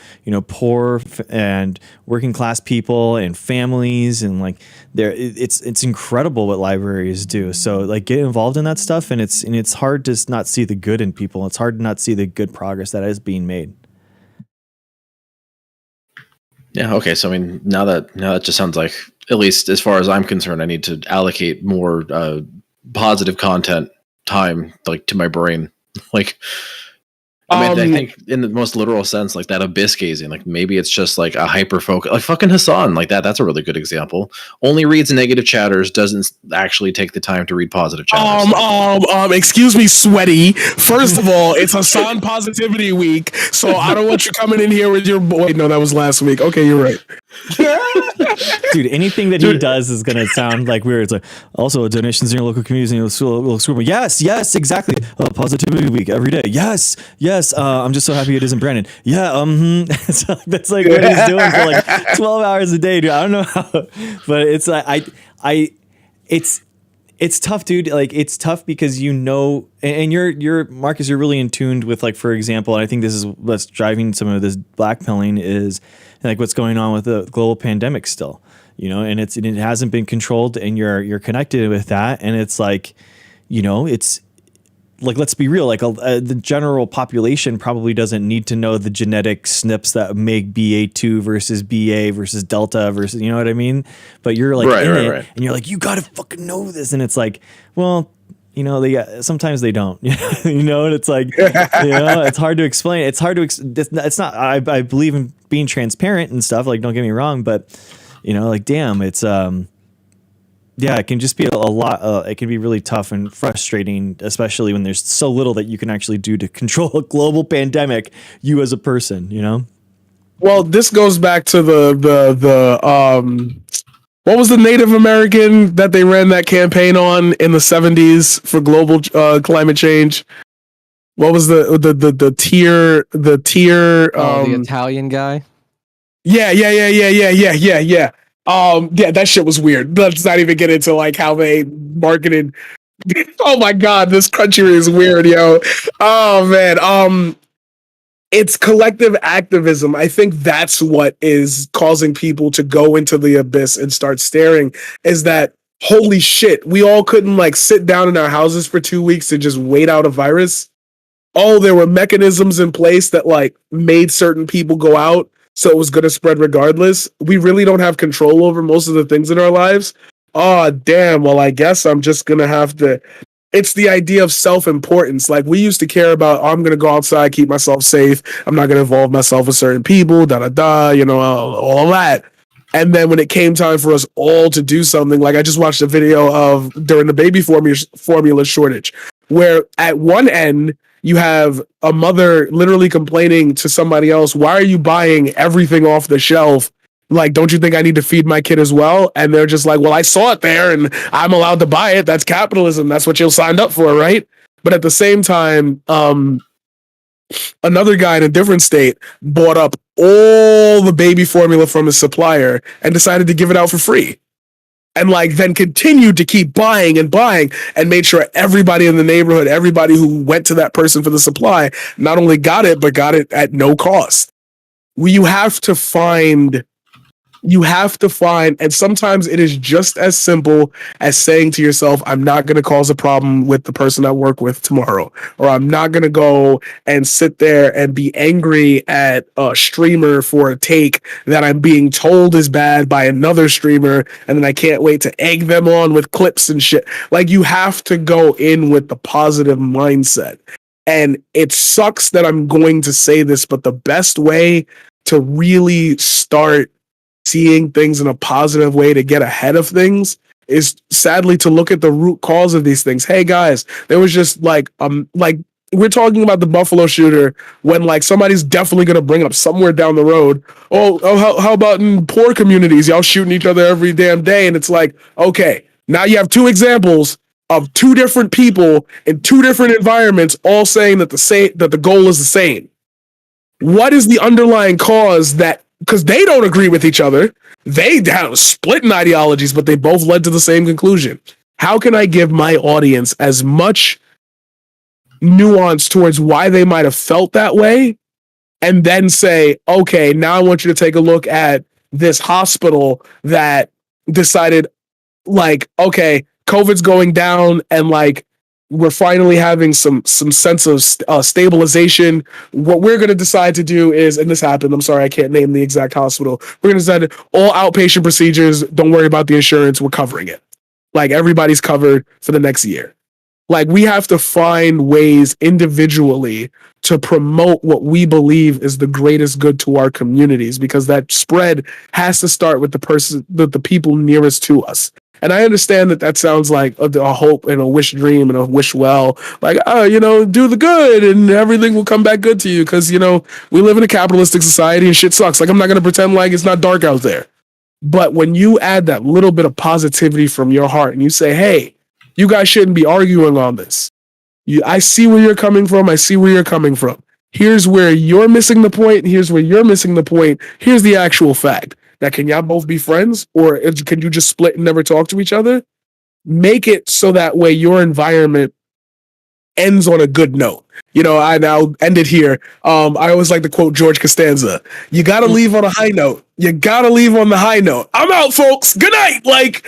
poor and working class people and families. And like it's incredible what libraries do. So like get involved in that stuff. And it's hard to not see the good in people. It's hard to not see the good progress that is being made. Yeah. Okay. So I mean, now that just sounds like, at least as far as I'm concerned, I need to allocate more positive content time, like to my brain. Like, I think in the most literal sense, like that abyss gazing, like maybe it's just like a hyper focus, like fucking Hassan, like that. That's a really good example. Only reads negative chatters, doesn't actually take the time to read positive chatters. Excuse me, sweaty. First of all, it's Hassan Positivity Week, so I don't want you coming in here with your boy. No, that was last week. Okay, you're right. Dude, anything that he does is gonna sound like weird. It's like also donations in your local communities and you'll scream. Yes, exactly. Positivity Week every day. Yes. I'm just so happy it isn't Brandon. Yeah. That's like what he's doing for like 12 hours a day, dude. I don't know how, but it's like it's tough, dude. Like it's tough because and you're Marcus, you're really in tune with, like, for example, and I think this is what's driving some of this blackpilling is like what's going on with the global pandemic still, and it hasn't been controlled, and you're connected with that, and it's like, it's like, let's be real, like the general population probably doesn't need to know the genetic SNPs that make BA2 versus BA versus Delta versus, you know what I mean? But you're like right. And you're like, you gotta fucking know this, and it's like, well, sometimes they don't, and it's like, it's hard to explain. It's hard to, it's not, I believe in being transparent and stuff, like, don't get me wrong, but like, damn, it's, yeah, it can just be a lot. It can be really tough and frustrating, especially when there's so little that you can actually do to control a global pandemic, you as a person, Well, this goes back to the what was the Native American that they ran that campaign on in the 70s for global climate change? what was the tier The Italian guy. Yeah. Yeah, that shit was weird. Let's not even get into like how they marketed. Oh my god, this country is weird, yo. Oh man. It's collective activism. I think that's what is causing people to go into the abyss and start staring, is that holy shit, we all couldn't like sit down in our houses for 2 weeks to just wait out a virus. Oh, there were mechanisms in place that like made certain people go out, so it was going to spread regardless. We really don't have control over most of the things in our lives. Oh, damn. Well, I guess I'm just going to have to. It's the idea of self-importance. Like we used to care about, oh, I'm going to go outside, keep myself safe. I'm not going to involve myself with certain people, all of that. And then when it came time for us all to do something, like I just watched a video of during the baby formula shortage, where at one end, you have a mother literally complaining to somebody else, why are you buying everything off the shelf? Like, don't you think I need to feed my kid as well? And they're just like, well, I saw it there and I'm allowed to buy it. That's capitalism. That's what you signed up for, right? But at the same time, another guy in a different state bought up all the baby formula from his supplier and decided to give it out for free. And like then continued to keep buying and made sure everybody in the neighborhood, everybody who went to that person for the supply, not only got it, but got it at no cost. You have to find, and sometimes it is just as simple as saying to yourself, I'm not going to cause a problem with the person I work with tomorrow, or I'm not going to go and sit there and be angry at a streamer for a take that I'm being told is bad by another streamer, and then I can't wait to egg them on with clips and shit. Like, you have to go in with the positive mindset. And it sucks that I'm going to say this, but the best way to really start seeing things in a positive way to get ahead of things is sadly to look at the root cause of these things. Hey guys, there was just like we're talking about the Buffalo shooter when like somebody's definitely going to bring up somewhere down the road, how about in poor communities, y'all shooting each other every damn day? And it's like, okay, now you have two examples of two different people in two different environments all saying that the goal is the same. What is the underlying cause that, because they don't agree with each other, they have splitting ideologies, but they both led to the same conclusion? How can I give my audience as much nuance towards why they might have felt that way, and then say, okay, now I want you to take a look at this hospital that decided, like, okay, COVID's going down, and like we're finally having some sense of stabilization. What we're going to decide to do is, and this happened, I'm sorry, I can't name the exact hospital. We're going to decide all outpatient procedures, don't worry about the insurance, we're covering it. Like, everybody's covered for the next year. Like, we have to find ways individually to promote what we believe is the greatest good to our communities, because that spread has to start with the people nearest to us. And I understand that sounds like a hope and a wish dream and a wish well, like, do the good and everything will come back good to you, because, we live in a capitalistic society and shit sucks. Like, I'm not going to pretend like it's not dark out there. But when you add that little bit of positivity from your heart and you say, hey, you guys shouldn't be arguing on this. I see where you're coming from. I see where you're coming from. Here's where you're missing the point. Here's where you're missing the point. Here's the actual fact. Now, can y'all both be friends, or can you just split and never talk to each other? Make it so that way your environment ends on a good note. I now end it here. I always like to quote George Costanza. You got to leave on a high note. You got to leave on the high note. I'm out, folks. Good night. Like,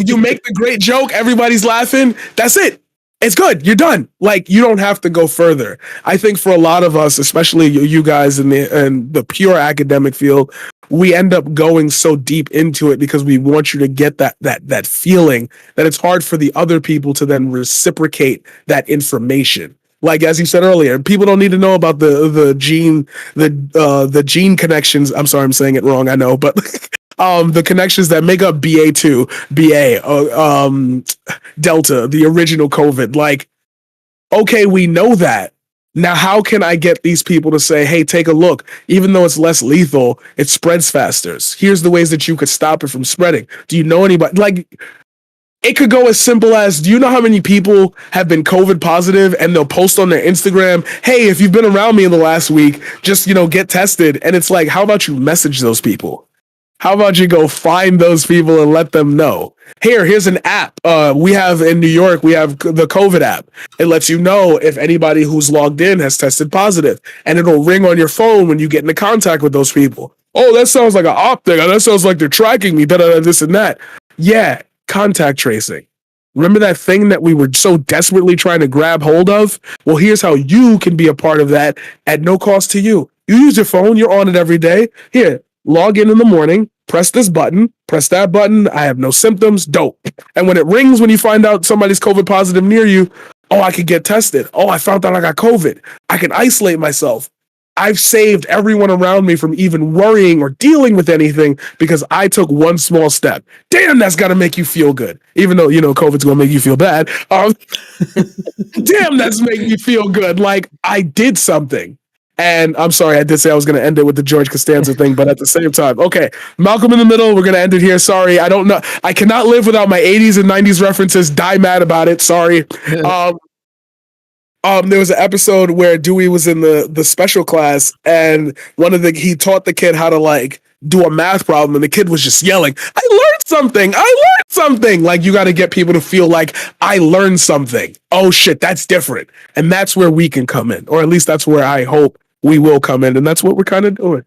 you make the great joke. Everybody's laughing. That's it. It's good. You're done. Like, you don't have to go further. I think for a lot of us, especially you guys in the pure academic field, we end up going so deep into it because we want you to get that feeling that it's hard for the other people to then reciprocate that information. Like, as you said earlier, people don't need to know about the gene connections. I'm sorry, I'm saying it wrong. I know, but the connections that make up BA2, BA, Delta, the original COVID. Like, okay, we know that. Now, how can I get these people to say, hey, take a look, even though it's less lethal, it spreads faster. Here's the ways that you could stop it from spreading. Do you know anybody? Like, It could go as simple as, do you know how many people have been COVID positive and they'll post on their Instagram, hey, if you've been around me in the last week, just, get tested. And it's like, how about you message those people? How about you go find those people and let them know? Here's an app. We have in New York, we have the COVID app. It lets you know if anybody who's logged in has tested positive, and it'll ring on your phone when you get into contact with those people. Oh, that sounds like an optic. That sounds like they're tracking me, this and that. Yeah, contact tracing. Remember that thing that we were so desperately trying to grab hold of? Well, here's how you can be a part of that at no cost to you. You use your phone, you're on it every day. Here, log in the morning, press this button, press that button. I have no symptoms. Dope. And when it rings, when you find out somebody's COVID positive near you, oh, I could get tested. Oh, I found out I got COVID. I can isolate myself. I've saved everyone around me from even worrying or dealing with anything because I took one small step. Damn, that's got to make you feel good. Even though, COVID's going to make you feel bad. Damn, that's making me feel good. Like, I did something. And I'm sorry, I did say I was going to end it with the George Costanza thing, but at the same time, okay, Malcolm in the Middle, we're going to end it here. Sorry, I don't know. I cannot live without my 80s and 90s references. Die mad about it. Sorry. There was an episode where Dewey was in the special class, and he taught the kid how to do a math problem, and the kid was just yelling, I learned something. Like, you got to get people to feel like I learned something. Oh shit, that's different. And that's where we can come in, or at least that's where I hope we will come in. And that's what we're kind of doing,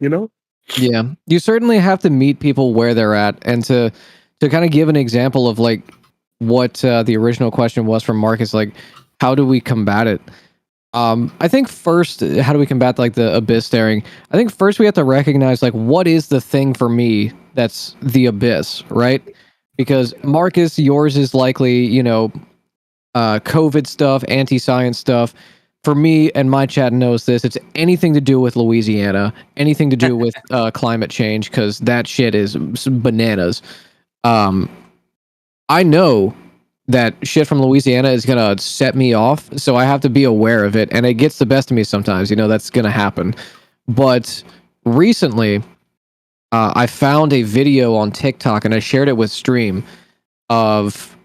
Yeah, you certainly have to meet people where they're at, and to kind of give an example of what the original question was from Marcus, how do we combat it? I think first, how do we combat the abyss staring? I think first we have to recognize what is the thing for me that's the abyss, right? Because Marcus, yours is likely, COVID stuff, anti-science stuff. For me, and my chat knows this, it's anything to do with Louisiana, anything to do with climate change, because that shit is bananas. I know that shit from Louisiana is going to set me off, so I have to be aware of it, and it gets the best of me sometimes. That's going to happen. But recently, I found a video on TikTok, and I shared it with Stream, of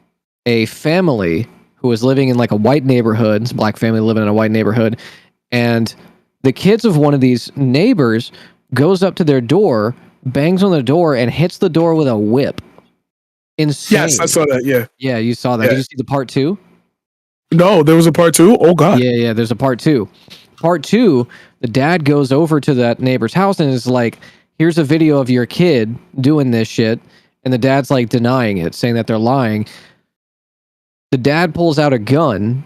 a family who was living in a white neighborhood. It's a black family living in a white neighborhood, and the kids of one of these neighbors goes up to their door, bangs on the door, and hits the door with a whip. Insane. Yes, I saw that. Yeah. Yeah, you saw that. Yeah. Did you see the part 2? No, there was a part 2. Oh God. Yeah. There's a part 2. Part 2, the dad goes over to that neighbor's house and is like, "Here's a video of your kid doing this shit," and the dad's denying it, saying that they're lying. The dad pulls out a gun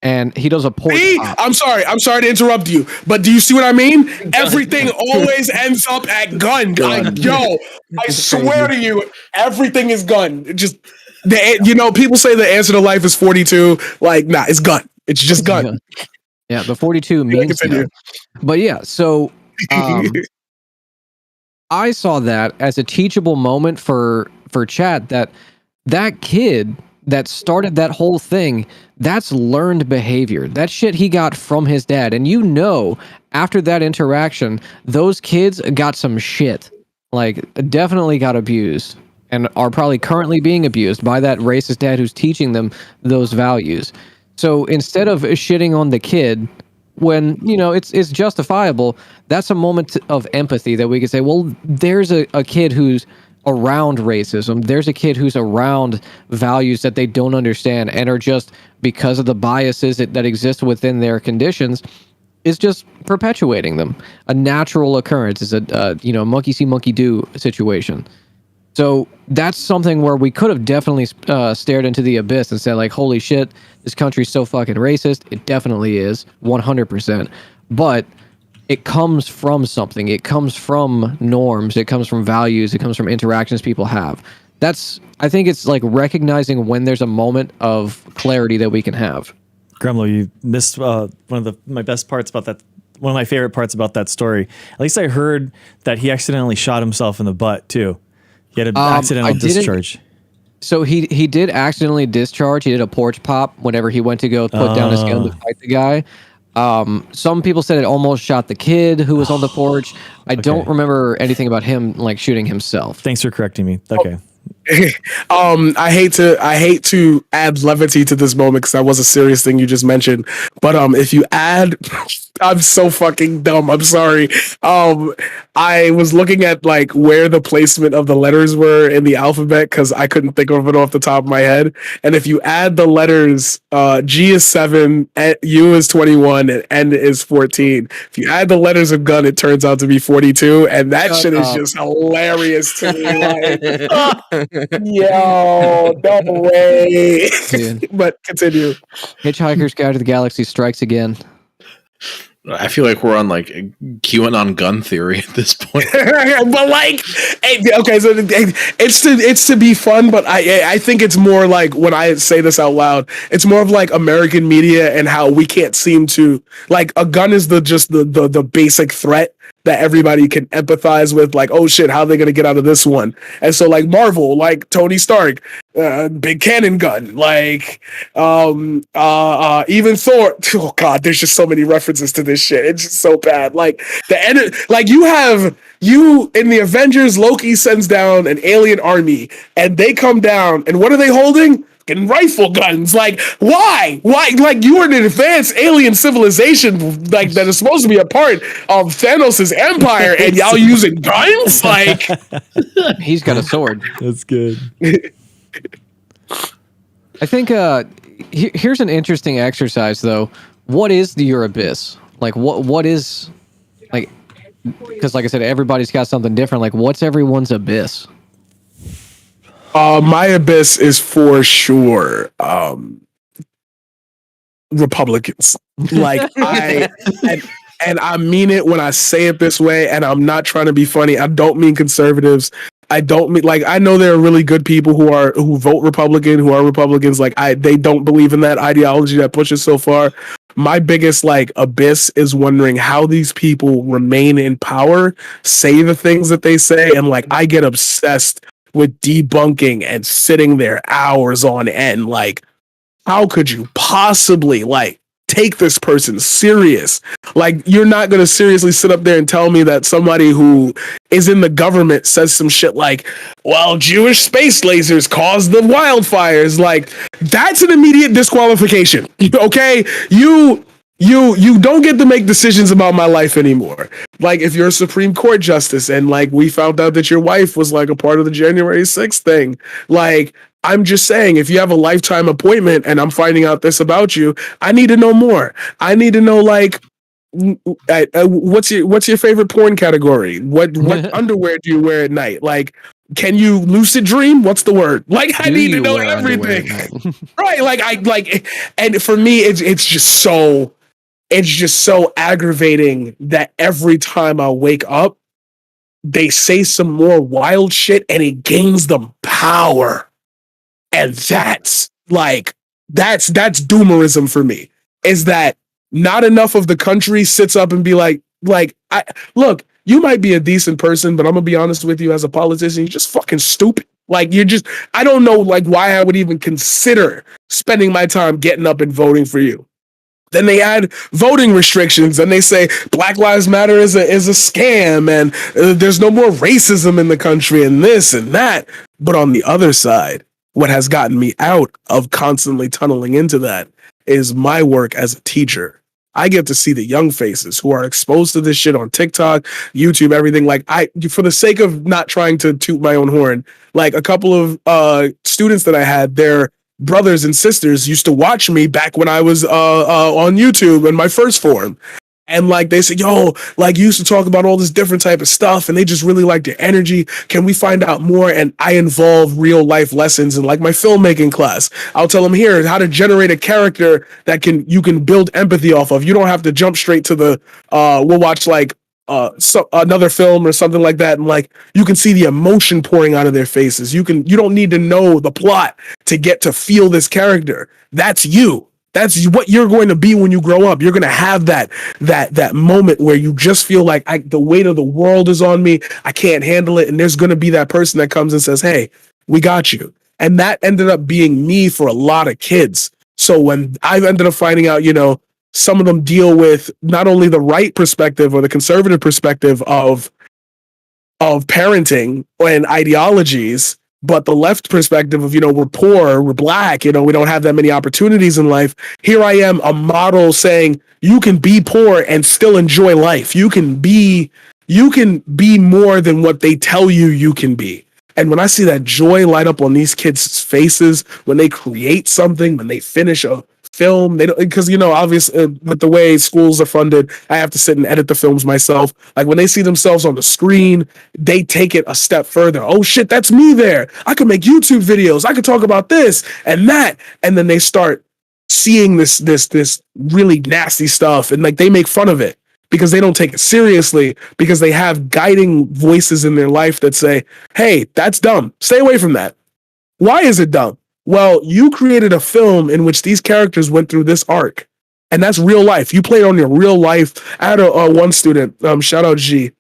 and he does a porch pop. I'm sorry to interrupt you, but do you see what I mean? Everything always ends up at gun. I swear to you, everything is gun. Just people say the answer to life is 42. Nah, it's gun. It's just gun. Yeah, the 42 means gun. But yeah, so I saw that as a teachable moment for chat, that kid that started that whole thing, that's learned behavior. That shit he got from his dad. And after that interaction, those kids got some shit. Definitely got abused and are probably currently being abused by that racist dad who's teaching them those values. So instead of shitting on the kid, when, it's justifiable, that's a moment of empathy that we could say, well, there's a kid who's around racism. There's a kid who's around values that they don't understand and are just, because of the biases that exist within their conditions, is just perpetuating them. A natural occurrence is a monkey see, monkey do situation. So that's something where we could have definitely stared into the abyss and said, holy shit, this country's so fucking racist. It definitely is, 100%. But it comes from something. It comes from norms. It comes from values. It comes from interactions people have. I think it's recognizing when there's a moment of clarity that we can have. Gremlo, you missed one of my best parts about that. One of my favorite parts about that story. At least I heard that he accidentally shot himself in the butt too. He had an accidental discharge. So he did accidentally discharge. He did a porch pop whenever he went to go put down his gun to fight the guy. Some people said it almost shot the kid who was on the porch. I don't remember anything about him shooting himself. Thanks for correcting me. Okay. I hate to add levity to this moment because that was a serious thing you just mentioned. But if you add, I'm so fucking dumb. I'm sorry. I was looking at like where the placement of the letters were in the alphabet because I couldn't think of it off the top of my head. And if you add the letters, G is 7, U is 21, and N is 14. If you add the letters of gun, it turns out to be 42, and that shit is just hilarious to me. Like, yo, no way. Dude. But continue. Hitchhiker's Guide to the Galaxy strikes again. I feel like we're on like QAnon gun theory at this point. But like, okay, so it's to be fun, but I think it's more like when I say this out loud, it's more of like American media and how we can't seem to like a gun is the basic threat that everybody can empathize with, like, oh shit, how are they gonna get out of this one? And so like Marvel, like Tony Stark, big cannon gun, like even Thor. Oh god, there's just so many references to this shit. It's just so bad. Like like you in the Avengers, Loki sends down an alien army, and they come down, and what are they holding? Fucking rifle guns. Like, why? Like, you were an advanced alien civilization, like that is supposed to be a part of Thanos' empire, and y'all using guns? Like, he's got a sword. That's good. I think here's an interesting exercise though. What is your abyss? Like what is like, because like I said, everybody's got something different. Like, what's everyone's abyss? my abyss is for sure Republicans. Like and I mean it when I say it this way, and I'm not trying to be funny. I don't mean conservatives. I don't mean, like, I know there are really good people who vote Republican, who are Republicans. Like, they don't believe in that ideology that pushes so far. My biggest like abyss is wondering how these people remain in power, say the things that they say, and like I get obsessed with debunking and sitting there hours on end. Like, how could you possibly like take this person serious? Like, you're not going to seriously sit up there and tell me that somebody who is in the government says some shit like, well, Jewish space lasers caused the wildfires. Like, that's an immediate disqualification. Okay? You don't get to make decisions about my life anymore. Like, if you're a Supreme Court justice and like we found out that your wife was like a part of the January 6th thing, like, I'm just saying, if you have a lifetime appointment and I'm finding out this about you, I need to know more. I need to know, like, what's your favorite porn category? What underwear do you wear at night? Like, can you lucid dream? What's the word? Like, I need to know everything. Right? Like, and for me, it's just so aggravating that every time I wake up, they say some more wild shit and it gains them power. And that's doomerism for me, is that not enough of the country sits up and be like, look, you might be a decent person, but I'm gonna be honest with you, as a politician, you're just fucking stupid. Like, I don't know, like, why I would even consider spending my time getting up and voting for you. Then they add voting restrictions and they say Black Lives Matter is a scam, and there's no more racism in the country and this and that. But on the other side, what has gotten me out of constantly tunneling into that is my work as a teacher. I get to see the young faces who are exposed to this shit on TikTok, YouTube, everything. Like, for the sake of not trying to toot my own horn, like, a couple of students that I had, their brothers and sisters used to watch me back when I was on YouTube in my first form. And like, they say, yo, like, you used to talk about all this different type of stuff and they just really like your energy. Can we find out more? And I involve real life lessons in like my filmmaking class. I'll tell them here how to generate a character that you can build empathy off of. You don't have to jump straight to the, we'll watch like another film or something like that, and like you can see the emotion pouring out of their faces. You don't need to know the plot to get to feel this character. That's you. That's what you're going to be when you grow up. You're going to have that moment where you just feel like the weight of the world is on me. I can't handle it. And there's going to be that person that comes and says, hey, we got you. And that ended up being me for a lot of kids. So when I've ended up finding out, some of them deal with not only the right perspective or the conservative perspective of parenting and ideologies, But the left perspective of, we're poor, we're black, we don't have that many opportunities in life. Here I am, a model saying you can be poor and still enjoy life. You can be more than what they tell you can be. And when I see that joy light up on these kids' faces, when they create something, when they finish a film, they don't, because obviously with the way schools are funded, I have to sit and edit the films myself. Like when they see themselves on the screen, they take it a step further. Oh shit, that's me there. I could make YouTube videos. I could talk about this and that. And then they start seeing this really nasty stuff, and like they make fun of it because they don't take it seriously, because they have guiding voices in their life that say, hey, that's dumb. Stay away from that. Why is it dumb? Well, you created a film in which these characters went through this arc, and that's real life. You played on your real life. I had one student, shout out G.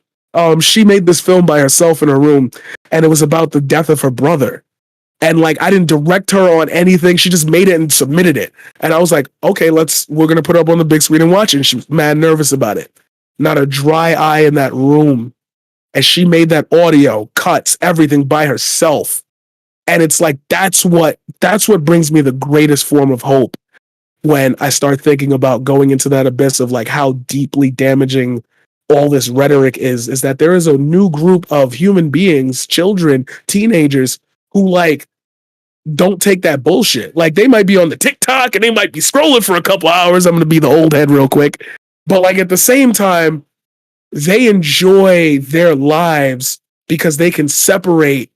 She made this film by herself in her room, and it was about the death of her brother. And like, I didn't direct her on anything. She just made it and submitted it. And I was like, okay, we're going to put it up on the big screen and watch it. And she was mad nervous about it. Not a dry eye in that room. And she made that audio, cuts, everything by herself. And it's like, that's what brings me the greatest form of hope when I start thinking about going into that abyss of like how deeply damaging all this rhetoric is that there is a new group of human beings, children, teenagers, who like don't take that bullshit. Like they might be on the TikTok and they might be scrolling for a couple hours. I'm going to be the old head real quick. But like at the same time, they enjoy their lives because they can separate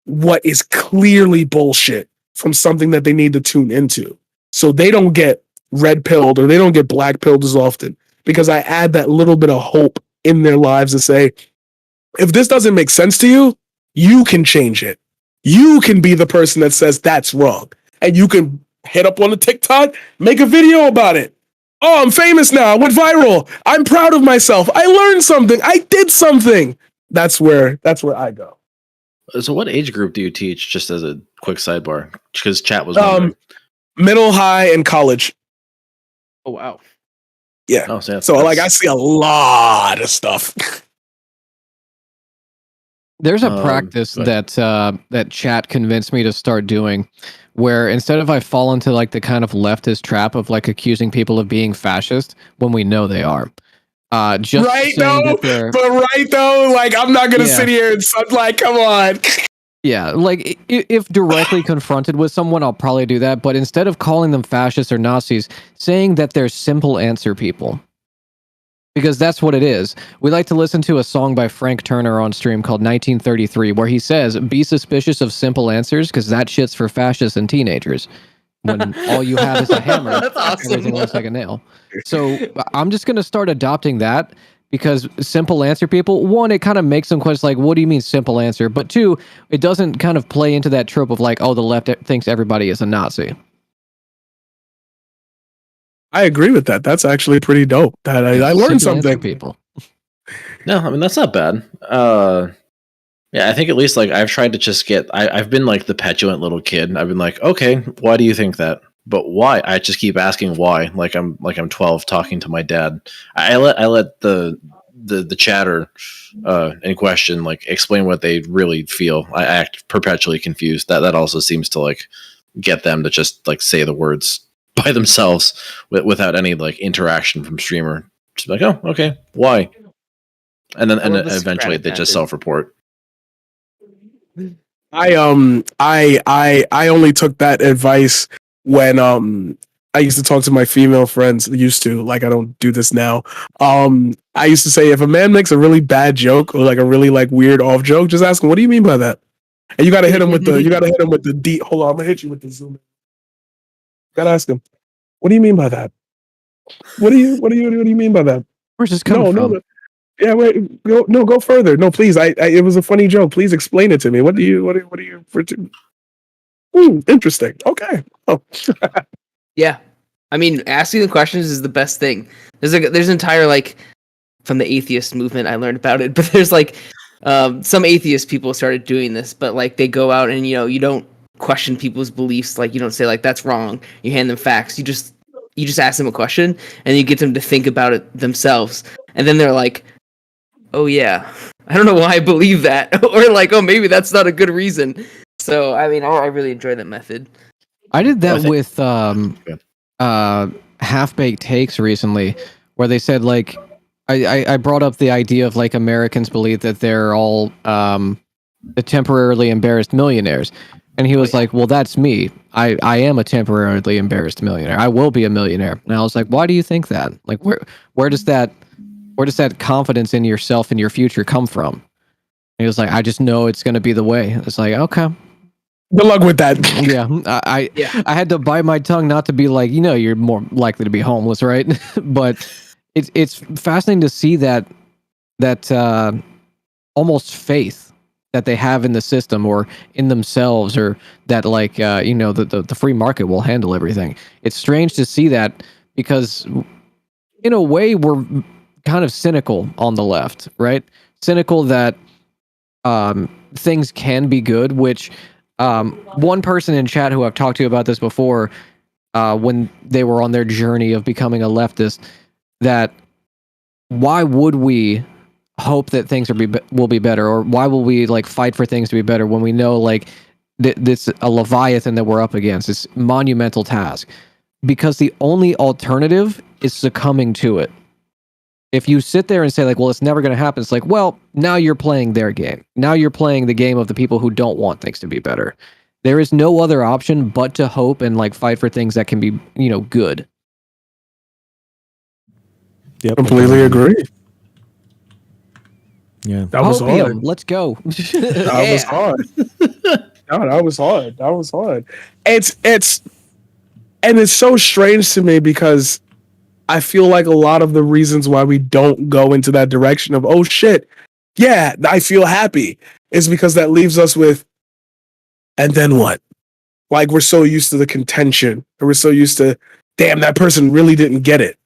what is clearly bullshit from something that they need to tune into. So they don't get red pilled or they don't get black pilled as often, because I add that little bit of hope in their lives to say, if this doesn't make sense to you, you can change it. You can be the person that says that's wrong. And you can hit up on the TikTok, make a video about it. Oh, I'm famous now. I went viral. I'm proud of myself. I learned something. I did something. That's where I go. So what age group do you teach, just as a quick sidebar? Because chat was wondering. Middle, high, and college. Oh, wow. Yeah. Oh, so like I see a lot of stuff. There's a practice that chat convinced me to start doing, where instead of I fall into like the kind of leftist trap of like accusing people of being fascist when we know they are. Just right though, like I'm not gonna sit here and like, come on. Yeah, like if directly confronted with someone, I'll probably do that. But instead of calling them fascists or Nazis, saying that they're simple answer people. Because that's what it is. We like to listen to a song by Frank Turner on stream called 1933, where he says, be suspicious of simple answers because that shit's for fascists and teenagers. When all you have is a hammer, That's awesome. Everything looks like a nail. So I'm just going to start adopting that, because simple answer people, one, it kind of makes them question like, what do you mean simple answer? But two, it doesn't kind of play into that trope of like, oh, the left thinks everybody is a Nazi. I agree with that. That's actually pretty dope. That I learned something. People. No, I mean, that's not bad. Yeah, I think at least like I've tried to just I've been like the petulant little kid. I've been like, okay, why do you think that? But why? I just keep asking why. Like I'm 12 talking to my dad. I let the chatter in question like explain what they really feel. I act perpetually confused. That also seems to like get them to just like say the words by themselves without any like interaction from streamer. Just like, oh, okay, why? And then eventually they just self-report. I only took that advice when I used to talk to my female friends. Used to, like, I don't do this now. I used to say, if a man makes a really bad joke or like a really like weird off joke, just ask him, what do you mean by that? And you gotta hit him with the deep. Hold on, I'm gonna hit you with the zoom. Gotta ask him, what do you mean by that? What do you mean by that? Where's this coming from? No. Yeah, wait, go further. No, please. It was a funny joke. Please explain it to me. What do you interesting. Okay. Oh. Yeah. I mean, asking the questions is the best thing. There's an entire like from the atheist movement, I learned about it, but there's like some atheist people started doing this, but like they go out and you don't question people's beliefs, like you don't say like that's wrong. You hand them facts. You just ask them a question and you get them to think about it themselves. And then they're like, "Oh yeah, I don't know why I believe that," or like, "Oh, maybe that's not a good reason." So I mean, I really enjoy that method. I did that with half-baked takes recently, where they said like I brought up the idea of like Americans believe that they're all temporarily embarrassed millionaires, and he was like, well, that's me. I am a temporarily embarrassed millionaire. I will be a millionaire. And I was like, why do you think that? Like where does that confidence in yourself and your future come from? And he was like, I just know it's going to be the way. It's like, okay. Good luck with that. Yeah, I had to bite my tongue not to be like, you're more likely to be homeless, right? But it's fascinating to see that almost faith that they have in the system or in themselves, or that like the free market will handle everything. It's strange to see that, because in a way we're kind of cynical on the left, right? Cynical that things can be good, which one person in chat who I've talked to about this before, when they were on their journey of becoming a leftist, that why would we hope that things will be better, or why will we like fight for things to be better when we know like this a leviathan that we're up against, this monumental task? Because the only alternative is succumbing to it. If you sit there and say like, well, it's never going to happen, it's like, well, now you're playing their game. Now you're playing the game of the people who don't want things to be better. There is no other option but to hope and like fight for things that can be, good. Yep. Completely agree. Yeah. That was hard. Let's go. That was hard. No, that was hard. That was hard. It's so strange to me, because I feel like a lot of the reasons why we don't go into that direction of, oh shit, yeah, I feel happy, is because that leaves us with, and then what? Like, we're so used to the contention, and we're so used to, damn, that person really didn't get it.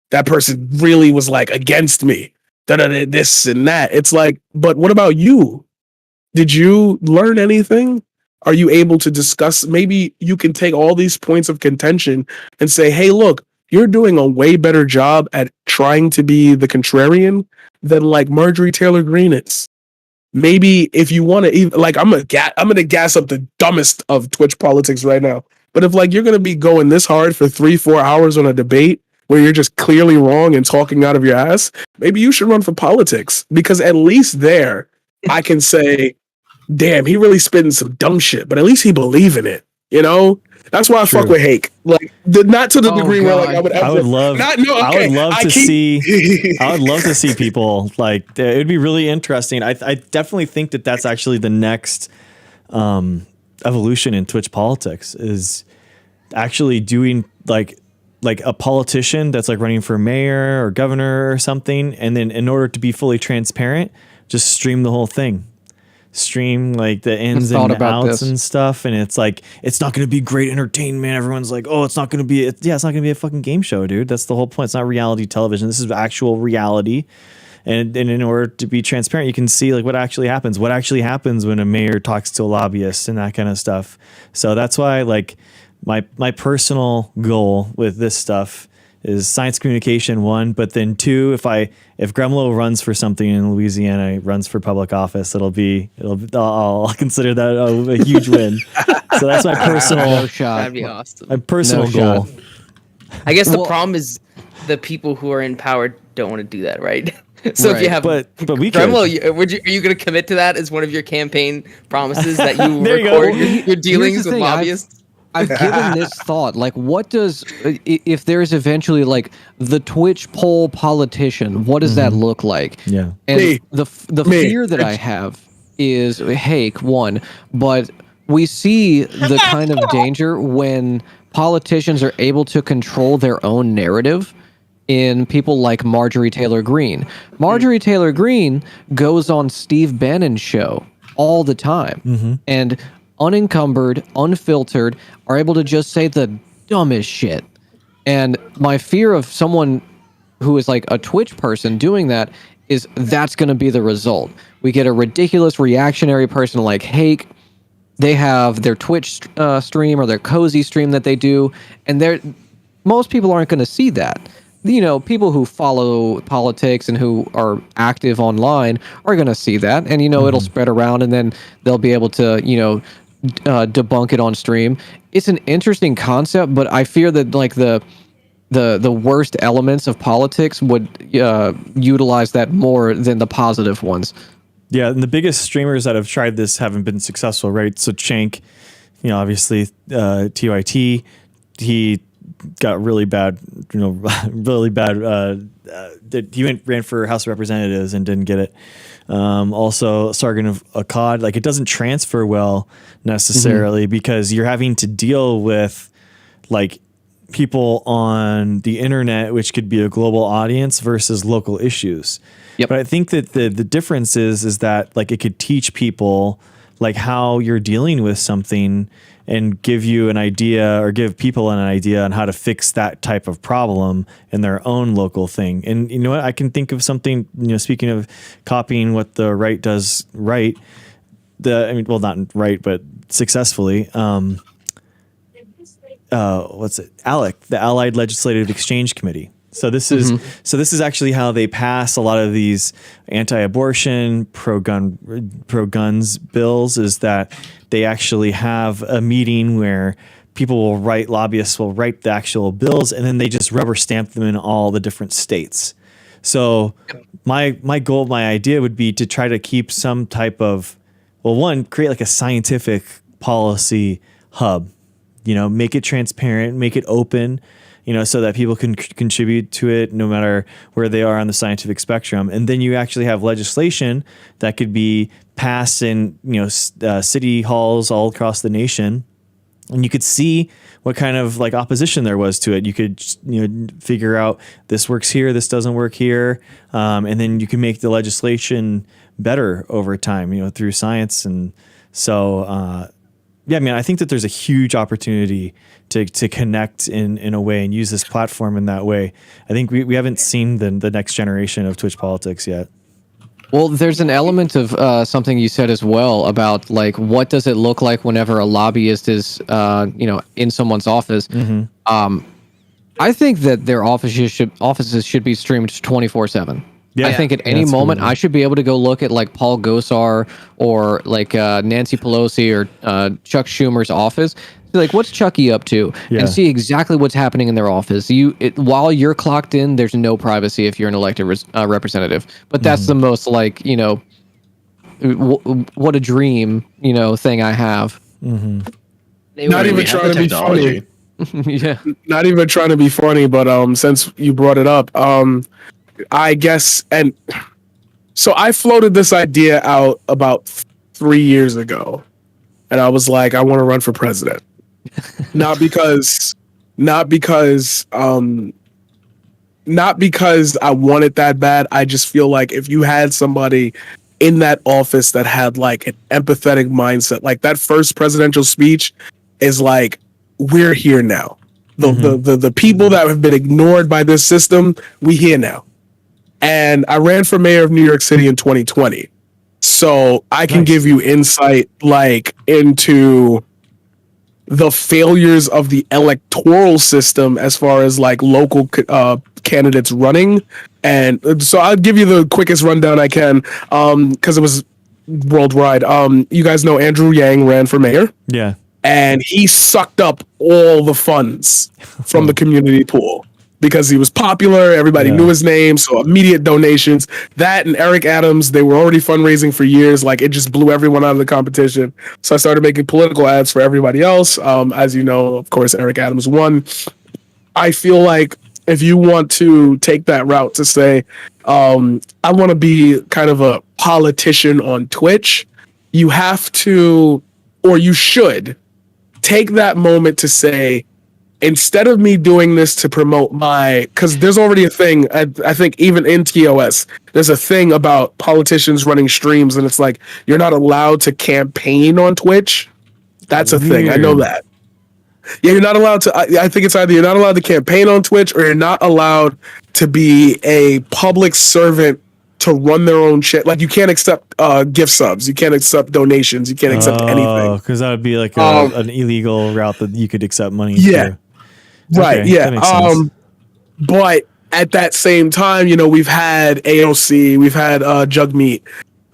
That person really was like against me. This and that. It's like, but what about you? Did you learn anything? Are you able to discuss? Maybe you can take all these points of contention and say, hey, look, you're doing a way better job at trying to be the contrarian than like Marjorie Taylor Greene is. Maybe if you want to, like, I'm gonna gas up the dumbest of Twitch politics right now. But if like you're gonna be going this hard for 3-4 hours on a debate where you're just clearly wrong and talking out of your ass, maybe you should run for politics, because at least there I can say, damn, he really spitting some dumb shit, but at least he believe in it. That's why I fuck with Hake. Like, not to the degree where like I would love to see people like, it would be really interesting. I definitely think that that's actually the next evolution in Twitch politics, is actually doing like a politician that's like running for mayor or governor or something, and then in order to be fully transparent, just stream the whole thing. Stream like the ins and outs and stuff, and it's like, it's not going to be great entertainment. Everyone's like, oh, it's not going to be it's not going to be a fucking game show, dude. That's the whole point. It's not reality television. This is actual reality. And in order to be transparent, you can see like what actually happens when a mayor talks to a lobbyist and that kind of stuff. So that's why like my personal goal with this stuff is science communication, 1, but then 2, if Gremlo runs for something in Louisiana, runs for public office, I'll consider that a huge win. So that's my personal shot. That'd be awesome. My personal goal. Shot. I guess the problem is the people who are in power don't want to do that, right? So if you have, but we Gremlo, are you going to commit to that as one of your campaign promises, that you record your dealings with lobbyists? I've given this thought, like, what does, if there's eventually like the Twitch poll politician, what does that look like? Yeah. And the fear that I have is, Hake, 1, but we see the kind of danger when politicians are able to control their own narrative in people like Marjorie Taylor Greene. Marjorie Taylor Greene goes on Steve Bannon's show all the time, and unencumbered, unfiltered, are able to just say the dumbest shit. And my fear of someone who is like a Twitch person doing that is that's going to be the result. We get a ridiculous reactionary person like Hake. They have their Twitch stream or their cozy stream that they do, and most people aren't going to see that. People who follow politics and who are active online are going to see that, and it'll spread around, and then they'll be able to debunk it on stream. It's an interesting concept, but I fear that like the worst elements of politics would utilize that more than the positive ones. Yeah, and the biggest streamers that have tried this haven't been successful, right? So Chank, obviously TYT, he got really bad, really bad. He ran for House of Representatives and didn't get it. Also, Sargon of Akkad, like it doesn't transfer well necessarily because you're having to deal with like people on the internet, which could be a global audience versus local issues. Yep. But I think that the difference is that like it could teach people like how you're dealing with something and give you an idea or give people an idea on how to fix that type of problem in their own local thing. And you know what? I can think of something, speaking of copying what the right does right, not right, but successfully. What's it? ALEC, the Allied Legislative Exchange Committee. So this is actually how they pass a lot of these anti-abortion, pro-guns bills, is that they actually have a meeting where lobbyists will write the actual bills, and then they just rubber stamp them in all the different states. So my goal, my idea would be to try to keep some type of, create like a scientific policy hub, make it transparent, make it open, so that people can contribute to it no matter where they are on the scientific spectrum. And then you actually have legislation that could be passed in, city halls all across the nation. And you could see what kind of like opposition there was to it. You could, figure out this works here, this doesn't work here. And then you can make the legislation better over time, through science. And so, I think that there's a huge opportunity to connect in a way and use this platform in that way. I think we haven't seen the next generation of Twitch politics yet. Well, there's an element of something you said as well about like what does it look like whenever a lobbyist is in someone's office. I think that their offices should be streamed 24/7. Yeah, I think at any moment cool. I should be able to go look at like Paul Gosar or like Nancy Pelosi or Chuck Schumer's office. Like, what's Chucky up to? Yeah. And see exactly what's happening in their office. While you're clocked in, there's no privacy if you're an elected representative. But that's the most like what a dream thing I have. Not even trying to be funny. Yeah. Not even trying to be funny, but since you brought it up, I guess, and so I floated this idea out about 3 years ago, and I was like, I want to run for president. not because I want it that bad. I just feel like if you had somebody in that office that had like an empathetic mindset, like that first presidential speech is like, we're here now. The people that have been ignored by this system, we here now. And I ran for mayor of New York City in 2020. So I can give you insight like into the failures of the electoral system as far as like local candidates running. And so I'll give you the quickest rundown I can because it was worldwide. You guys know Andrew Yang ran for mayor. Yeah. And he sucked up all the funds from the community pool. Because he was popular, everybody knew his name, so immediate donations. That and Eric Adams, they were already fundraising for years. Like, it just blew everyone out of the competition. So I started making political ads for everybody else. As you know, of course, Eric Adams won. I feel like if you want to take that route to say, I want to be kind of a politician on Twitch, you have to, or you should, take that moment to say, instead of me doing this to promote because there's already a thing, I think even in TOS, there's a thing about politicians running streams, and it's like, you're not allowed to campaign on Twitch. That's a thing. I know that. Yeah, you're not allowed to, I think it's either you're not allowed to campaign on Twitch or you're not allowed to be a public servant to run their own shit. Like, you can't accept gift subs. You can't accept donations. You can't accept anything. Because that would be like an illegal route that you could accept money through. Right, okay, yeah. But at that same time, we've had AOC, we've had Jugmeat,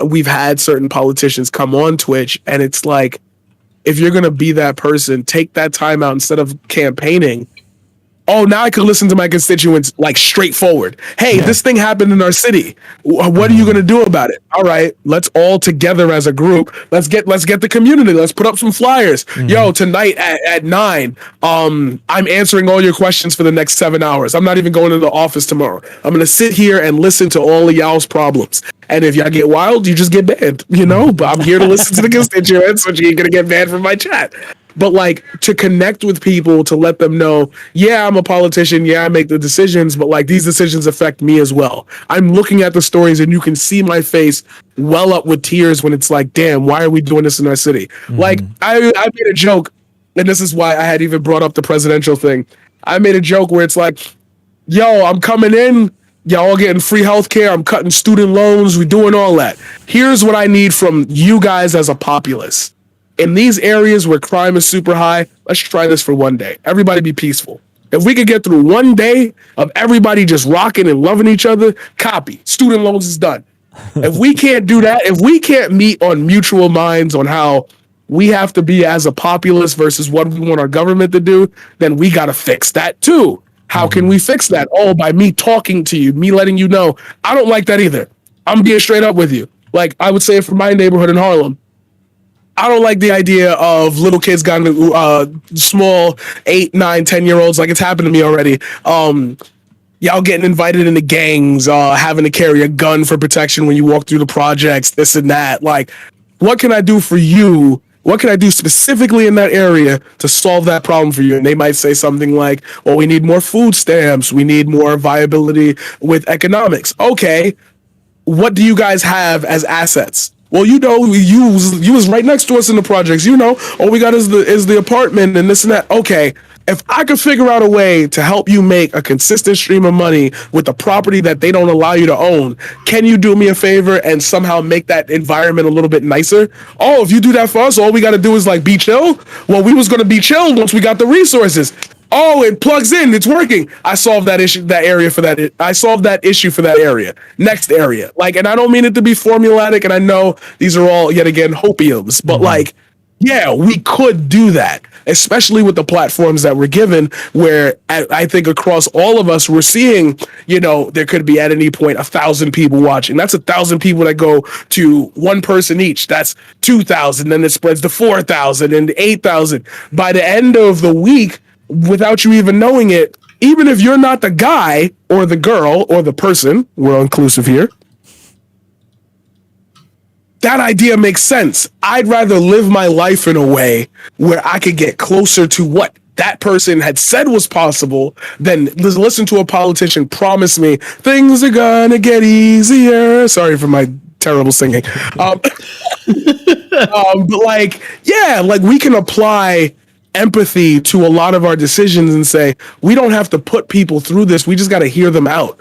we've had certain politicians come on Twitch, and it's like, if you're going to be that person, take that time out instead of campaigning. Oh, now I can listen to my constituents like straightforward. Hey, this thing happened in our city. What are you going to do about it? All right, let's all together as a group. Let's get the community. Let's put up some flyers. Yo, tonight at 9, I'm answering all your questions for the next 7 hours. I'm not even going to the office tomorrow. I'm going to sit here and listen to all of y'all's problems. And if y'all get wild, you just get banned, But I'm here to listen to the constituents, so you ain't going to get banned from my chat. But like to connect with people, to let them know, yeah, I'm a politician. Yeah, I make the decisions, but like these decisions affect me as well. I'm looking at the stories and you can see my face well up with tears when it's like, damn, why are we doing this in our city? Like I made a joke, and this is why I had even brought up the presidential thing. I made a joke where it's like, yo, I'm coming in. Y'all getting free healthcare. I'm cutting student loans. We're doing all that. Here's what I need from you guys as a populace. In these areas where crime is super high, let's try this for one day. Everybody be peaceful. If we could get through one day of everybody just rocking and loving each other, copy. Student loans is done. If we can't do that, if we can't meet on mutual minds on how we have to be as a populace versus what we want our government to do, then we got to fix that too. How can we fix that? Oh, by me talking to you, me letting you know. I don't like that either. I'm being straight up with you. Like I would say for my neighborhood in Harlem, I don't like the idea of little kids got small 8, 9, 10-year-olds. Like it's happened to me already. Y'all getting invited into gangs, having to carry a gun for protection when you walk through the projects, this and that. Like, what can I do for you? What can I do specifically in that area to solve that problem for you? And they might say something like, well, we need more food stamps. We need more viability with economics. Okay. What do you guys have as assets? Well, you was right next to us in the projects. All we got is the apartment and this and that. Okay, if I could figure out a way to help you make a consistent stream of money with the property that they don't allow you to own, can you do me a favor and somehow make that environment a little bit nicer? Oh, if you do that for us, all we got to do is like be chill. Well, we was going to be chill once we got the resources. Oh, it plugs in. It's working. I solved that issue, I solved that issue for that area. Next area. Like, and I don't mean it to be formulatic, and I know these are all, yet again, hopiums, but like, yeah, we could do that, especially with the platforms that we're given, where I think across all of us, we're seeing, there could be at any point 1,000 people watching. That's 1,000 people that go to one person each. That's 2,000. Then it spreads to 4,000 and 8,000. By the end of the week, without you even knowing it, even if you're not the guy or the girl or the person, we're inclusive here, that idea makes sense. I'd rather live my life in a way where I could get closer to what that person had said was possible than listen to a politician promise me things are gonna get easier. Sorry for my terrible singing. But like, yeah, like we can apply empathy to a lot of our decisions and say, we don't have to put people through this. We just got to hear them out.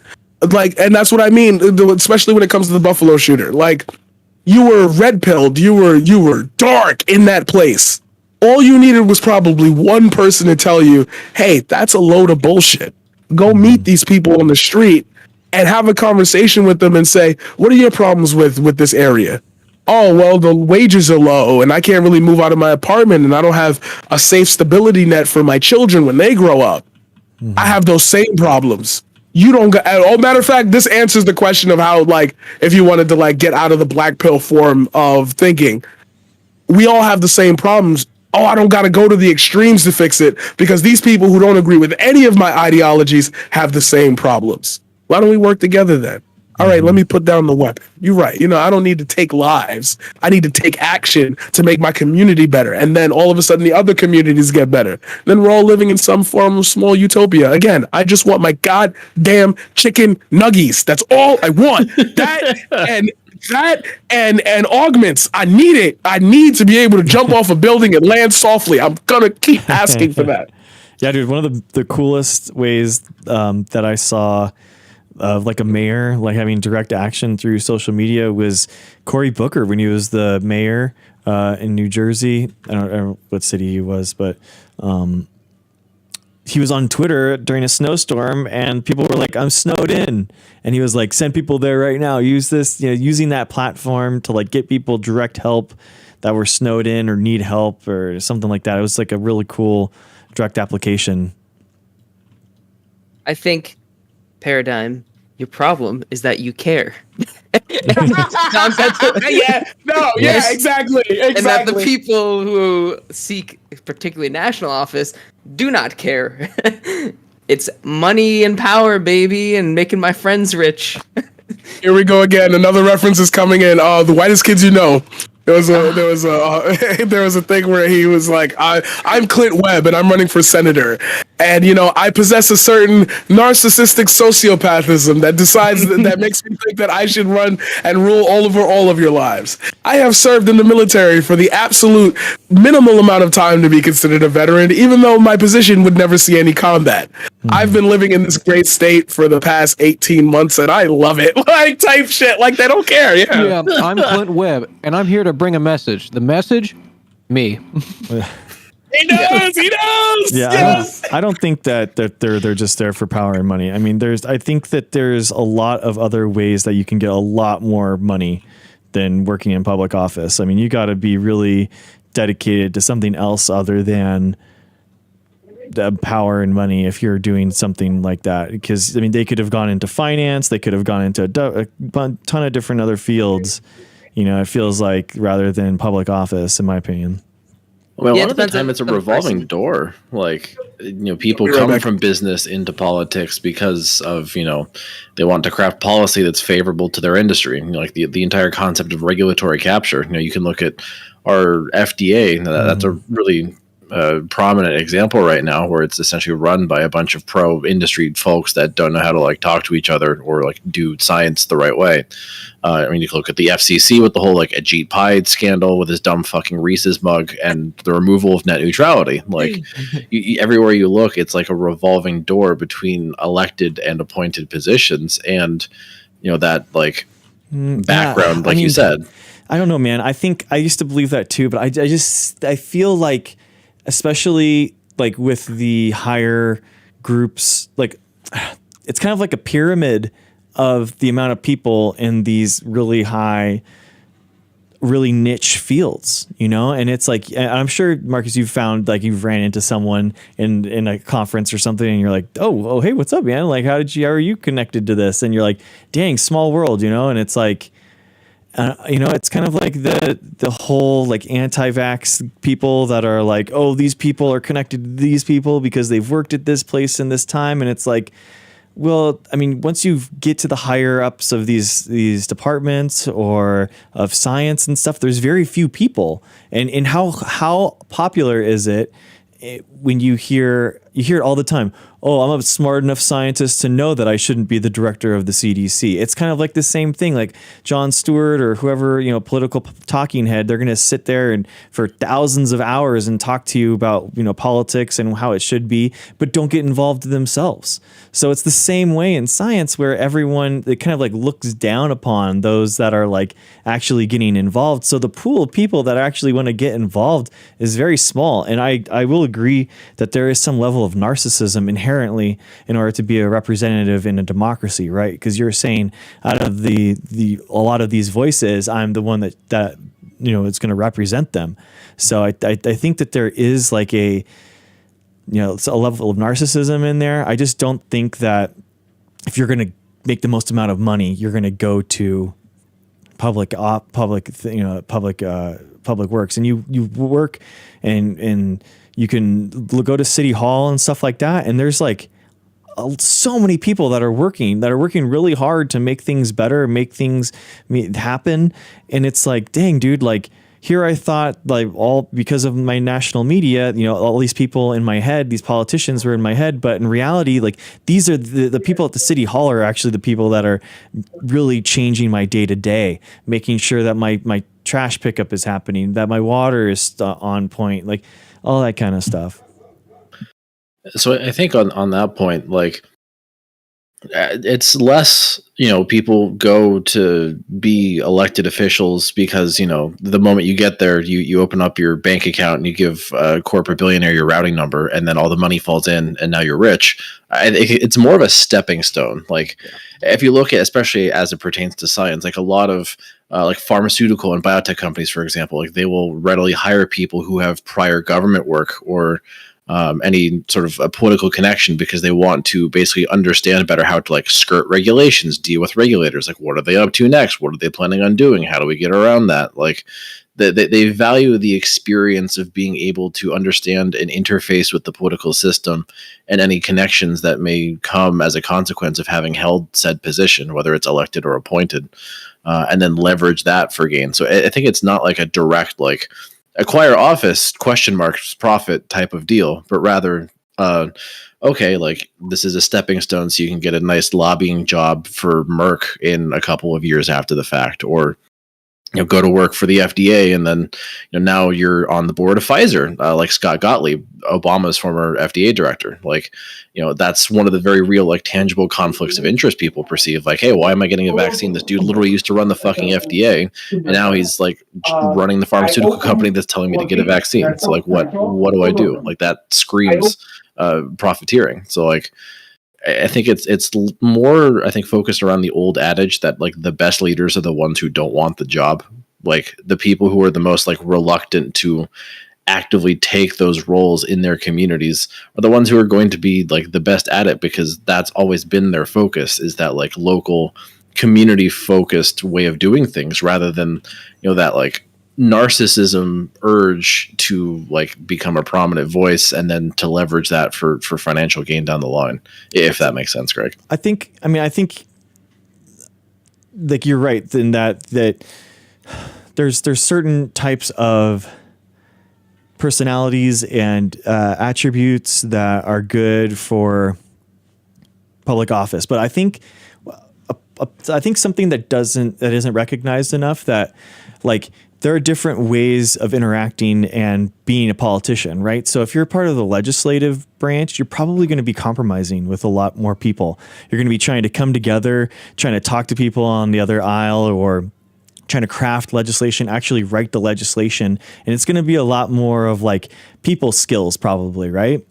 Like, and that's what I mean, especially when it comes to the Buffalo shooter. Like, you were red pilled. You were dark in that place. All you needed was probably one person to tell you, hey, that's a load of bullshit. Go meet these people on the street and have a conversation with them and say, what are your problems with this area? Oh, well, the wages are low and I can't really move out of my apartment and I don't have a safe stability net for my children when they grow up. I have those same problems. You don't go, matter of fact, this answers the question of how, like, if you wanted to like get out of the black pill form of thinking, we all have the same problems. Oh, I don't got to go to the extremes to fix it because these people who don't agree with any of my ideologies have the same problems. Why don't we work together then? All right, let me put down the weapon. You're right. I don't need to take lives. I need to take action to make my community better. And then all of a sudden the other communities get better. Then we're all living in some form of small utopia. Again, I just want my goddamn chicken nuggies. That's all I want. That and augments. I need it. I need to be able to jump off a building and land softly. I'm going to keep asking for that. Yeah, dude, one of the coolest ways that I saw of like a mayor like having direct action through social media was Cory Booker when he was the mayor in New Jersey. I don't know what city he was, but he was on Twitter during a snowstorm and people were like, I'm snowed in. And he was like, send people there right now. Use this, using that platform to like get people direct help that were snowed in or need help or something like that. It was like a really cool direct application. I think, Paradigm, your problem is that you care. Exactly. And that the people who seek particularly national office do not care. It's money and power, baby, and making my friends rich. Here we go again. Another reference is coming in. The whitest kids you know. There was a thing where he was like, I'm Clint Webb and I'm running for senator, and I possess a certain narcissistic sociopathism that decides that makes me think that I should run and rule over all of your lives. I have served in the military for the absolute minimal amount of time to be considered a veteran, even though my position would never see any combat. I've been living in this great state for the past 18 months and I love it. Like type shit. Like they don't care. Yeah, I'm Clint Webb and I'm here to bring a message. The message? Me. He knows. Yeah, Yes. I don't think that they're just there for power and money. I mean, I think that there's a lot of other ways that you can get a lot more money than working in public office. I mean, you got to be really dedicated to something else other than the power and money if you're doing something like that. Because I mean, they could have gone into finance, they could have gone into a ton of different other fields. It feels like, rather than public office, in my opinion. Well, a Yeah, lot of the depends time on it's a the revolving person. door. Like, people come from business into politics because of, they want to craft policy that's favorable to their industry. Like the entire concept of regulatory capture. You can look at our FDA. That's a really prominent example right now, where it's essentially run by a bunch of pro-industry folks that don't know how to like talk to each other or like do science the right way. I mean, you can look at the FCC with the whole like Ajit Pai scandal with his dumb fucking Reese's mug and the removal of net neutrality. Like everywhere you look, it's like a revolving door between elected and appointed positions, and that like background, you said. I don't know, man. I think I used to believe that too, but I feel like, especially like with the higher groups, like it's kind of like a pyramid of the amount of people in these really high, really niche fields, and it's like, I'm sure, Marcus, you've found like you've ran into someone in a conference or something and you're like, oh, hey, what's up, man? Like, how are you connected to this? And you're like, dang, small world, and it's like, it's kind of like the whole like anti-vax people that are like, oh, these people are connected to these people because they've worked at this place in this time. And it's like, well, I mean, once you get to the higher ups of these departments or of science and stuff, there's very few people. And how popular is it when you hear it all the time? Oh, I'm a smart enough scientist to know that I shouldn't be the director of the CDC. It's kind of like the same thing, like Jon Stewart or whoever, political talking head. They're going to sit there and for thousands of hours and talk to you about, politics and how it should be, but don't get involved themselves. So it's the same way in science, where everyone, it kind of like looks down upon those that are like actually getting involved. So the pool of people that actually want to get involved is very small. And I will agree that there is some level of narcissism inherently in order to be a representative in a democracy, right? Because you're saying, out of a lot of these voices, I'm the one that it's going to represent them. So I think that there is like it's a level of narcissism in there. I just don't think that if you're going to make the most amount of money, you're going to go to public works, and you work and you can go to City Hall and stuff like that. And there's like so many people that are working really hard to make things better, make things happen. And it's like, dang, dude, like here I thought, like, all because of my national media, all these people in my head, these politicians were in my head. But in reality, like, these are the people at the City Hall are actually the people that are really changing my day to day, making sure that my trash pickup is happening, that my water is on point, like all that kind of stuff. So I think on that point, like, It's less, people go to be elected officials because, the moment you get there, you open up your bank account and you give a corporate billionaire your routing number, and then all the money falls in, and now you're rich. I think it's more of a stepping stone. Like, if you look at, especially as it pertains to science, like a lot of like pharmaceutical and biotech companies, for example, like they will readily hire people who have prior government work or any sort of a political connection, because they want to basically understand better how to like skirt regulations, deal with regulators. Like, what are they up to next? What are they planning on doing? How do we get around that? Like, they value the experience of being able to understand and interface with the political system and any connections that may come as a consequence of having held said position, whether it's elected or appointed, and then leverage that for gain. So I think it's not like a direct like acquire office profit type of deal, but rather okay, like this is a stepping stone so you can get a nice lobbying job for Merck in a couple of years after the fact, or go to work for the FDA, and then now you're on the board of Pfizer, like Scott Gottlieb, Obama's former FDA director. Like, that's one of the very real, like, tangible conflicts of interest people perceive. Like, hey, why am I getting a vaccine? This dude literally used to run the fucking FDA, and now he's like running the pharmaceutical company that's telling me to get a vaccine. So like, what do I do? Like, that screams profiteering. So like, I think it's more, I think, focused around the old adage that like the best leaders are the ones who don't want the job. Like, the people who are the most like reluctant to actively take those roles in their communities are the ones who are going to be like the best at it, because that's always been their focus, is that like local community focused way of doing things, rather than that like narcissism urge to like become a prominent voice and then to leverage that for financial gain down the line, if that makes sense, Greg. I think like you're right in that there's certain types of personalities and attributes that are good for public office, but I think something that isn't recognized enough, that like there are different ways of interacting and being a politician, right? So if you're part of the legislative branch, you're probably going to be compromising with a lot more people. You're going to be trying to come together, trying to talk to people on the other aisle, or trying to craft legislation, actually write the legislation. And it's going to be a lot more of like people skills probably, right?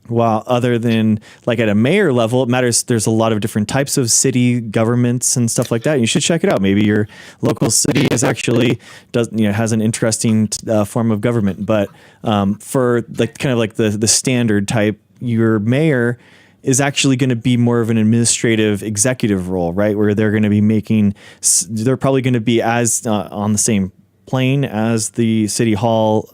While other than like at a mayor level, it matters. There's a lot of different types of city governments and stuff like that. You should check it out. Maybe your local city has an interesting form of government. But for like kind of like the standard type, your mayor is actually going to be more of an administrative executive role, right? Where they're going to be they're probably going to be as on the same plane as the city hall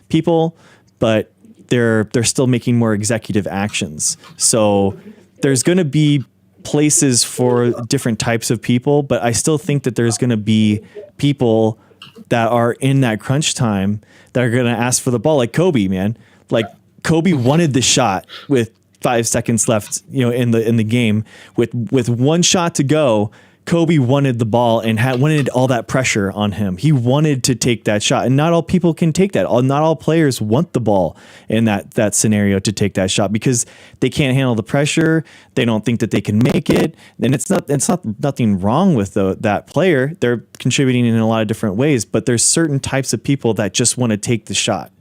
people, but they're still making more executive actions. So there's going to be places for different types of people, but I still think that there's going to be people that are in that crunch time that are going to ask for the ball. Like Kobe, man. Like Kobe wanted the shot with 5 seconds left, in the game with one shot to go. Kobe wanted the ball and wanted all that pressure on him. He wanted to take that shot, and not all people can take that. Not all players want the ball in that scenario to take that shot, because they can't handle the pressure. They don't think that they can make it, and it's nothing wrong with that player. They're contributing in a lot of different ways, but there's certain types of people that just want to take the shot.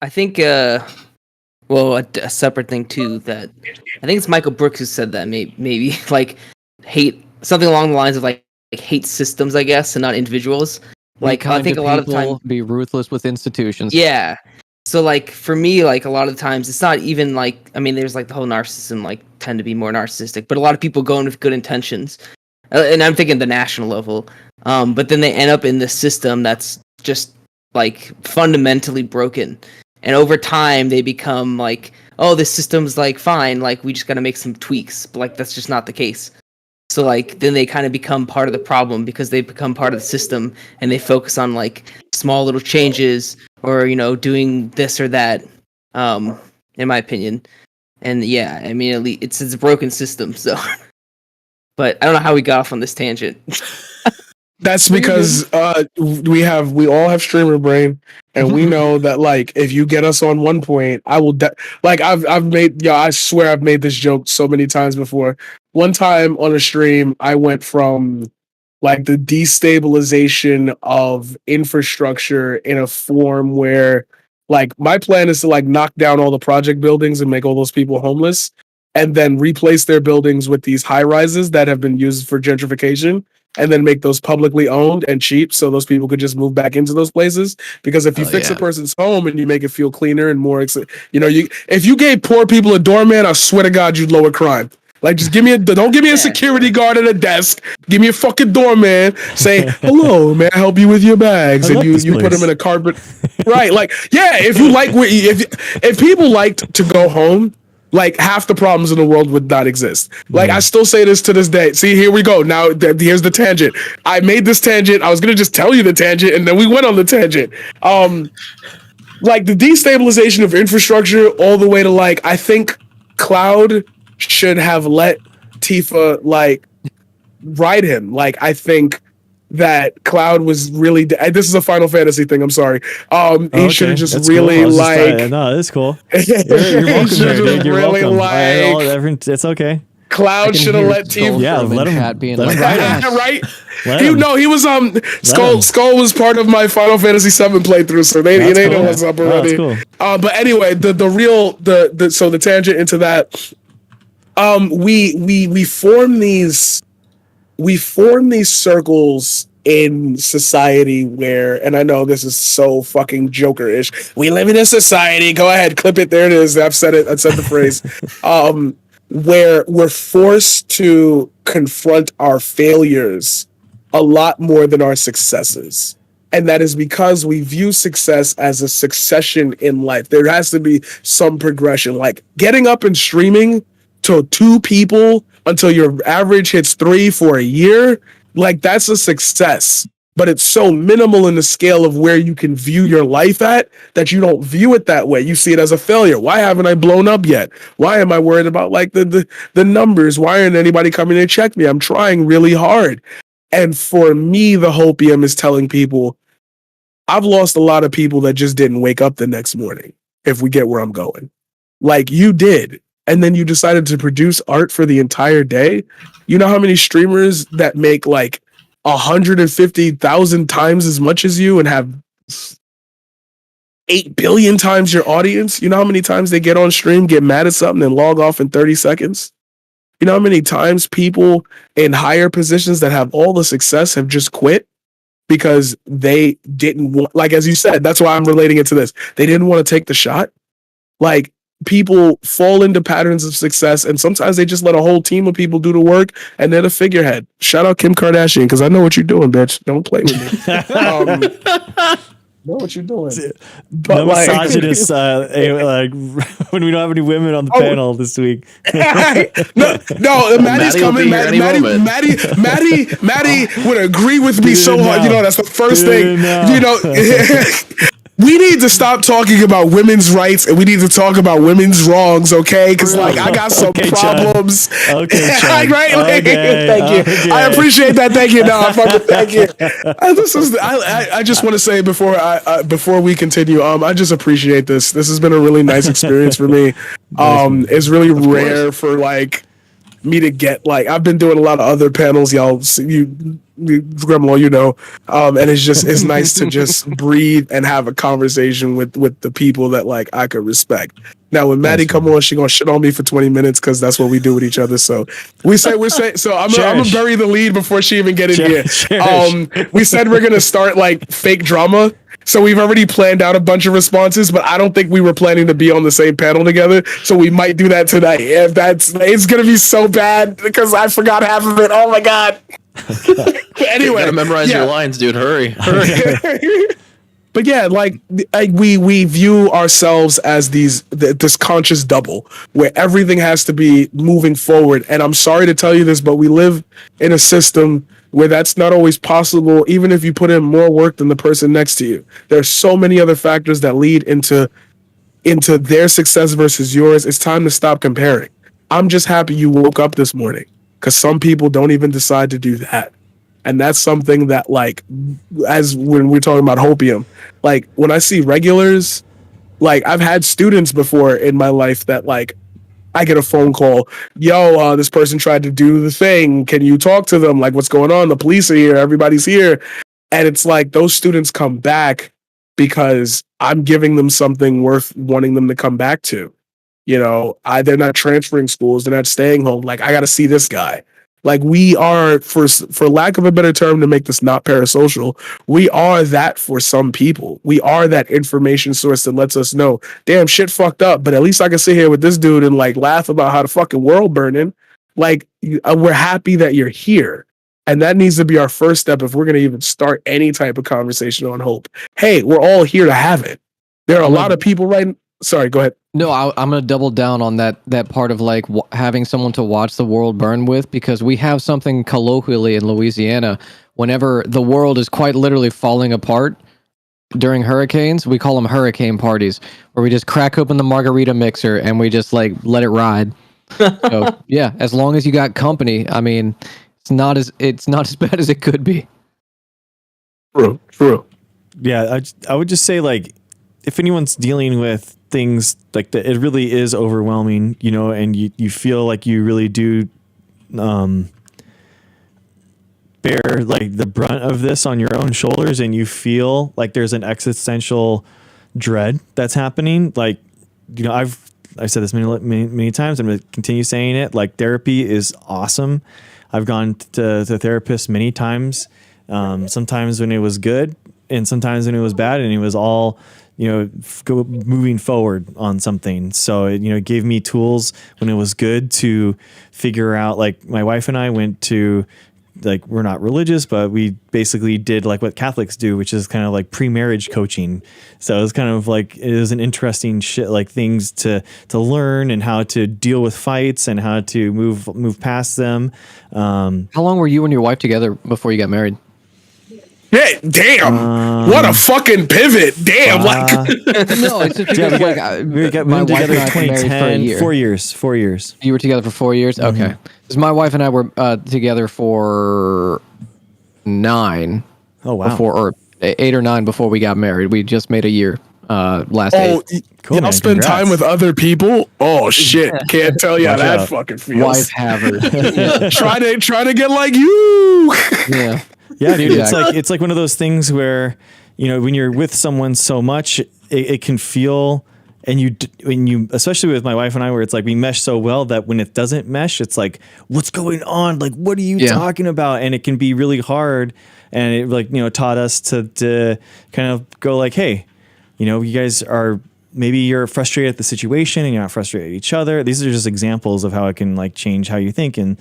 I think. Well, a separate thing too, that I think it's Michael Brooks who said that maybe like hate, something along the lines of like hate systems, I guess, and not individuals. Like I think a lot of the time, be ruthless with institutions. Yeah. So like for me, like a lot of the times it's not even like, I mean, there's like the whole narcissism, like tend to be more narcissistic, but a lot of people go in with good intentions, and I'm thinking the national level, but then they end up in this system that's just like fundamentally broken. And over time, they become like, oh, this system's like fine, like we just got to make some tweaks. But like that's just not the case. So like then they kind of become part of the problem, because they become part of the system, and they focus on like small little changes, or doing this or that. In my opinion, and yeah, I mean, at least it's a broken system. So, but I don't know how we got off on this tangent. That's because we all have streamer brain, And we know that, like, if you get us on one point, I will I've made, I swear I've made this joke so many times before. One time on a stream, I went from like the destabilization of infrastructure in a form where, like, my plan is to like knock down all the project buildings and make all those people homeless, and then replace their buildings with these high rises that have been used for gentrification, and then make those publicly owned and cheap so those people could just move back into those places. Because if you fix a person's home and you make it feel cleaner and more, if you gave poor people a doorman, I swear to God, you'd lower crime. Like, just don't give me a security guard at a desk. Give me a fucking doorman. Say, hello, may I help you with your bags? And you put them in a carpet. Right. Like, yeah, if people liked to go home, like, half the problems in the world would not exist. Like, I still say this to this day. See, here we go. Now, here's the tangent. I made this tangent. I was going to just tell you the tangent, and then we went on the tangent. Like, the destabilization of infrastructure all the way to, like, I think Cloud should have let Tifa, like, ride him. Like, I think that Cloud was really this is a Final Fantasy thing, I'm sorry. He should have just really cool. No, it's cool. You're welcome here, dude. You're really welcome. It's okay. Cloud should have let Tifa. Yeah, let him right. He was Skull was part of my Final Fantasy 7 playthrough, so they know what's up already. Cool. But anyway, so the tangent into that. We form these circles in society where, and I know this is so fucking Joker-ish, we live in a society, go ahead, clip it, there it is, I said the phrase, where we're forced to confront our failures a lot more than our successes. And that is because we view success as a succession in life. There has to be some progression, like getting up and streaming to 2 people until your average hits 3 for a year, like, that's a success. But it's so minimal in the scale of where you can view your life at that you don't view it that way. You see it as a failure. Why haven't I blown up yet? Why am I worried about, like, the numbers? Why aren't anybody coming to check me? I'm trying really hard. And for me, the hopium is telling people, I've lost a lot of people that just didn't wake up the next morning, if we get where I'm going. Like, you did. And then you decided to produce art for the entire day. You know how many streamers that make like 150,000 times as much as you and have 8 billion times your audience? You know how many times they get on stream, get mad at something, and log off in 30 seconds? You know how many times people in higher positions that have all the success have just quit because they didn't want, like, as you said, that's why I'm relating it to this. They didn't want to take the shot. Like, people fall into patterns of success, and sometimes they just let a whole team of people do the work, and they're the figurehead. Shout out Kim Kardashian, because I know what you're doing, bitch. Don't play with me. Know what you're doing. But no, like, misogynist, like, when we don't have any women on the panel this week. no, Maddie's coming. Maddie would agree with me so hard. You know, that's the first thing. You know. We need to stop talking about women's rights, and we need to talk about women's wrongs, okay? Because, like, I got some problems. Okay, right? Like, thank you. I appreciate that. Thank you. No, thank you. I just want to say before we continue, I just appreciate this. This has been a really nice experience for me. It's really rare for, like, me to get, like, I've been doing a lot of other panels, y'all. Gremlo, you know, and it's nice to just breathe and have a conversation with the people that, like, I could respect. Now, when Maddie come on, she gonna shit on me for 20 minutes because that's what we do with each other. So we're saying. So I'm gonna bury the lead before she even get in here. We said we're gonna start, like, fake drama. So we've already planned out a bunch of responses, but I don't think we were planning to be on the same panel together. So we might do that tonight. If it's gonna be so bad because I forgot half of it. Oh my God. Anyway, you gotta memorize your lines, dude. Hurry. But yeah, like, we view ourselves as this conscious double where everything has to be moving forward. And I'm sorry to tell you this, but we live in a system where that's not always possible, even if you put in more work than the person next to you. There's so many other factors that lead into their success versus yours. It's time to stop comparing. I'm just happy you woke up this morning, because some people don't even decide to do that. And that's something that, like, as when we're talking about hopium, like when I see regulars, like I've had students before in my life that, like, I get a phone call, yo, this person tried to do the thing. Can you talk to them? Like, what's going on? The police are here. Everybody's here. And it's like those students come back because I'm giving them something worth wanting them to come back to. You know, they're not transferring schools. They're not staying home. Like, I got to see this guy. Like, we are, for lack of a better term to make this not parasocial, we are that for some people. We are that information source that lets us know, damn, shit fucked up, but at least I can sit here with this dude and, like, laugh about how the fucking world burning. Like, we're happy that you're here. And that needs to be our first step if we're going to even start any type of conversation on hope. Hey, we're all here to have it. There are a lot of people Sorry, go ahead. No, I'm going to double down on that part of, like, having someone to watch the world burn with, because we have something colloquially in Louisiana. Whenever the world is quite literally falling apart during hurricanes, we call them hurricane parties, where we just crack open the margarita mixer and we just, like, let it ride. So, yeah, as long as you got company, I mean, it's not as bad as it could be. True. Yeah, I would just say, like, if anyone's dealing with things like that, it really is overwhelming, you know, and you feel like you really do bear, like, the brunt of this on your own shoulders, and you feel like there's an existential dread that's happening. Like, you know, I've said this many times. I'm going to continue saying it. Like, therapy is awesome. I've gone to therapists many times, sometimes when it was good and sometimes when it was bad, and it was all, you know, moving forward on something. So it, you know, gave me tools when it was good to figure out, like, my wife and I went to, like, we're not religious, but we basically did like what Catholics do, which is kind of like pre-marriage coaching. So it was kind of like, it was an interesting like things to learn, and how to deal with fights and how to move past them. How long were you and your wife together before you got married? Yeah, damn. What a fucking pivot. Damn. No, it's just because we got moved together in 2010. 4 years. 4 years. You were together for 4 years? Mm-hmm. Okay. Because my wife and I were together for 9. Oh, wow. Or 8 or 9 before we got married. We just made a year last 8. Cool, y'all spend time with other people? Oh, shit. Can't tell you how that fucking feels. Wife haver. Try to get like you. Yeah. Yeah, dude, it's like one of those things where, you know, when you're with someone so much, it can feel, and when you, especially with my wife and I, where it's like we mesh so well that when it doesn't mesh, it's like, what's going on? Like, what are you talking about? And it can be really hard. And it, like, you know, taught us to kind of go like, hey, you know, you guys are, maybe you're frustrated at the situation and you're not frustrated at each other. These are just examples of how it can, like, change how you think. And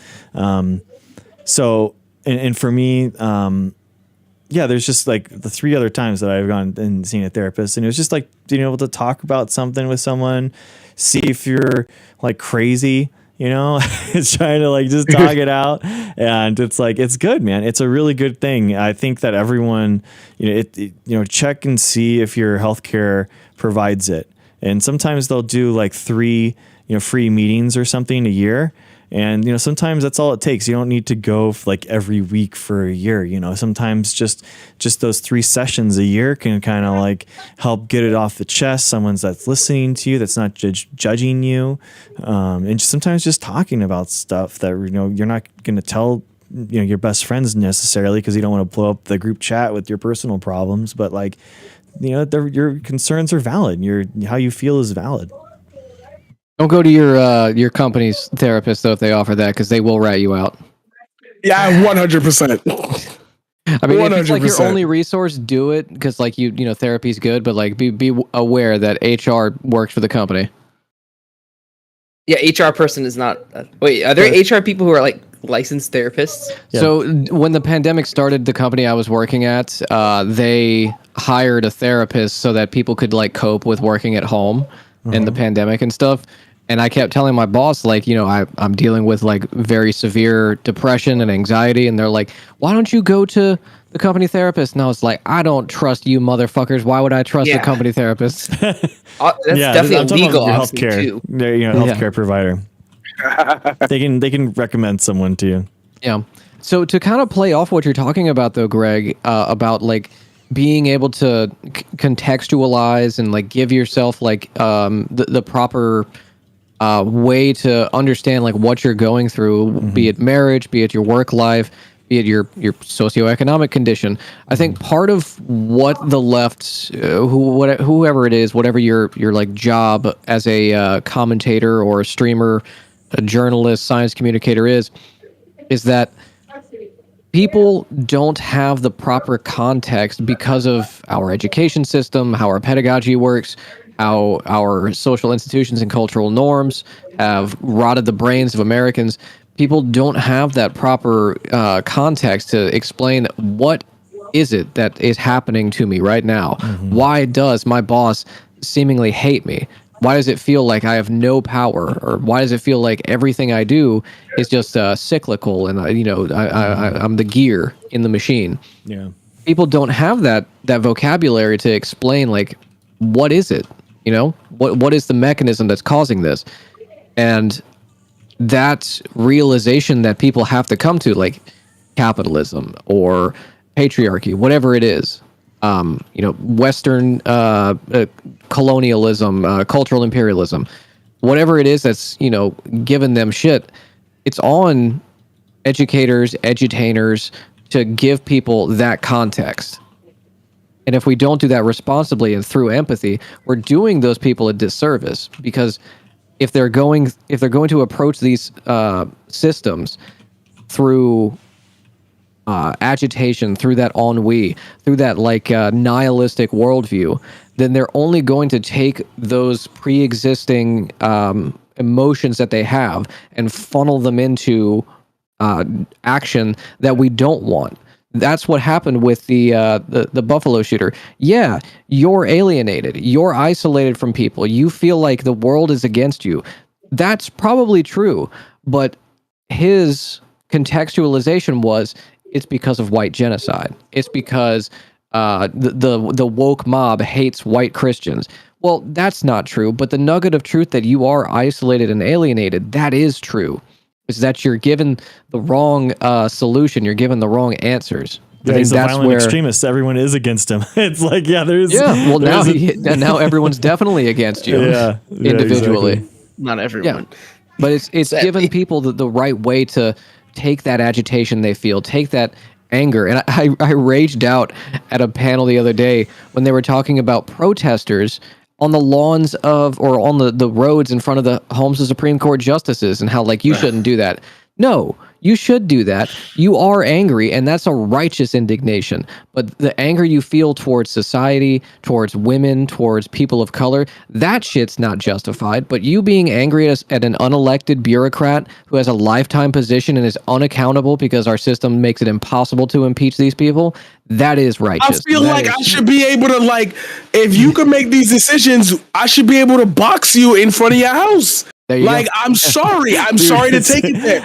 so. And for me, there's just like the 3 other times that I've gone and seen a therapist, and it was just like being able to talk about something with someone, see if you're like crazy, you know, it's trying to like just talk it out. And it's like, it's good, man. It's a really good thing. I think that everyone, you know, check and see if your healthcare provides it. And sometimes they'll do like 3, you know, free meetings or something a year. And, you know, sometimes that's all it takes. You don't need to go like every week for a year. You know, sometimes just those 3 sessions a year can kind of like help get it off the chest. Someone's that's listening to you, that's not judging you. And sometimes just talking about stuff that, you know, you're not going to tell, you know, your best friends necessarily, because you don't want to blow up the group chat with your personal problems. But like, you know, your concerns are valid. How you feel is valid. Don't go to your company's therapist though if they offer that, because they will rat you out. Yeah, 100%. I mean, 100%. If it's like your only resource, do it, because like you know, therapy's good, but like be aware that HR works for the company. Yeah, HR person is not. Wait, are there HR people who are like licensed therapists? Yeah. So when the pandemic started, the company I was working at, they hired a therapist so that people could like cope with working at home in the pandemic and stuff. And I kept telling my boss, like, you know, I'm dealing with like very severe depression and anxiety. And they're like, why don't you go to the company therapist? And I was like, I don't trust you motherfuckers. Why would I trust the company therapist? That's definitely illegal. Healthcare, too. You know, healthcare provider. They can recommend someone to you. Yeah. So to kind of play off what you're talking about, though, Greg, about like being able to contextualize and like give yourself like the proper way to understand like what you're going through, be it marriage, be it your work life, be it your socioeconomic condition. I think part of what the left, whoever it is, whatever your like job as a commentator or a streamer, a journalist, science communicator is that people don't have the proper context because of our education system, how our pedagogy works, how our social institutions and cultural norms have rotted the brains of Americans. People don't have that proper context to explain what is it that is happening to me right now. Why does my boss seemingly hate me? Why does it feel like I have no power, or why does it feel like everything I do is just cyclical and I'm the gear in the machine? Yeah, people don't have that vocabulary to explain like what is it, what is the mechanism that's causing this, and that realization that people have to come to, like capitalism or patriarchy, whatever it is. Western colonialism, cultural imperialism, whatever it is that's, giving them shit, it's on educators, edutainers to give people that context. And if we don't do that responsibly and through empathy, we're doing those people a disservice, because if they're going to approach these systems through agitation, through that ennui, through that like nihilistic worldview, then they're only going to take those pre-existing emotions that they have and funnel them into action that we don't want. That's what happened with the Buffalo shooter. Yeah, you're alienated. You're isolated from people. You feel like the world is against you. That's probably true, but his contextualization was, it's because of white genocide. It's because the woke mob hates white Christians. Well, that's not true, but the nugget of truth that you are isolated and alienated, that is true. Is that you're given the wrong solution. You're given the wrong ansers. Yeah, he's a violent extremist. Everyone is against him. It's like, there's... Yeah, well, now everyone's definitely against you individually. Exactly. Not everyone. Yeah. But it's given people the right way to take that agitation they feel, take that anger. And I raged out at a panel the other day when they were talking about protesters on the lawns of, or on the roads in front of the homes of Supreme Court justices, and how like you shouldn't do that. No, you should do that. You are angry, and that's a righteous indignation. But the anger you feel towards society, towards women, towards people of color, that shit's not justified. But you being angry at an unelected bureaucrat who has a lifetime position and is unaccountable because our system makes it impossible to impeach these people, that is righteous. I feel that like I should be able to, like, if you can make these decisions, I should be able to box you in front of your house. Like, go. I'm sorry to take it there,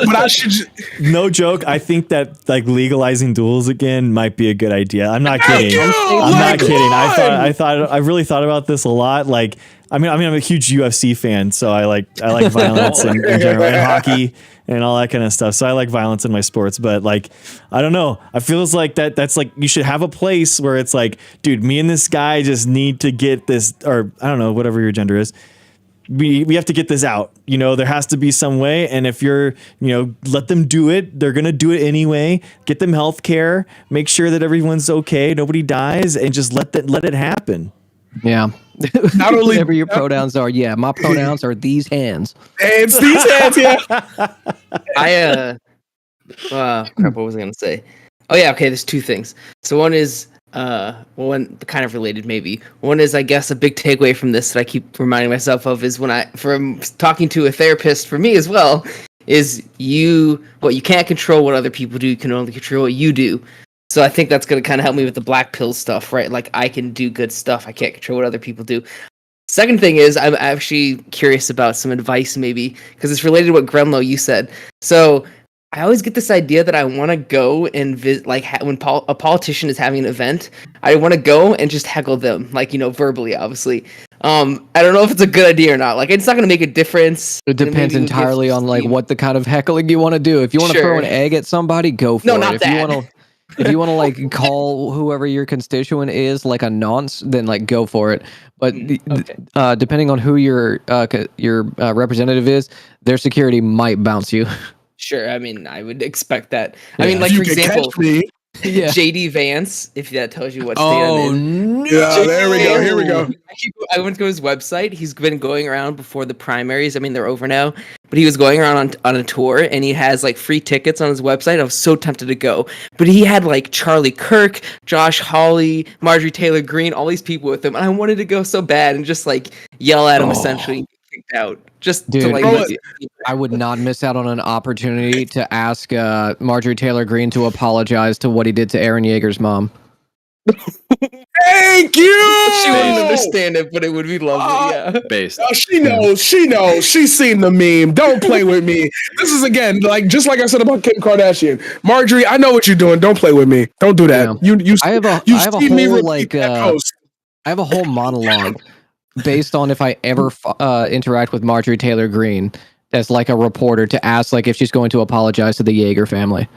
but I should. No joke. I think that like legalizing duels again might be a good idea. I'm not kidding. I'm not kidding. I really thought about this a lot. Like, I mean, I'm a huge UFC fan, so I like violence in general, and hockey and all that kind of stuff. So I like violence in my sports, but like, I don't know. I feels like that's like, you should have a place where it's like, dude, me and this guy just need to get this, or I don't know, whatever your gender is. We have to get this out. There has to be some way. And if you're, let them do it. They're going to do it anyway. Get them health care. Make sure that everyone's okay. Nobody dies, and just let it happen. Yeah. Not only whatever your pronouns are. Yeah. My pronouns are these hands. It's these hands. Yeah. Crap, what was I going to say? Oh yeah. Okay. There's two things. So one is, one kind of related maybe. One is, I guess, a big takeaway from this that I keep reminding myself of is from talking to a therapist, for me as well, is you can't control what other people do, you can only control what you do. So I think that's going to kind of help me with the black pill stuff, right? Like, I can do good stuff, I can't control what other people do. Second thing is, I'm actually curious about some advice maybe, because it's related to what Grenlow, you said. So I always get this idea that I want to go and visit, like when a politician is having an event, I want to go and just heckle them, like, verbally, obviously. I don't know if it's a good idea or not. Like, it's not going to make a difference. It depends entirely on like what the kind of heckling you want to do. If you want to throw an egg at somebody, go for it. Not if that. you want to like call whoever your constituent is like a nonce, then like go for it. But depending on who your representative is, their security might bounce you. Sure, I mean, I would expect that. Yeah. I mean, like, for example, Yeah. JD Vance, if that tells you what state I'm in. Yeah, there we go. Here we go. I went to his website. He's been going around before the primaries. I mean, they're over now, but he was going around on a tour, and he has like free tickets on his website. I was so tempted to go, but he had like Charlie Kirk, Josh Hawley, Marjorie Taylor Greene, all these people with him, and I wanted to go so bad and just like yell at him essentially. Kicked out just Dude, to like. I would not miss out on an opportunity to ask Marjorie Taylor Greene to apologize to what he did to Aaron Yeager's mom. Thank you. She wouldn't understand it, but it would be lovely. Yeah. Based. She knows. She's seen the meme. Don't play with me. This is again just like I said about Kim Kardashian. Marjorie, I know what you're doing. Don't play with me. Don't do that. Yeah. I have a whole monologue based on if I ever interact with Marjorie Taylor Greene as like a reporter to ask like if she's going to apologize to the Yeager family.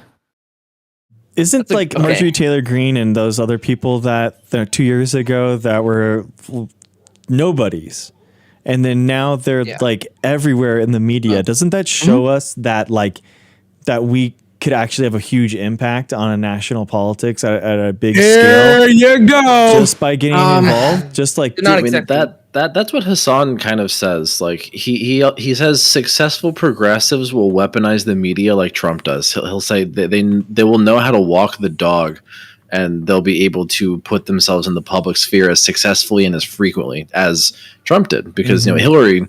Isn't like Marjorie Taylor Greene and those other people that 2 years ago that were nobodies, and then now they're like everywhere in the media? Doesn't that show us that like that we could actually have a huge impact on a national politics at a big scale? There you go. Just by getting involved, just like Not exactly. That's what Hassan kind of says. Like he says successful progressives will weaponize the media like Trump does. He'll say that they will know how to walk the dog, and they'll be able to put themselves in the public sphere as successfully and as frequently as Trump did. Because Hillary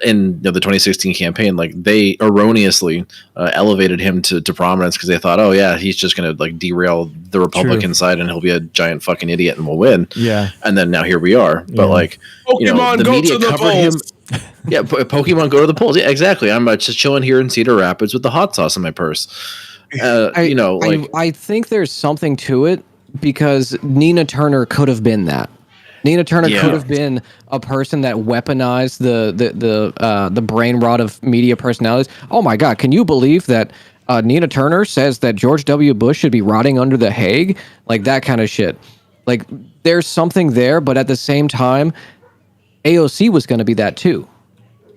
in the 2016 campaign, like they erroneously elevated him to prominence because they thought, oh yeah, he's just gonna like derail the Republican side and he'll be a giant fucking idiot and we'll win. Yeah. And then now here we are. But like Pokemon, the media covered him. Yeah, Pokemon go to the polls. Yeah, exactly. I'm just chilling here in Cedar Rapids with the hot sauce in my purse. I think there's something to it because Nina Turner could have been that. Nina Turner could have been a person that weaponized the brain rot of media personalities. Oh my God, can you believe that Nina Turner says that George W. Bush should be rotting under the Hague? Like that kind of shit. Like there's something there, but at the same time, AOC was going to be that too.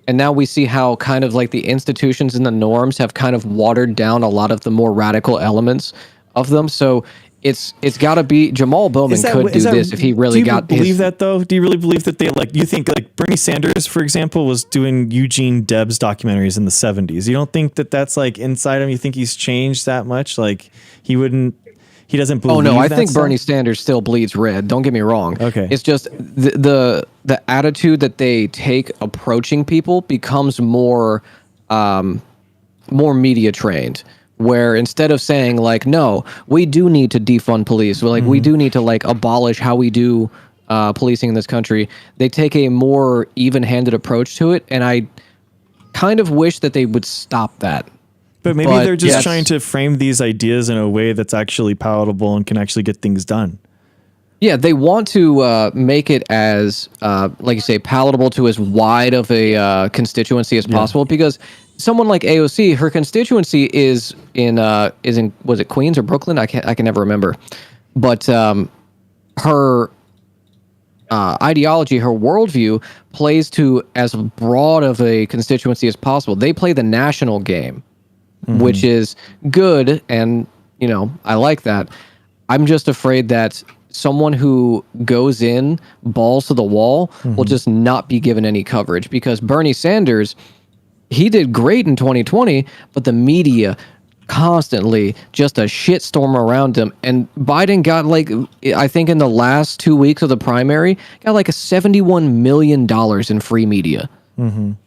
And now we see how kind of like the institutions and the norms have kind of watered down a lot of the more radical elements of them. So it's got to be Jamal Bowman could do this if he really got. Do you believe that though? Do you really believe that you think like Bernie Sanders, for example, was doing Eugene Debs documentaries in the 70s? You don't think that that's like inside him? You think he's changed that much? Like he doesn't believe. Oh no, I that think stuff? Bernie Sanders still bleeds red. Don't get me wrong. Okay, it's just the attitude that they take approaching people becomes more media trained. Where instead of saying like, no, we do need to defund police, we do need to like abolish how we do policing in this country, they take a more even-handed approach to it, and I kind of wish that they would stop that. But maybe they're just trying to frame these ideas in a way that's actually palatable and can actually get things done. Yeah, they want to make it as, like you say, palatable to as wide of a constituency as possible, because someone like AOC, her constituency is in was it Queens or Brooklyn? I can never remember. But her ideology, her worldview plays to as broad of a constituency as possible. They play the national game, which is good, and I like that. I'm just afraid that someone who goes in balls to the wall will just not be given any coverage, because Bernie Sanders, he did great in 2020, but the media constantly just a shitstorm around him. And Biden got like, I think in the last 2 weeks of the primary, got like a $71 million in free media.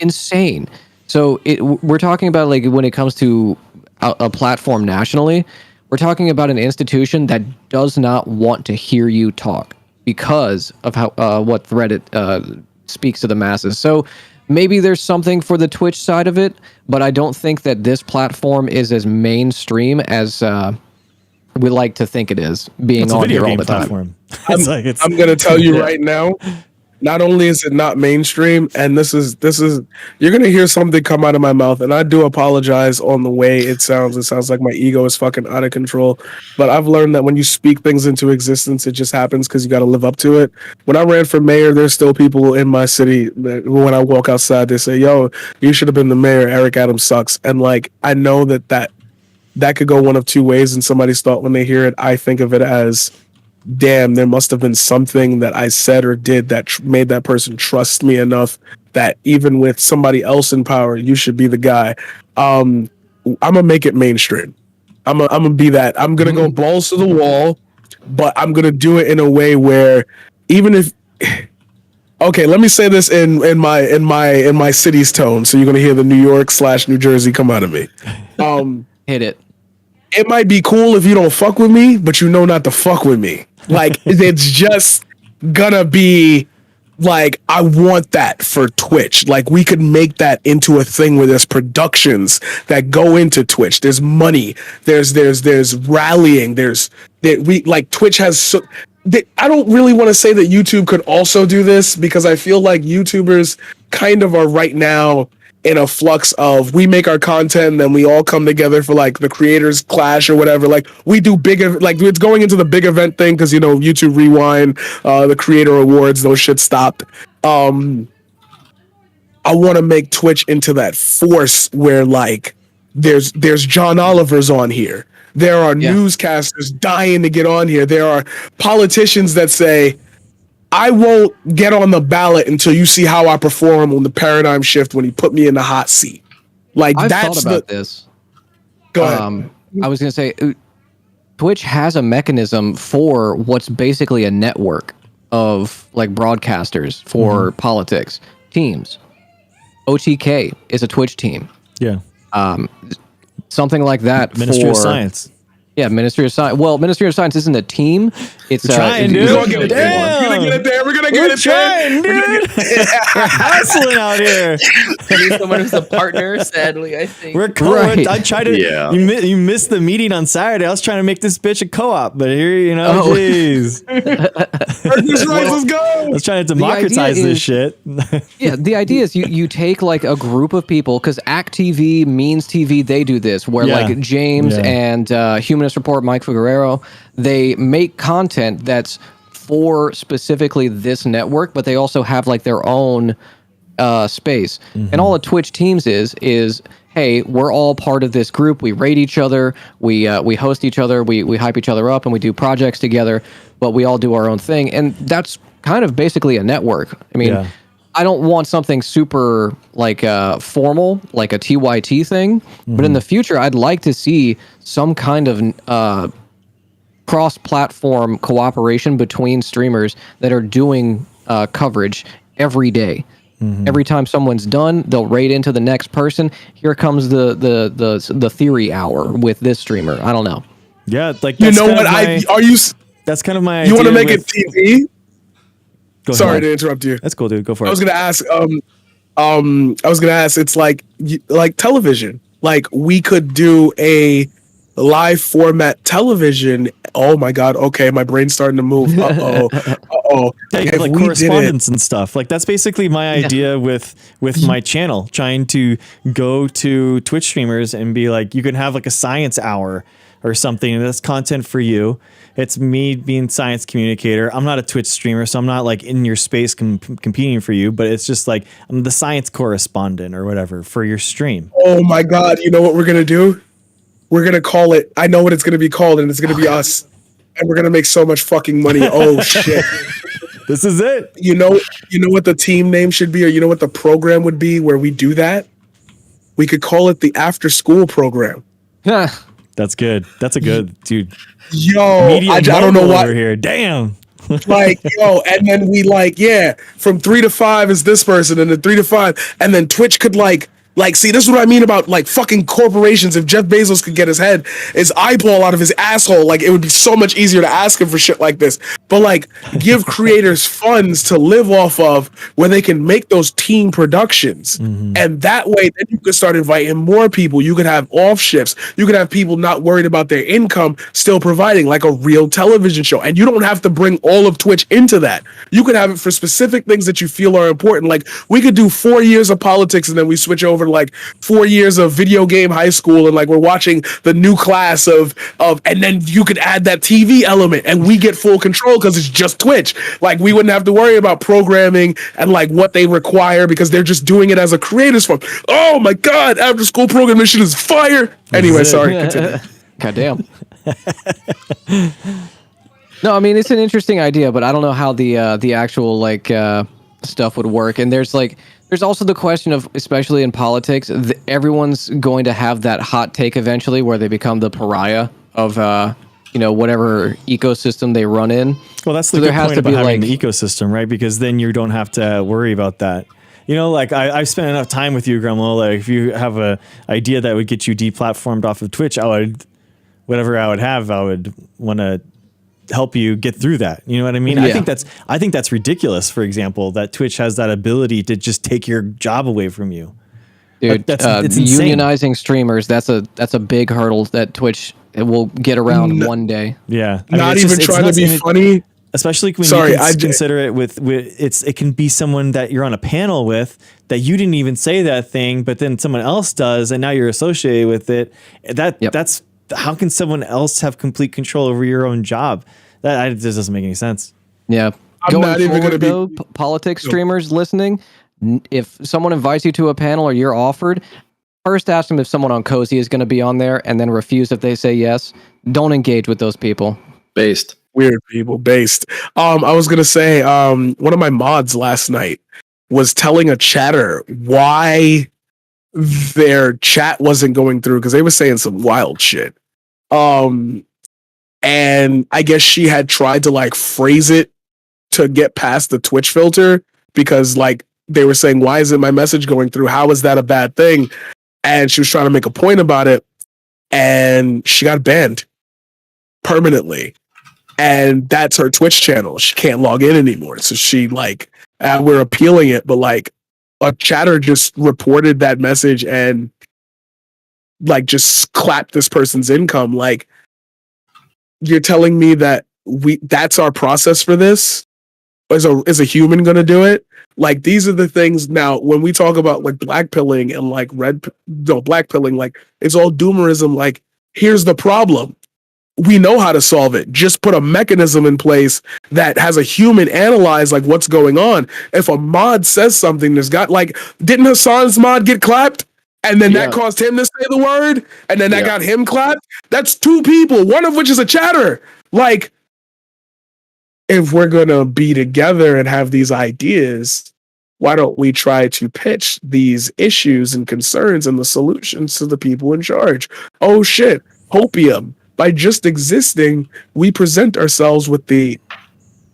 Insane. So we're talking about like when it comes to a platform nationally, we're talking about an institution that does not want to hear you talk because of how what Reddit speaks to the masses. So maybe there's something for the Twitch side of it, but I don't think that this platform is as mainstream as we like to think it is, being on here all the time. I'm going to tell you right now, Not only is it not mainstream, and this is you're gonna hear something come out of my mouth, and I do apologize on the way it sounds. It sounds like my ego is fucking out of control. But I've learned that when you speak things into existence, it just happens because you got to live up to it. When I ran for mayor, there's still people in my city that when I walk outside, they say, "Yo, you should have been the mayor. Eric Adams sucks." And like, I know that could go one of two ways in somebody's thought when they hear it. I think of it as, damn, there must have been something that I said or did that made that person trust me enough that even with somebody else in power, you should be the guy. I'm gonna make it mainstream. I'm gonna be that. I'm gonna go balls to the wall, but I'm gonna do it in a way where even if okay, let me say this in my city's tone, so you're gonna hear the New York/New Jersey come out of me. Hit it. It might be cool if you don't fuck with me, but you know not to fuck with me. Like, it's just gonna be like, I want that for Twitch. Like, we could make that into a thing where there's productions that go into Twitch. There's money. There's rallying. Twitch has I don't really want to say that YouTube could also do this, because I feel like YouTubers kind of are right now in a flux of, we make our content and then we all come together for like the creators clash or whatever. Like, we do like it's going into the big event thing because, you know, YouTube Rewind, the creator awards, those shit stopped. I want to make Twitch into that force where like there's John Oliver's on here. There are newscasters dying to get on here. There are politicians that say, I won't get on the ballot until you see how I perform on the paradigm shift when you put me in the hot seat. Like, I've that's thought about this. Go ahead. I was going to say, Twitch has a mechanism for what's basically a network of like broadcasters for politics teams. OTK is a Twitch team. Yeah. Something like that. Ministry of Science. Yeah, Ministry of Science. Well, Ministry of Science isn't a team. It's trying, dude. We're gonna get it there. We're gonna get it there. We're gonna get it trying, dude. Hustling out here. Need someone who's a partner, sadly, I think. We're Right. I tried to. Yeah. You missed the meeting on Saturday. I was trying to make this bitch a co-op, but here, you know, jeez. Let's go. I was trying to democratize this shit. Yeah, the idea is you take like a group of people, because Act TV, Means TV, they do this, where like James and Humanist Report, Mike Figueroa, they make content that's for specifically this network, but they also have like their own space. And all a Twitch teams is, hey, we're all part of this group. We rate each other, we host each other, we hype each other up, and we do projects together, but we all do our own thing. And that's kind of basically a network. I mean, I don't want something super like formal, like a TYT thing, but in the future, I'd like to see some kind of cross-platform cooperation between streamers that are doing coverage every day. Every time someone's done, they'll rate into the next person. Here comes the theory hour with this streamer. I don't know. Yeah, like You know what? That's kind of my. You want to idea make it TV? Sorry to interrupt you. That's cool, dude. Go for it. I was gonna ask. It's like television. Like, we could do a live format television. Oh my god. Okay, my brain's starting to move. Uh oh. Yeah, you have like correspondence and stuff. Like, that's basically my idea with my channel, trying to go to Twitch streamers and be like, you can have like a science hour or something, and that's content for you. It's me being science communicator. I'm not a Twitch streamer, so I'm not like in your space competing for you, but it's just like I'm the science correspondent or whatever for your stream. Oh my god, you know what we're gonna do? We're gonna call it, I know what it's gonna be called, and it's gonna be us. And we're gonna make so much fucking money. Oh shit. This is it. You know what the team name should be, or you know what the program would be where we do that? We could call it the after school program. That's good. That's a good, dude. Yo, I don't know why. Over here. Damn. Like, yo, and then we like, from 3 to 5 is this person, and then 3 to 5, and then Twitch could like Like, see, this is what I mean about like fucking corporations. If Jeff Bezos could get his eyeball out of his asshole, like it would be so much easier to ask him for shit like this. But like, give creators funds to live off of where they can make those team productions, and that way, then you could start inviting more people. You could have off shifts. You could have people not worried about their income, still providing like a real television show, and you don't have to bring all of Twitch into that. You could have it for specific things that you feel are important. Like we could do 4 years of politics and then we switch over to like 4 years of video game high school, and like we're watching the new class of and then you could add that TV element and we get full control because it's just Twitch. Like we wouldn't have to worry about programming and like what they require because they're just doing it as a creators fund. Oh my god, after school program mission is fire. Anyway, sorry, continue. Goddamn. No, I mean it's an interesting idea, but I don't know how the actual like stuff would work. And there's also the question of, especially in politics, everyone's going to have that hot take eventually where they become the pariah of whatever ecosystem they run in. Well, that's the good point about having the ecosystem, right? Because then you don't have to worry about that. Like I've spent enough time with you, Grumlow. Like if you have a idea that would get you deplatformed off of Twitch, I would want to help you get through that. You know what I mean? Yeah. I think that's ridiculous. For example, that Twitch has that ability to just take your job away from you. Dude, it's unionizing streamers. That's a big hurdle that Twitch will get around one day. Yeah, not even trying to be funny. Especially when you consider it with it can be someone that you're on a panel with that you didn't even say that thing, but then someone else does, and now you're associated with it. That's how can someone else have complete control over your own job? That just doesn't make any sense. Yeah, I'm not even going to be politics streamers listening. If someone invites you to a panel or you're offered, first ask them if someone on Cozy is going to be on there, and then refuse if they say yes. Don't engage with those people. Based. Weird people based. I was gonna say, one of my mods last night was telling a chatter why their chat wasn't going through because they were saying some wild shit. And I guess she had tried to like phrase it to get past the Twitch filter because like they were saying, why isn't my message going through? How is that a bad thing? And she was trying to make a point about it, and she got banned permanently. And that's her Twitch channel. She can't log in anymore. So she we're appealing it, but like a chatter just reported that message and like just clapped this person's income. Like, you're telling me that that's our process for this? Is a human gonna do it? Like, these are the things now when we talk about like blackpilling and like blackpilling, like it's all doomerism. Like, here's the problem. We know how to solve it. Just put a mechanism in place that has a human analyze like what's going on. If a mod says something, didn't Hassan's mod get clapped? And then that caused him to say the word, and then that got him clapped? That's two people, one of which is a chatter. Like, if we're gonna be together and have these ideas, why don't we try to pitch these issues and concerns and the solutions to the people in charge? Oh shit, hopium. By just existing, we present ourselves with the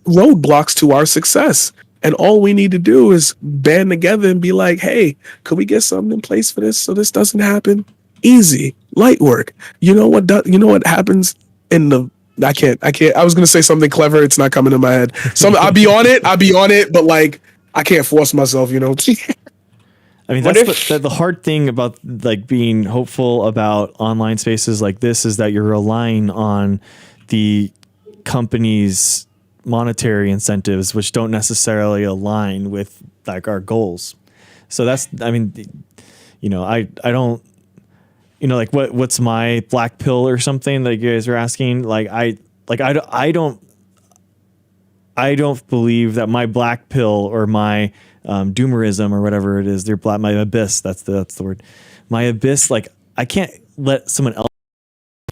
roadblocks to our success. And all we need to do is band together and be like, hey, could we get something in place for this so this doesn't happen? Easy, light work. You know what happens in the I can't. I was gonna say something clever, it's not coming to my head. I'll be on it, but like I can't force myself, I mean, that's the hard thing about like being hopeful about online spaces like this is that you're relying on the company's monetary incentives, which don't necessarily align with like our goals. So I don't, like what's my black pill or something that you guys are asking? I don't believe that my black pill or my doomerism or whatever it is, my abyss, that's the word, my abyss, like I can't let someone else,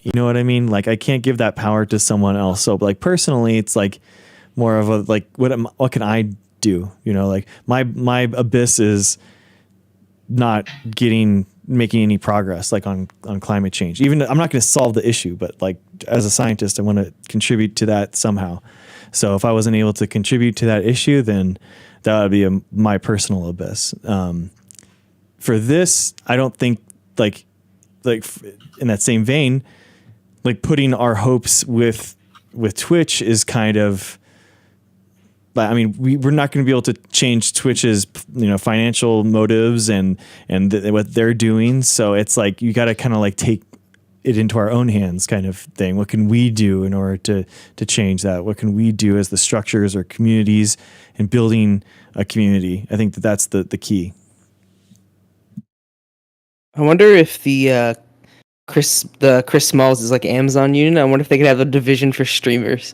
you know what I mean? Like I can't give that power to someone else. So like personally, it's like more of a, like, what can I do? Like my abyss is not making any progress like on climate change. Even I'm not going to solve the issue, but like as a scientist, I want to contribute to that somehow. So if I wasn't able to contribute to that issue, then that would be my personal abyss. for this, I don't think like in that same vein, like putting our hopes with Twitch is kind of, I mean, we're not going to be able to change Twitch's, financial motives and what they're doing. So it's like, you got to kind of like take it into our own hands kind of thing. What can we do in order to change that? What can we do as the structures or communities and building a community? I think that's the key. I wonder if the Chris Smalls is like Amazon Union. I wonder if they could have a division for streamers.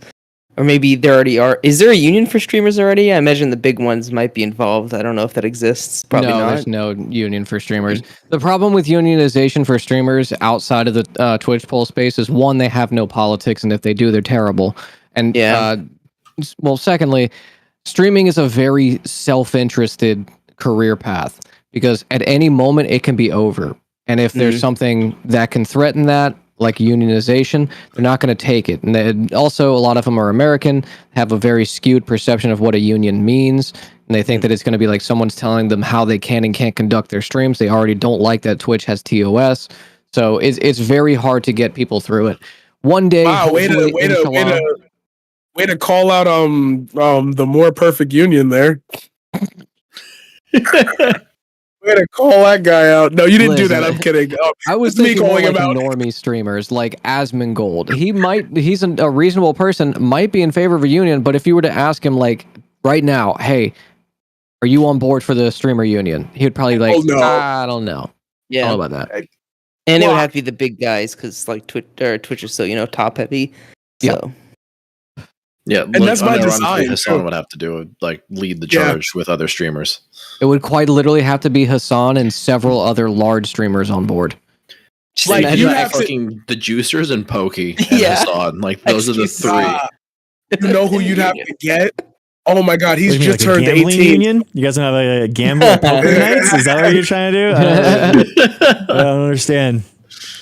Or maybe there already are. Is there a union for streamers already? I imagine the big ones might be involved. I don't know if that exists. Probably no, not. There's no union for streamers. The problem with unionization for streamers outside of the Twitch poll space is, one, they have no politics, and if they do, they're terrible. And secondly, streaming is a very self-interested career path because at any moment it can be over. And if there's something that can threaten that, like unionization, they're not going to take it. And also, a lot of them are American, have a very skewed perception of what a union means, and they think that it's going to be like someone's telling them how they can and can't conduct their streams. They already don't like that Twitch has TOS, so it's very hard to get people through it. One day, wow, way to call out the more perfect union there. Way to call that guy out. No, you didn't do that. I'm kidding. I was thinking more like normie streamers, like Asmongold. He's a reasonable person, might be in favor of a union, but if you were to ask him, like, right now, hey, are you on board for the streamer union? He would probably be like, I don't know. Yeah. I don't know about that. And it would have to be the big guys because like Twitch is so top heavy. So. Yeah, and that's my design. Hassan would have to do it, like lead the charge with other streamers. It would quite literally have to be Hassan and several other large streamers on board. Just like you have fucking the Juicers and Pokey and Hassan. Like those are the three. You know who you'd have to get? Oh my god, he's just like turned 18. Union? You guys don't have a gambling poker nights? Is that what you're trying to do? I don't understand.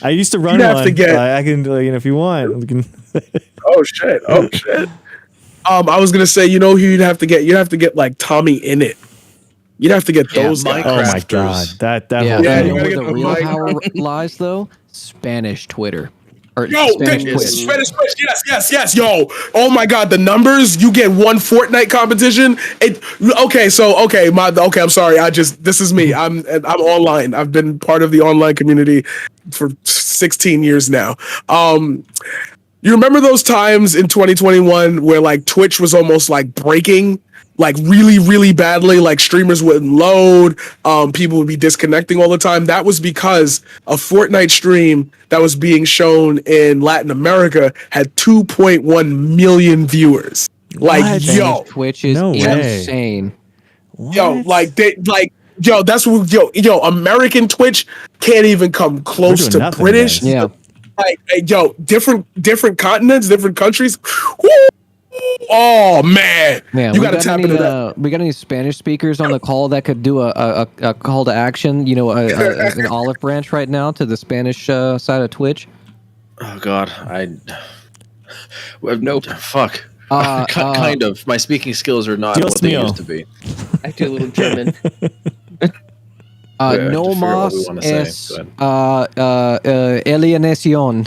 I used to run one. I can, if you want. We can Oh shit! I was gonna say, you know who you'd have to get? You'd have to get like Tommy Innit. You'd have to get those guys. Oh my god, that you gotta know get where the real power lies though? Spanish Twitter. Or Spanish Twitch. Yes. Yo, oh my god, the numbers. You get one Fortnite competition. I'm sorry. This is me. I'm online. I've been part of the online community for 16 years now. You remember those times in 2021 where like Twitch was almost like breaking, like really, really badly, like streamers wouldn't load, people would be disconnecting all the time. That was because a Fortnite stream that was being shown in Latin America had 2.1 million viewers. Like, yo, Twitch is insane. That's what, American Twitch can't even come close to British. Yeah. Like, different continents, different countries. Woo! Oh man, you gotta tap into that. We got any Spanish speakers on the call that could do a call to action? An olive branch right now to the Spanish side of Twitch. Oh god, nope. Fuck. Kind of. My speaking skills are not what they used to be. I do a little German. No más es alienación.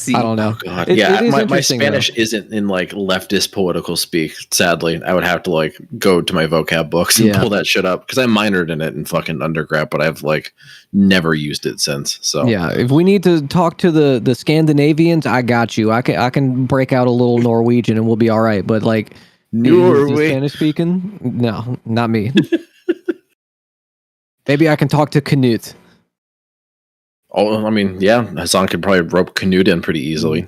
I don't know. Oh, God. My Spanish isn't in like leftist political speak. Sadly, I would have to like go to my vocab books and pull that shit up because I minored in it in fucking undergrad, but I've like never used it since. So yeah, if we need to talk to the Scandinavians, I got you. I can break out a little Norwegian and we'll be all right. But like Spanish speaking, no, not me. Maybe I can talk to Knut. Oh, I mean, yeah, Hassan could probably rope Knut in pretty easily.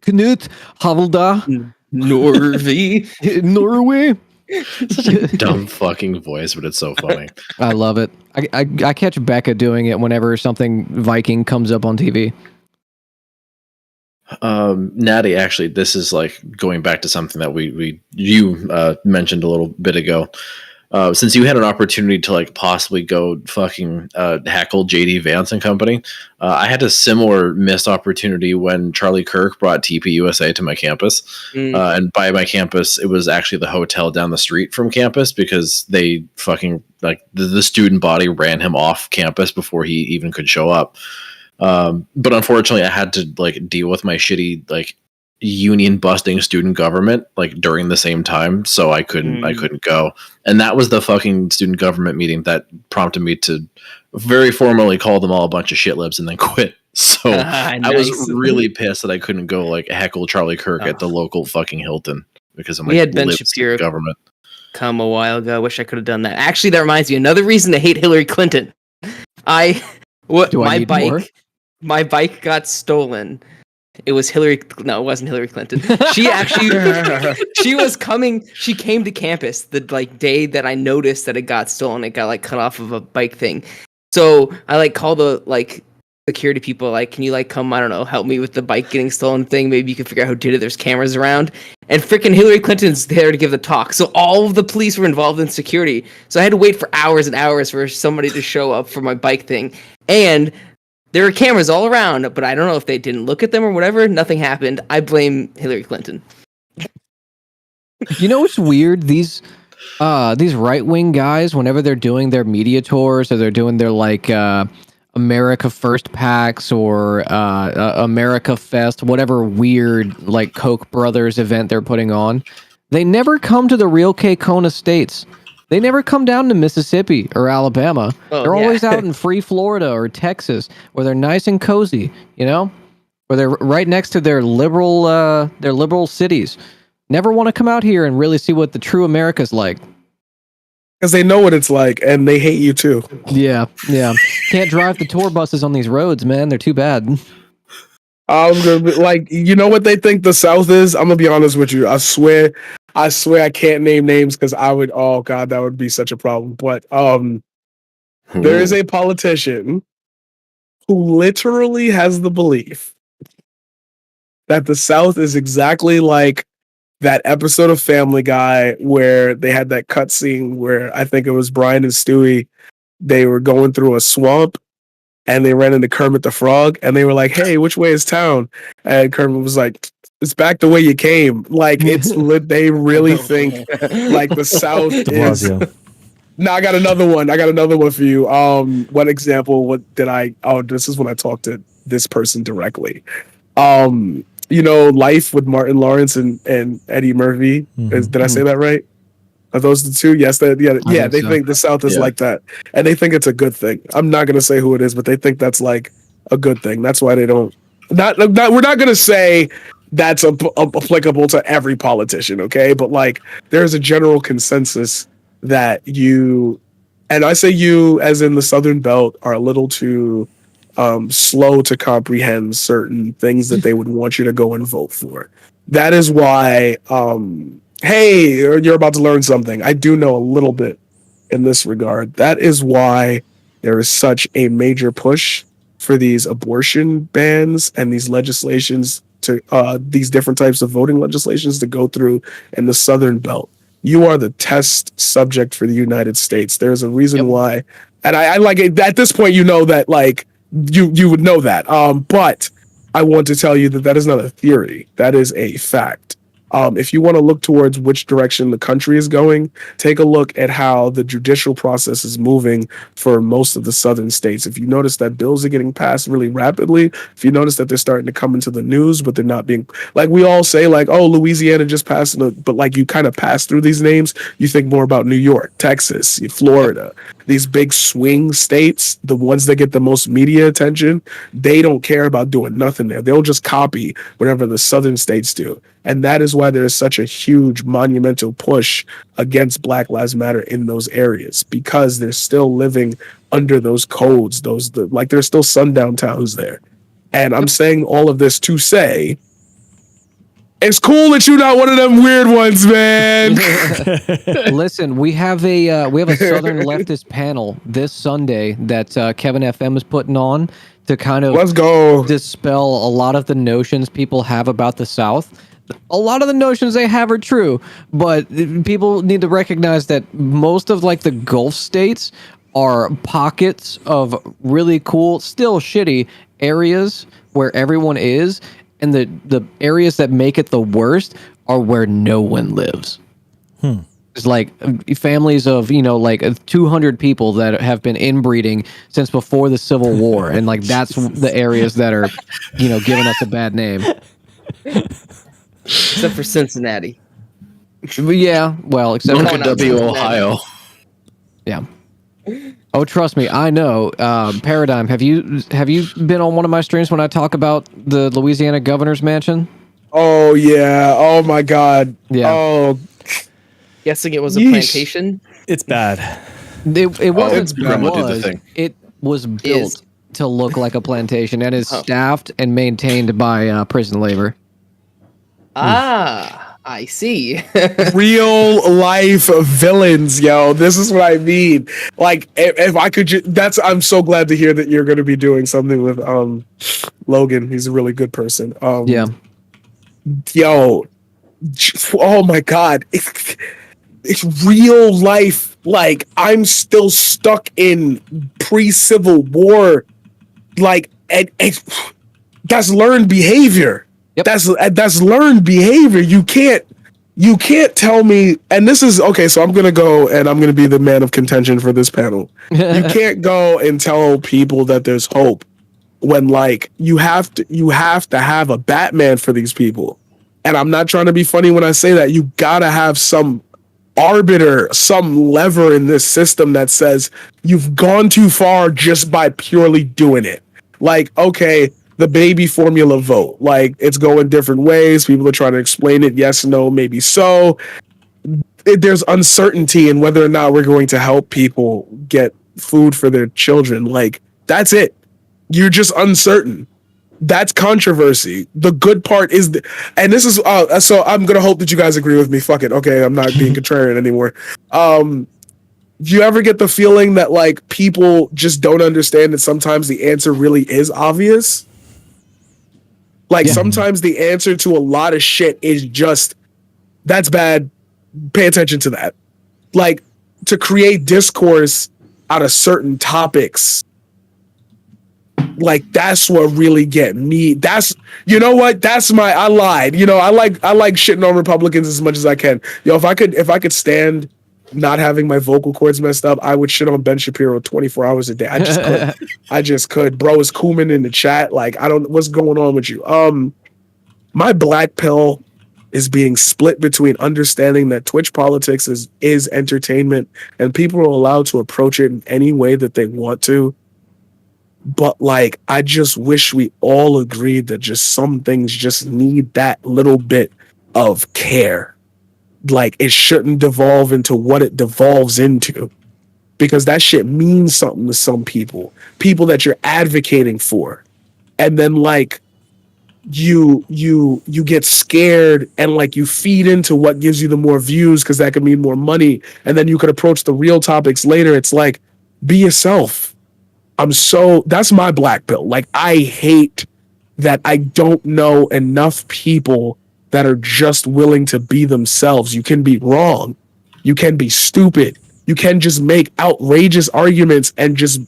Knut, Havelda, Norway. Such a dumb fucking voice, but it's so funny. I love it. I catch Becca doing it whenever something Viking comes up on TV. Natty, actually, this is like going back to something that you mentioned a little bit ago. since you had an opportunity to like possibly go fucking heckle JD Vance and company, I had a similar missed opportunity when Charlie Kirk brought TPUSA to my campus. And by my campus, it was actually the hotel down the street from campus because they fucking like the student body ran him off campus before he even could show up. But unfortunately, I had to like deal with my shitty like union busting student government like during the same time, so I couldn't go. And that was the fucking student government meeting that prompted me to very formally call them all a bunch of shitlibs and then quit. So Nice. I was really pissed that I couldn't go like heckle Charlie Kirk at the local fucking Hilton because of my We had Ben lib Shapiro government. come a while ago. I wish I could have done that. Actually, that reminds me, another reason to hate Hillary Clinton. My bike got stolen. It was Hillary. No, it wasn't Hillary Clinton. She actually, she came to campus the like day that I noticed that it got stolen. It got like cut off of a bike thing. So I like called the like security people, like, can you like come, I don't know, help me with the bike getting stolen thing? Maybe you can figure out who did it. There's cameras around. And freaking Hillary Clinton's there to give the talk. So all of the police were involved in security. So I had to wait for hours and hours for somebody to show up for my bike thing. And there were cameras all around, but I don't know if they didn't look at them or whatever. Nothing happened. I blame Hillary Clinton. You know what's weird? These right-wing guys, whenever they're doing their media tours or they're doing their like America First packs or America Fest, whatever weird like Koch brothers event they're putting on, they never come to the real Kona states. They never come down to Mississippi or Alabama. They're always out in free Florida or Texas, where they're nice and cozy, you know, where they're right next to their liberal cities. Never want to come out here and really see what the true America's like. Because they know what it's like, and they hate you too. Yeah. Can't drive the tour buses on these roads, man. They're too bad. Like, you know what they think the South is? I'm gonna be honest with you. I swear I can't name names because I would. Oh God, that would be such a problem. But there is a politician who literally has the belief that the South is exactly like that episode of Family Guy where they had that cutscene where I think it was Brian and Stewie. They were going through a swamp and they ran into Kermit the Frog and they were like, "Hey, which way is town?" And Kermit was like, "It's back the way you came." Like they really think like the South is. No, I got another one. For you. What example? What did I? Oh, this is when I talked to this person directly. You know, Life with Martin Lawrence and Eddie Murphy. Did I say that right? Are those the two? Yes. They think the South is like that, and they think it's a good thing. I'm not gonna say who it is, but they think that's like a good thing. That's why they don't. Not we're not gonna say that's applicable to every politician, okay? But like, there's a general consensus that you, and I say you as in the Southern Belt, are a little too slow to comprehend certain things that they would want you to go and vote for. That is why, hey, you're about to learn something. I do know a little bit in this regard. That is why there is such a major push for these abortion bans and these legislations to these different types of voting legislations to go through in the Southern Belt. You are the test subject for the United States. There's a reason why, and I like it. At this point, you know that like you would know that. But I want to tell you that is not a theory. That is a fact. If you want to look towards which direction the country is going, take a look at how the judicial process is moving for most of the southern states. If you notice that bills are getting passed really rapidly, if you notice that they're starting to come into the news, but they're not being, like we all say, like, oh, Louisiana just passed, but like you kind of pass through these names, you think more about New York, Texas, Florida, these big swing states, the ones that get the most media attention. They don't care about doing nothing there. They'll just copy whatever the southern states do. And that is why there is such a huge monumental push against Black Lives Matter in those areas, because they're still living under those codes, like there's still sundown towns there. And I'm saying all of this to say, it's cool that you're not one of them weird ones, man. Listen, we have a Southern leftist panel this Sunday that Kevin FM is putting on to kind of let's go dispel a lot of the notions people have about the South. a lot of the notions they have are true, but people need to recognize that most of like the Gulf states are pockets of really cool, still shitty areas where everyone is, and the areas that make it the worst are where no one lives. It's like families of, like 200 people that have been inbreeding since before the Civil War. And like, that's the areas that are, giving us a bad name. Except for Cincinnati. Yeah. Well, except for W, Ohio. Yeah. Oh, trust me, I know. Paradigm, have you been on one of my streams when I talk about the Louisiana governor's mansion? Oh yeah. Oh my God. Yeah. Oh. Guessing it was a Yeesh. plantation. It's bad. It wasn't. it's Grandma did the thing. It was built to look like a plantation and is staffed and maintained by prison labor. Ah, I see. Real life villains, yo. This is what I mean. Like, if I could, I'm so glad to hear that you're going to be doing something with Logan. He's a really good person. Yeah. Yo, oh my God, it's real life. Like, I'm still stuck in pre-Civil War. Like, and that's learned behavior. Yep. That's learned behavior. You can't tell me, and this is okay, so I'm gonna go and I'm gonna be the man of contention for this panel. You can't go and tell people that there's hope when, like, you have to have a Batman for these people. And I'm not trying to be funny when I say that. You gotta have some arbiter, some lever in this system that says you've gone too far just by purely doing it. Like, okay, the baby formula vote, like, it's going different ways. People are trying to explain it. Yes, no, maybe so. There's uncertainty in whether or not we're going to help people get food for their children. Like, that's it. You're just uncertain. That's controversy. The good part is, and this is, so I'm going to hope that you guys agree with me. Fuck it. Okay, I'm not being contrarian anymore. Do you ever get the feeling that, like, people just don't understand that sometimes the answer really is obvious? Like, sometimes the answer to a lot of shit is just, that's bad. Pay attention to that. Like, to create discourse out of certain topics, like, that's what really get me. That's, you know what? That's I lied. I like shitting on Republicans as much as I can. Yo, if I could stand not having my vocal cords messed up, I would shit on Ben Shapiro 24 hours a day. I just could. Bro, is Kuhlman in the chat? Like, what's going on with you? My black pill is being split between understanding that Twitch politics is entertainment and people are allowed to approach it in any way that they want to. But, like, I just wish we all agreed that just some things just need that little bit of care. Like, it shouldn't devolve into what it devolves into, because that shit means something to some people that you're advocating for. And then, like, you get scared and, like, you feed into what gives you the more views because that could mean more money. And then you could approach the real topics later. It's like, be yourself. That's my black pill. Like, I hate that I don't know enough people that are just willing to be themselves. You can be wrong. You can be stupid. You can just make outrageous arguments and just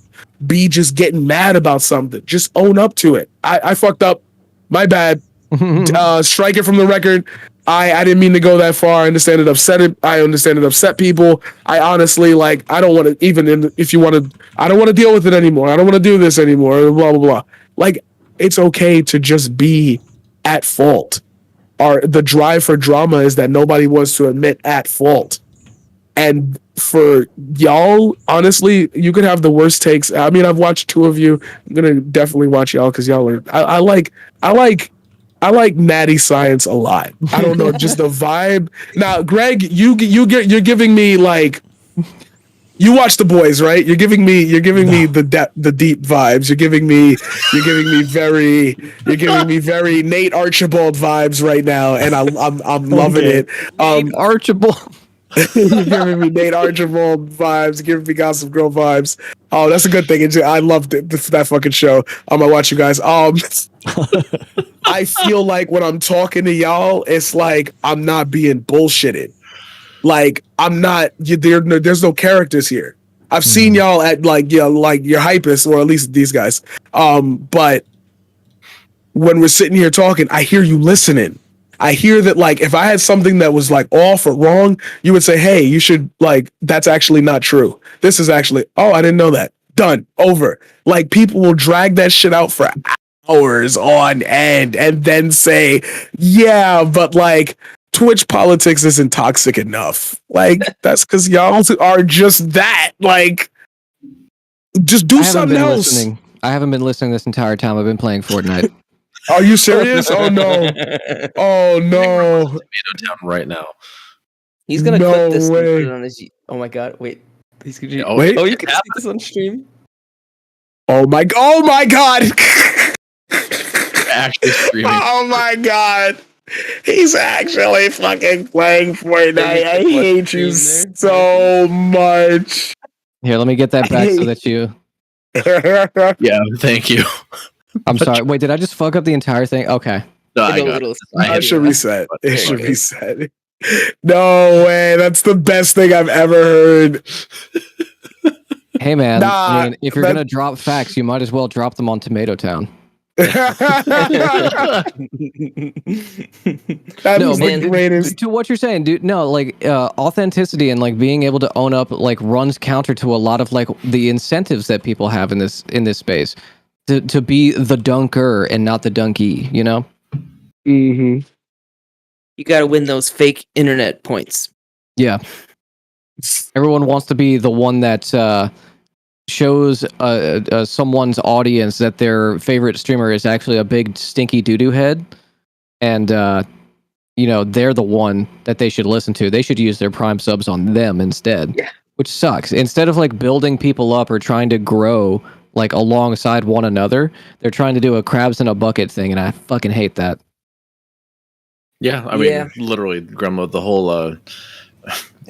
getting mad about something. Just own up to it. I fucked up. My bad. Strike it from the record. I didn't mean to go that far. I understand it upset people. I honestly, like, I don't want to, even if you want to, I don't want to deal with it anymore. I don't want to do this anymore. Blah, blah, blah. Like, it's okay to just be at fault. The drive for drama is that nobody wants to admit at fault. And for y'all, honestly, you could have the worst takes. I mean, I've watched two of you. I'm gonna definitely watch y'all because y'all are. I like natty science a lot. I don't know, just the vibe. Now, Greg, you're giving me, like, you watch The Boys, right? You're giving me the deep vibes. You're giving me very Nate Archibald vibes right now, and I'm loving it. Archibald. You're giving me Nate Archibald vibes, giving me Gossip Girl vibes. Oh, that's a good thing. I loved it. That fucking show. I watch you guys. I feel like when I'm talking to y'all, it's like I'm not being bullshitted. Like I'm not. There's no characters here. I've seen y'all at like your hypest, or at least these guys. But when we're sitting here talking, I hear you listening. I hear that, like, if I had something that was like off or wrong, you would say, hey, you should, like, that's actually not true. This is actually, oh, I didn't know that. Done. Over. Like, people will drag that shit out for hours on end and then say, yeah, but like Twitch politics isn't toxic enough. Like, that's because y'all are just that. Like, just do something else. Listening. I haven't been listening this entire time. I've been playing Fortnite. Are you serious? Oh no! Oh no! Town right now. He's gonna clip this and put it on his. Oh my god! Wait, he's gonna. Wait. Oh, you can see this on stream. Oh my! Oh my god! Actually streaming. Oh my god! He's actually fucking playing Fortnite. I hate you so much. Here, let me get that back so that you. Yeah, thank you. I'm sorry. Wait, did I just fuck up the entire thing? Okay. No, I should reset. It should reset. No way. That's the best thing I've ever heard. Hey, man. I mean, if you're going to drop facts, you might as well drop them on Tomato Town. That was the greatest. To what you're saying, dude. No, like authenticity and like being able to own up like runs counter to a lot of like the incentives that people have in this space. To be the dunker and not the donkey, you know? Mm-hmm. You gotta win those fake internet points. Yeah. Everyone wants to be the one that shows someone's audience that their favorite streamer is actually a big stinky doo-doo head. And, you know, they're the one that they should listen to. They should use their Prime subs on them instead. Yeah. Which sucks. Instead of like building people up or trying to grow like alongside one another, they're trying to do a crabs in a bucket thing, and I fucking hate that. Yeah, I mean, literally, Grandma, the whole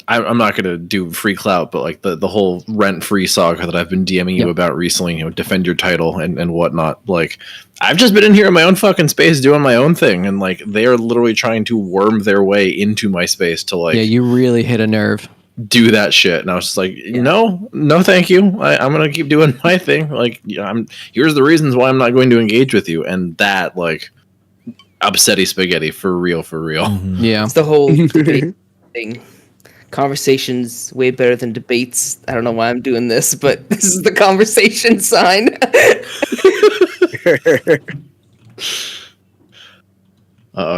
I'm not gonna do free clout, but like the whole rent-free saga that I've been DMing you about recently, you know, defend your title and whatnot. Like, I've just been in here in my own fucking space doing my own thing, and like they are literally trying to worm their way into my space to like. Yeah, you really hit a nerve. Do that shit, and I was just like, no, thank you. I'm gonna keep doing my thing. Like, here's the reasons why I'm not going to engage with you, and that like upsetty spaghetti for real. Mm-hmm. Yeah, it's the whole debate thing. Conversations way better than debates. I don't know why I'm doing this, but this is the conversation sign.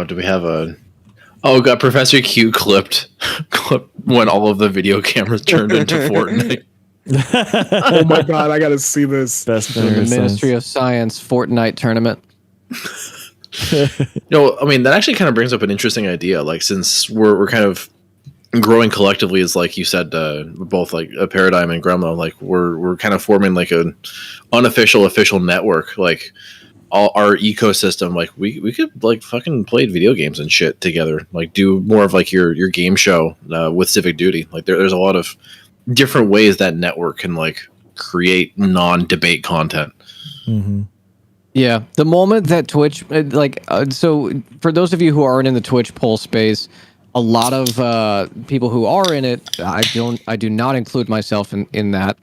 Do we have a? Oh, got Professor Q clipped when all of the video cameras turned into Fortnite. Oh my god, I gotta see this. Best the Ministry of Science Fortnite tournament. No, I mean that actually kind of brings up an interesting idea. Like, since we're kind of growing collectively, as like you said, both like a Paradigm and Grandma, like we're kind of forming like an unofficial official network, like. All our ecosystem, like we could like fucking play video games and shit together, like do more of like your game show with Civic Duty. Like there's a lot of different ways that network can like create non-debate content. Mm-hmm. Yeah, the moment that Twitch so for those of you who aren't in the Twitch poll space, a lot of people who are in it, I do not include myself in that.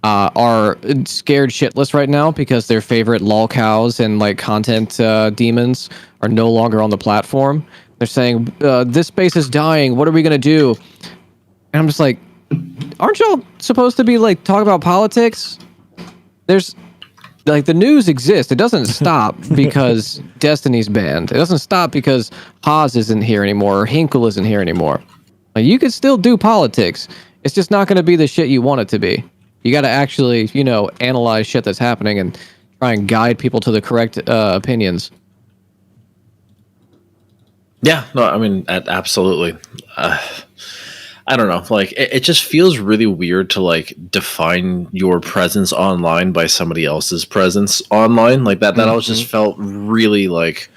Are scared shitless right now because their favorite lol cows and like content demons are no longer on the platform. They're saying this space is dying. What are we gonna do? And I'm just like, aren't y'all supposed to be like talking about politics? There's like the news exists. It doesn't stop because Destiny's banned. It doesn't stop because Haas isn't here anymore or Hinkle isn't here anymore. Like, you could still do politics. It's just not going to be the shit you want it to be. You got to actually, you know, analyze shit that's happening and try and guide people to the correct opinions. Yeah, no, I mean, absolutely. I don't know. Like, it just feels really weird to like define your presence online by somebody else's presence online. Like that always just felt really like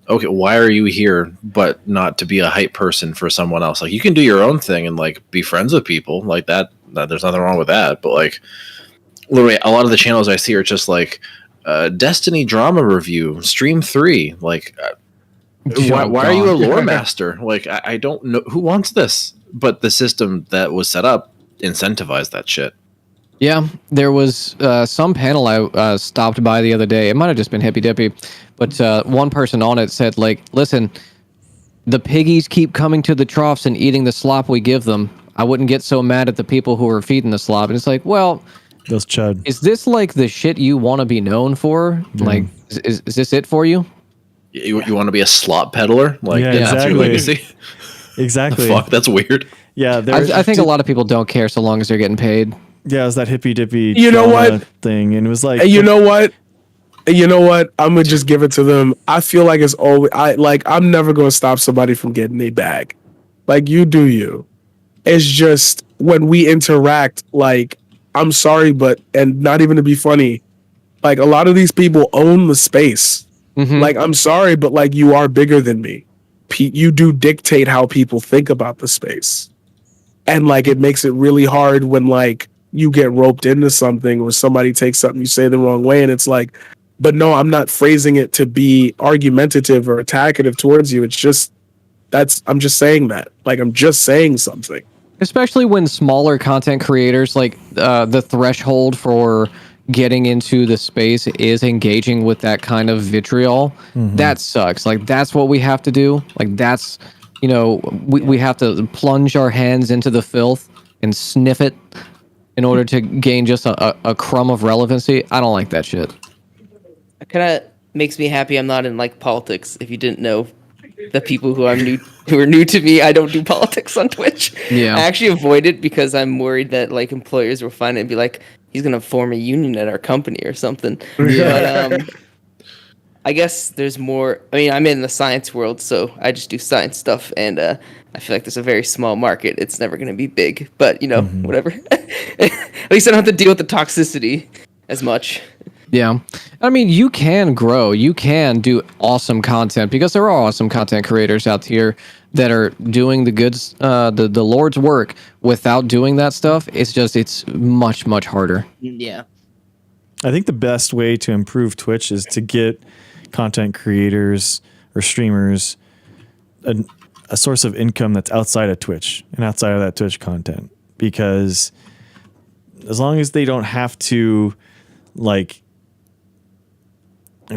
okay, why are you here but not to be a hype person for someone else? Like, you can do your own thing and like be friends with people like that. There's nothing wrong with that. But like, literally, a lot of the channels I see are just like Destiny drama review, stream 3. Like, why are you a lore master? Like, I don't know who wants this, but the system that was set up incentivized that shit. Yeah, there was some panel I stopped by the other day. It might have just been Hippy Dippy, but one person on it said, like, listen, the piggies keep coming to the troughs and eating the slop we give them. I wouldn't get so mad at the people who are feeding the slop. And it's like, well, Those chud. is this like the shit you want to be known for? Like, is this it for you? You want to be a slop peddler? Like, Yeah, that's your exactly. legacy? Exactly. Fuck, that's weird. Yeah, I think a lot of people don't care so long as they're getting paid. Yeah, it was that hippy dippy. You know what? Thing, and it was like, And you know what? I'm gonna just give it to them. I feel like it's always I'm never gonna stop somebody from getting a bag. Like, you do you. It's just when we interact, like, I'm sorry, but and not even to be funny, like, a lot of these people own the space. Like, I'm sorry, but like, you are bigger than me. You do dictate how people think about the space. And like, it makes it really hard when like you get roped into something or somebody takes something you say the wrong way, and it's like, but no, I'm not phrasing it to be argumentative or attackative towards you. It's just I'm just saying that. Like, I'm just saying something. Especially when smaller content creators, like the threshold for getting into the space is engaging with that kind of vitriol. That sucks. Like, that's what we have to do. Like, that's, we have to plunge our hands into the filth and sniff it in order to gain just a crumb of relevancy. I don't like that shit. It kind of makes me happy I'm not in like politics. If you didn't know, the people who are new to me, I don't do politics on Twitch. Yeah. I actually avoid it because I'm worried that like employers will find it and be like, he's gonna form a union at our company or something. But I guess there's more. I mean, I'm in the science world, so I just do science stuff, and I feel like there's a very small market. It's never gonna be big, but whatever. At least I don't have to deal with the toxicity as much. Yeah. I mean, you can grow. You can do awesome content because there are awesome content creators out here that are doing the goods, the Lord's work without doing that stuff. It's much, much harder. Yeah. I think the best way to improve Twitch is to get content creators or streamers a source of income that's outside of Twitch and outside of that Twitch content. Because as long as they don't have to, like,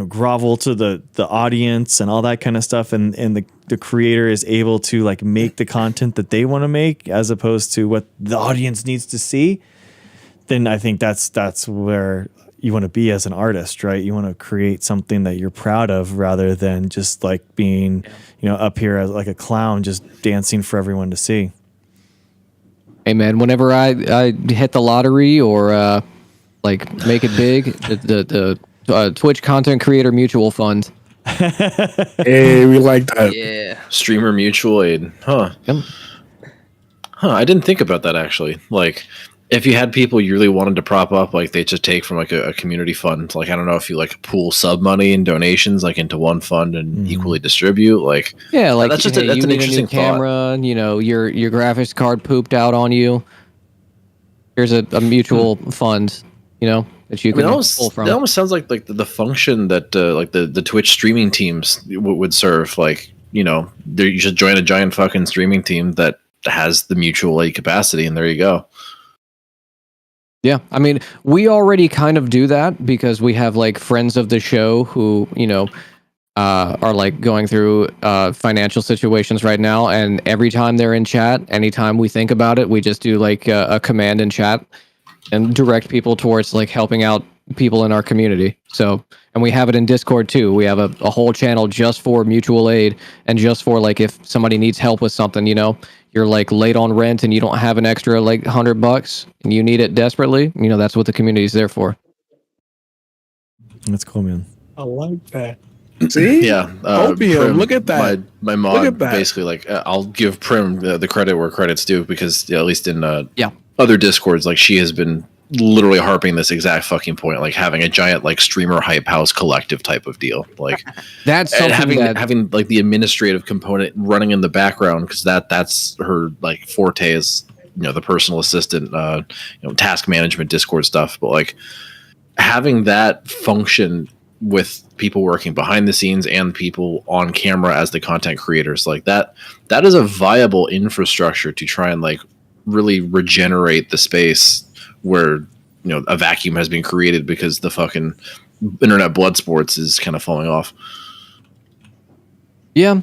grovel to the audience and all that kind of stuff, and the creator is able to like make the content that they want to make as opposed to what the audience needs to see, then I think that's where you want to be as an artist, right? You want to create something that you're proud of rather than just like being, up here as like a clown just dancing for everyone to see. Hey man, whenever I hit the lottery or like make it big, the Twitch Content Creator Mutual Fund. Hey, we like that. Yeah. Streamer mutual aid. Huh. Yep. Huh. I didn't think about that, actually. Like, if you had people you really wanted to prop up, like, they just take from like a community fund. Like, I don't know if you like pool sub money and donations like into one fund and equally distribute. Like, Yeah, like that's just hey, that's you an need interesting a new camera. Your graphics card pooped out on you. Here's a mutual fund. That you can pull from. It almost sounds like the function that like the Twitch streaming teams would serve. Like, you should join a giant fucking streaming team that has the mutual aid capacity, and there you go. Yeah, I mean, we already kind of do that because we have like friends of the show who are like going through financial situations right now, and every time they're in chat, anytime we think about it, we just do like a command in chat and direct people towards like helping out people in our community. So, and we have it in Discord too. We have a whole channel just for mutual aid and just for like if somebody needs help with something, you're like late on rent and you don't have an extra like $100 and you need it desperately. That's what the community is there for. That's cool, man. I like that. See? Yeah. Opium, Prim, look at that. My mod basically like I'll give Prim the credit where credit's due because at least in other Discords, like she has been literally harping this exact fucking point, like having a giant like streamer hype house collective type of deal, like That's something having like the administrative component running in the background, because that's her like forte is, you know, the personal assistant, task management, Discord stuff. But like having that function with people working behind the scenes and people on camera as the content creators, like that is a viable infrastructure to try and like really regenerate the space where, you know, a vacuum has been created because the fucking internet blood sports is kind of falling off. Yeah,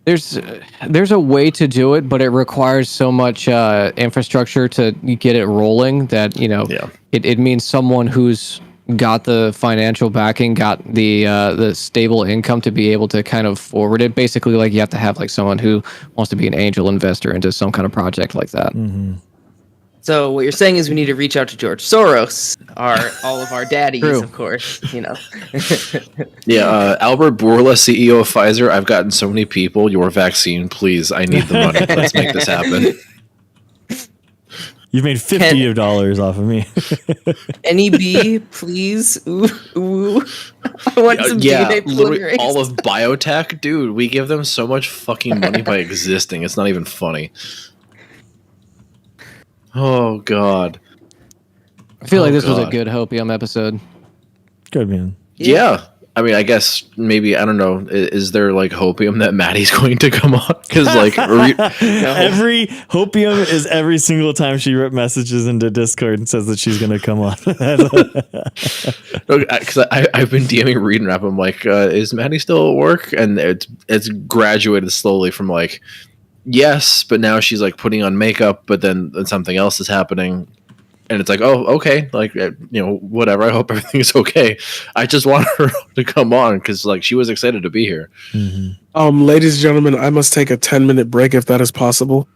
there's a way to do it, but it requires so much infrastructure to get it rolling that, you know, it means someone who's got the financial backing, got the stable income to be able to kind of forward it. Basically, like, you have to have like someone who wants to be an angel investor into some kind of project like that. Mm-hmm. So what you're saying is we need to reach out to George Soros, all of our daddies, True. of course, you know. Albert Bourla, CEO of Pfizer. I've gotten so many people. Your vaccine, please. I need the money. Let's make this happen. You've made $50 off of me. NEB, please. Ooh. I want some DNA literally polymerase. all of biotech, dude. We give them so much fucking money by existing. It's not even funny. Oh god. I feel like this was a good Hopium episode. Good, man. Yeah. I mean, I guess maybe, I don't know. Is there like hopium that Maddie's going to come on? Because like every hopium is every single time she messages into Discord and says that she's going to come on. Because I've been DMing Read and Rap. I'm like, is Maddie still at work? And it's graduated slowly from like, yes, but now she's like putting on makeup, but then something else is happening. And it's like, oh, okay, like, whatever. I hope everything's okay. I just want her to come on because, like, she was excited to be here. Mm-hmm. Ladies and gentlemen, I must take a 10-minute break if that is possible.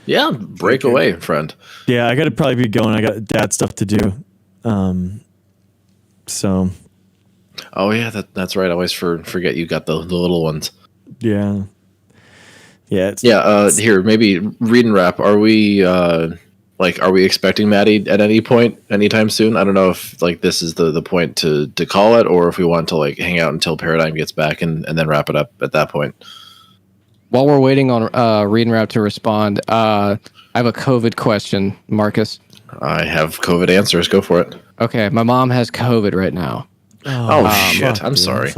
Yeah, break away, friend. Yeah, I got to probably be going. I got dad stuff to do. So. Oh yeah, that's right. I always forget you got the little ones. Yeah. Yeah. Here, maybe Read and Rap. Are we expecting Maddie at any point anytime soon? I don't know if like this is the point to call it, or if we want to like hang out until Paradigm gets back and then wrap it up at that point. While we're waiting on Read and Rap to respond, I have a COVID question, Marcus. I have COVID answers. Go for it. Okay, my mom has COVID right now. Oh shit! I'm sorry.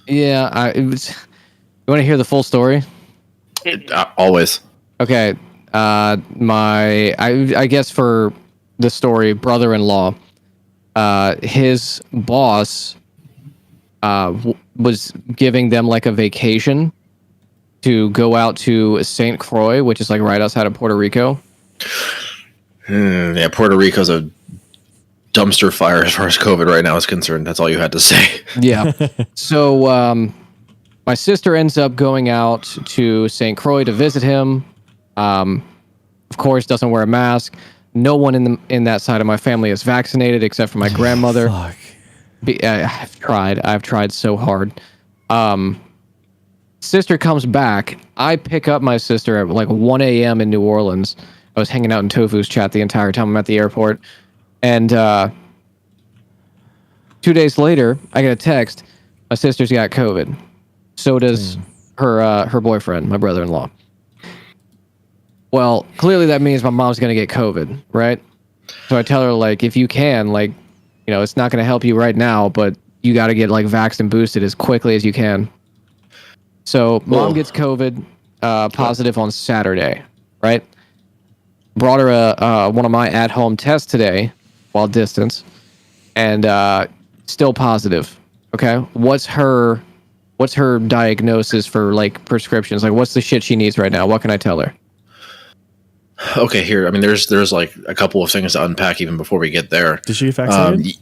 Yeah, you want to hear the full story? Always. Okay. I guess for the story, brother-in-law, his boss was giving them like a vacation to go out to St. Croix, which is like right outside of Puerto Rico. Yeah, Puerto Rico's a dumpster fire as far as COVID right now is concerned. That's all you had to say. Yeah. So my sister ends up going out to St. Croix to visit him. Of course, doesn't wear a mask. No one in that side of my family is vaccinated except for my grandmother. Fuck. I've tried so hard. Sister comes back. I pick up my sister at like 1 a.m. in New Orleans. I was hanging out in Tofu's chat the entire time I'm at the airport. And 2 days later, I get a text. My sister's got COVID. So does her boyfriend, my brother-in-law. Well, clearly that means my mom's going to get COVID, right? So I tell her, like, if you can, like, you know, it's not going to help you right now, but you got to get, like, vaxxed and boosted as quickly as you can. So mom gets COVID positive on Saturday, right? Brought her one of my at-home tests today while distance, and still positive. Okay, what's her diagnosis for like prescriptions? Like, what's the shit she needs right now? What can I tell her? Okay, here. I mean, there's like a couple of things to unpack even before we get there. Did she get vaccinated?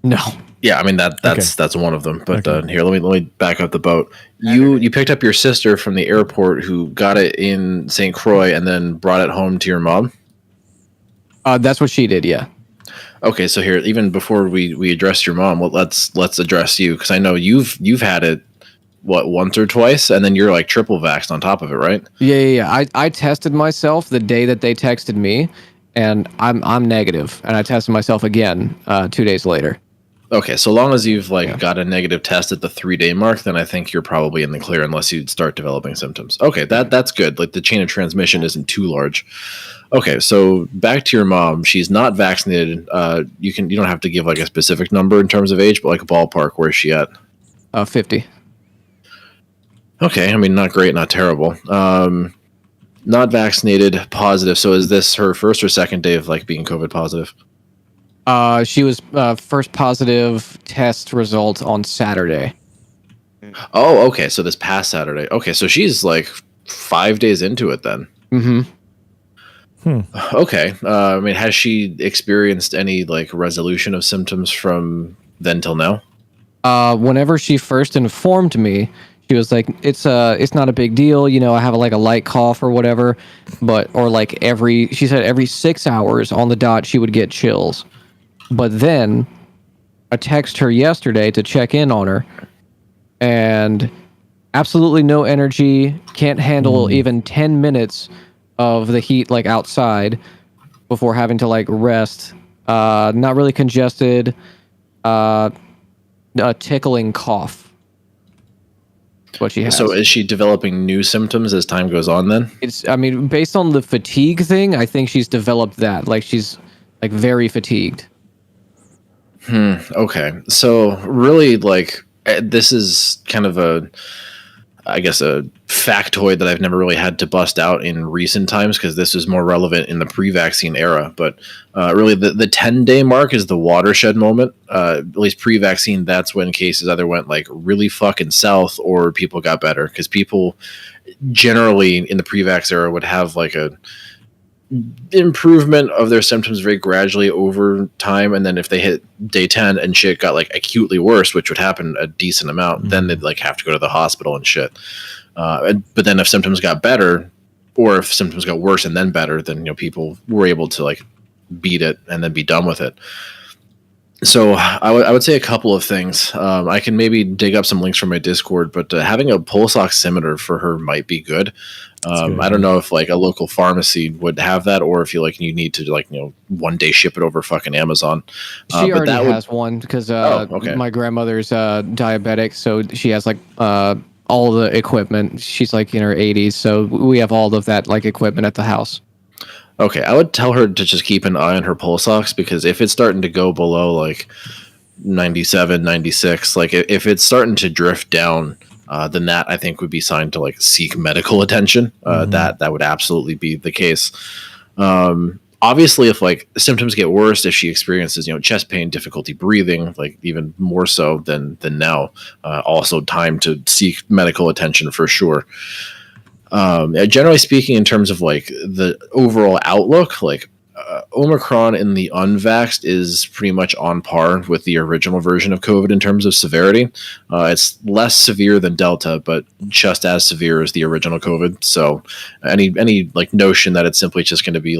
No. Yeah, I mean that's one of them. But here, let me back up the boat. You picked up your sister from the airport who got it in St. Croix and then brought it home to your mom. That's what she did. Yeah. Okay, so here, even before we address your mom, let's address you, because I know you've had it once or twice, and then you're like triple vaxxed on top of it, right? Yeah. I tested myself the day that they texted me, and I'm negative, and I tested myself again 2 days later. Okay, so long as you've got a negative test at the 3-day mark, then I think you're probably in the clear unless you start developing symptoms. Okay, that's good. Like the chain of transmission isn't too large. Okay, so back to your mom. She's not vaccinated. You don't have to give like a specific number in terms of age, but like a ballpark. Where is she at? 50. Okay, I mean not great, not terrible. Not vaccinated, positive. So is this her first or second day of like being COVID positive? She was first positive test result on Saturday. Oh, okay. So this past Saturday. Okay, so she's like 5 days into it then. Mm-hmm. Okay. I mean, has she experienced any like resolution of symptoms from then till now? Whenever she first informed me, she was like, "It's not a big deal, I have a light cough or whatever," she said every 6 hours on the dot she would get chills. But then I texted her yesterday to check in on her, and absolutely no energy, can't handle even 10 minutes of the heat outside before having to rest. Not really congested, a tickling cough. That's what she has. So is she developing new symptoms as time goes on then? Based on the fatigue thing, I think she's developed that. She's very fatigued. Okay. So really this is kind of a factoid that I've never really had to bust out in recent times because this is more relevant in the pre-vaccine era. But really, the 10-day mark is the watershed moment. At least pre-vaccine, that's when cases either went really fucking south or people got better, because people generally in the pre-vax era would have a improvement of their symptoms very gradually over time, and then if they hit day 10 and shit got acutely worse, which would happen a decent amount, then they'd have to go to the hospital and shit. But then if symptoms got better, or if symptoms got worse and then better, then people were able to beat it and then be done with it. So I would say a couple of things. I can maybe dig up some links from my Discord, but having a pulse oximeter for her might be good. I don't know if a local pharmacy would have that, or if you need to one day ship it over fucking Amazon. She already has one because my grandmother's diabetic, so she has all the equipment. She's in her 80s, so we have all of that equipment at the house. Okay, I would tell her to just keep an eye on her pulse ox, because if it's starting to go below 97, 96, if it's starting to drift down, then that I think would be sign to seek medical attention. That would absolutely be the case. Obviously, if symptoms get worse, if she experiences chest pain, difficulty breathing, even more so than now, also time to seek medical attention for sure. Generally speaking, in terms of the overall outlook, Omicron in the unvaxxed is pretty much on par with the original version of COVID in terms of severity. It's less severe than Delta, but just as severe as the original COVID. So any notion that it's simply just going to be